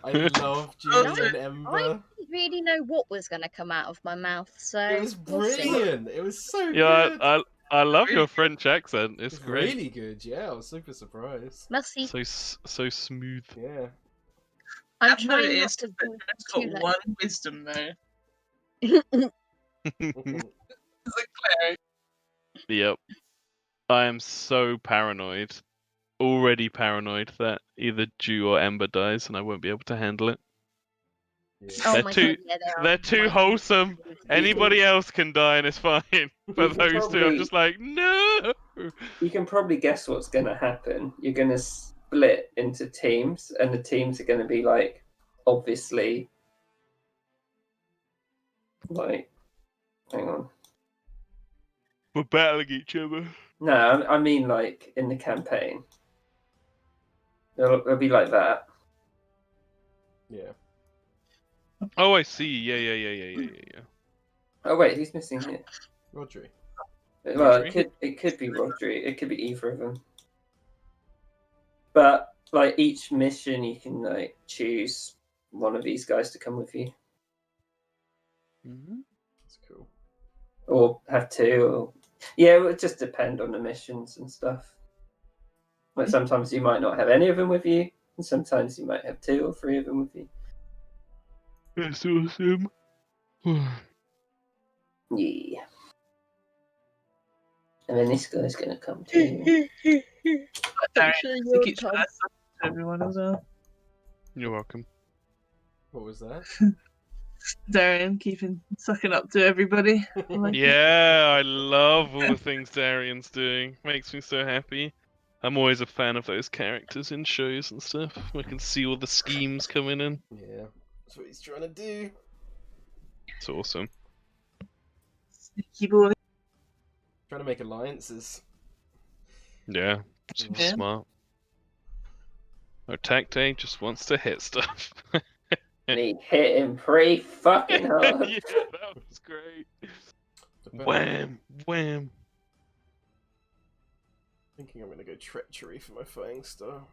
I love Julie and Ember. I didn't really know what was going to come out of my mouth, so It was we'll see. brilliant. It was so Yeah, good. I love your French accent. It's It's great. really good. Yeah, I was super surprised. Merci. So smooth. Yeah. I'm That's what it trying not is. to be It's too got late. one wisdom though. It's a cleric. Yep. I am so paranoid. Already paranoid that either Jew or Ember dies and I won't be able to handle it. Yeah. Oh They're my too- god, yeah, they are. They're too My- wholesome. Anybody else can die and it's fine. But those two, I'm just like, no! You can probably guess what's going to happen. You're going to split into teams, and the teams are going to be like, obviously, like, hang on. We're battling each other. No, I mean like in the campaign. It'll be like that. Yeah. Oh, I see. Yeah. Oh wait, who's missing here? Rodri. Well, Rodri? it could be Rodri. It could be either of them. But like each mission, you can like choose one of these guys to come with you, Mm-hmm. That's cool. or have two. Or yeah, it would just depend on the missions and stuff. Like sometimes you might not have any of them with you, and sometimes you might have 2 or 3 of them with you. That's awesome. Yeah. And then this guy's going to come too. Darren, Sure I your think it's tongue. to everyone as well. You're welcome. What was that? Darian keeping sucking up to everybody. Like, Yeah, I love all the things Darian's doing. Makes me so happy. I'm always a fan of those characters in shows and stuff. I can see all the schemes coming in. Yeah, that's what he's trying to do. It's awesome. sneaky boy. Trying to make alliances. Yeah, it's Yeah. smart. Otacte just wants to hit stuff. And he hit him pretty fucking hard. Yeah, that was great. Wham! Wham! Thinking I'm gonna go treachery for my fighting style.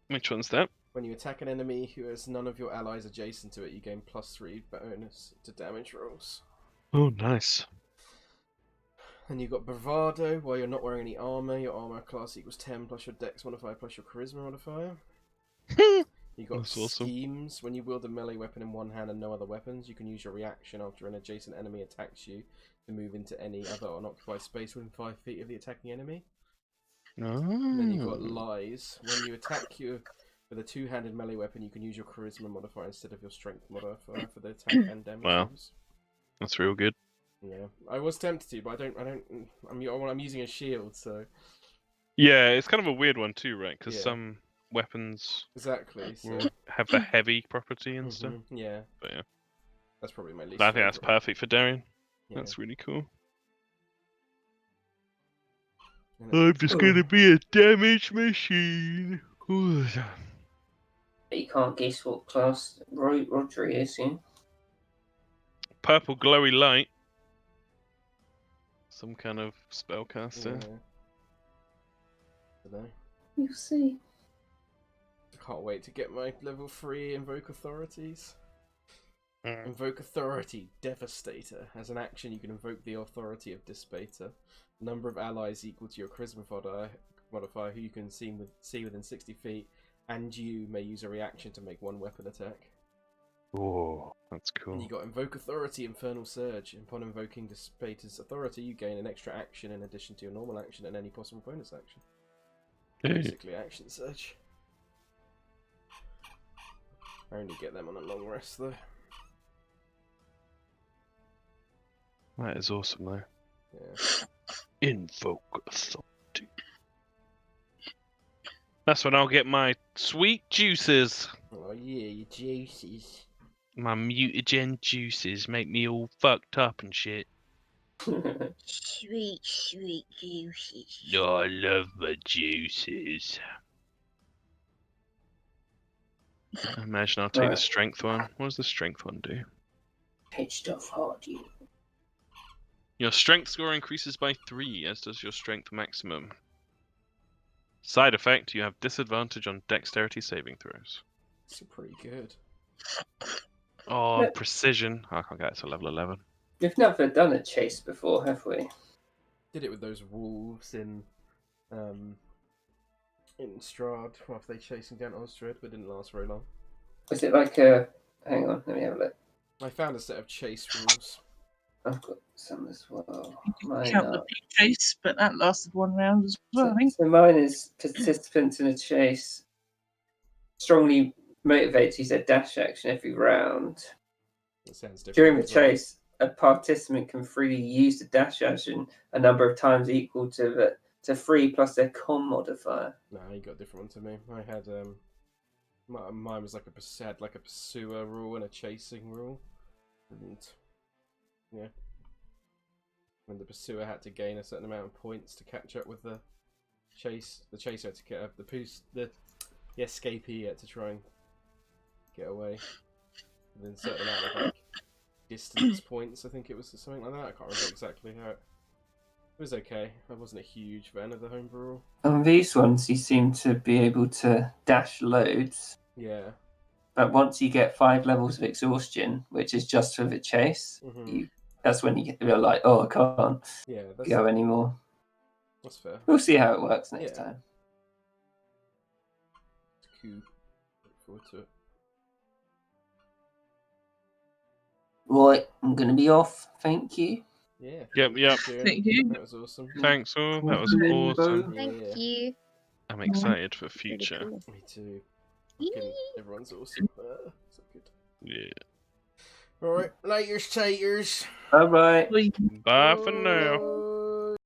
Which one's that? When you attack an enemy who has none of your allies adjacent to it, you gain +3 bonus to damage rolls. Oh, nice. And you've got bravado. While you're not wearing any armor, your armor class equals 10 plus your dex modifier plus your charisma modifier. You got That's awesome. schemes. When you wield a melee weapon in one hand and no other weapons, you can use your reaction after an adjacent enemy attacks you to move into any other unoccupied space within 5 feet of the attacking enemy. And then you've got lies. When you attack you with a two-handed melee weapon, you can use your charisma modifier instead of your strength modifier for the attack and damage Wow. rolls. That's real good. Yeah, I was tempted to, but I'm using a shield, so Yeah, it's kind of a weird one too, right? Because Yeah. some weapons exactly. So will have the heavy property and stuff. yeah, But yeah, that's probably my least. I think that's favourite. perfect for Darian. Yeah. That's really cool. And I'm just gonna be a damage machine. Ooh. You can't guess what class Rodri is, yeah? Purple glowy light. Some kind of spellcaster. Yeah. Dunno. You'll see. Can't wait to get my level 3 Invoke Authorities. Mm. Invoke Authority, Devastator. As an action, you can invoke the authority of Despater. Number of allies equal to your charisma modifier who you can see within 60 feet, and you may use a reaction to make one weapon attack. Oh, that's And cool. you got Invoke Authority, Infernal Surge. Upon invoking Despater's authority, you gain an extra action in addition to your normal action and any possible bonus action. Hey. Basically, Action Surge. I only get them on a long rest, though. That is awesome, though. Yeah. Invoke authority. That's when I'll get my sweet juices. Oh yeah, your juices. My mutagen juices make me all fucked up and shit. Sweet, sweet juices. No, I love my juices. I imagine I'll take the Right. strength one. What does the strength one do? Hit stuff hard, you. Your strength score increases by 3, as does your strength maximum. Side effect, you have disadvantage on dexterity saving throws. It's pretty good. Oh, Yep. precision. I can't get it to level 11. We've never done a chase before, have we? Did it with those wolves in Strahd after they chasing down Ostrad, but it didn't last very long. Was it like a... Hang on, let me have a look. I found a set of chase rules. I've got some as well. Mine Count are... the big chase, but that lasted one round as well, I think. So mine is participants in a chase strongly motivated to use their dash action every round. It sounds different. During the as well. chase, a participant can freely use the dash action a number of times equal to 3 plus their con modifier. Nah, you got a different one to me. I had mine was like a pursuer rule and a chasing rule, and yeah, when the pursuer had to gain a certain amount of points to catch up with the chaser had to get up the escapee had to try and get away within a certain amount of like distance points. I think it was something like that. I can't remember exactly how. It was okay. I wasn't a huge fan of the homebrew rule. On these ones, you seem to be able to dash loads, Yeah. but once you get 5 levels of exhaustion, which is just for the chase, Mhm. that's when you're like, oh, I can't Yeah, that's go anymore. That's fair. We'll see how it works next Yeah. time. It's cool. Look forward to it. Right, I'm going to be off. Thank you. Yeah. Yep. Thank you. That was awesome. Thanks all. That was Limbo. awesome. Thank Yeah. you. I'm excited for Really future. cool. Me too. Fucking everyone's awesome. So good. Yeah. Alright, laters taters. Bye bye. We Bye for now. Bye.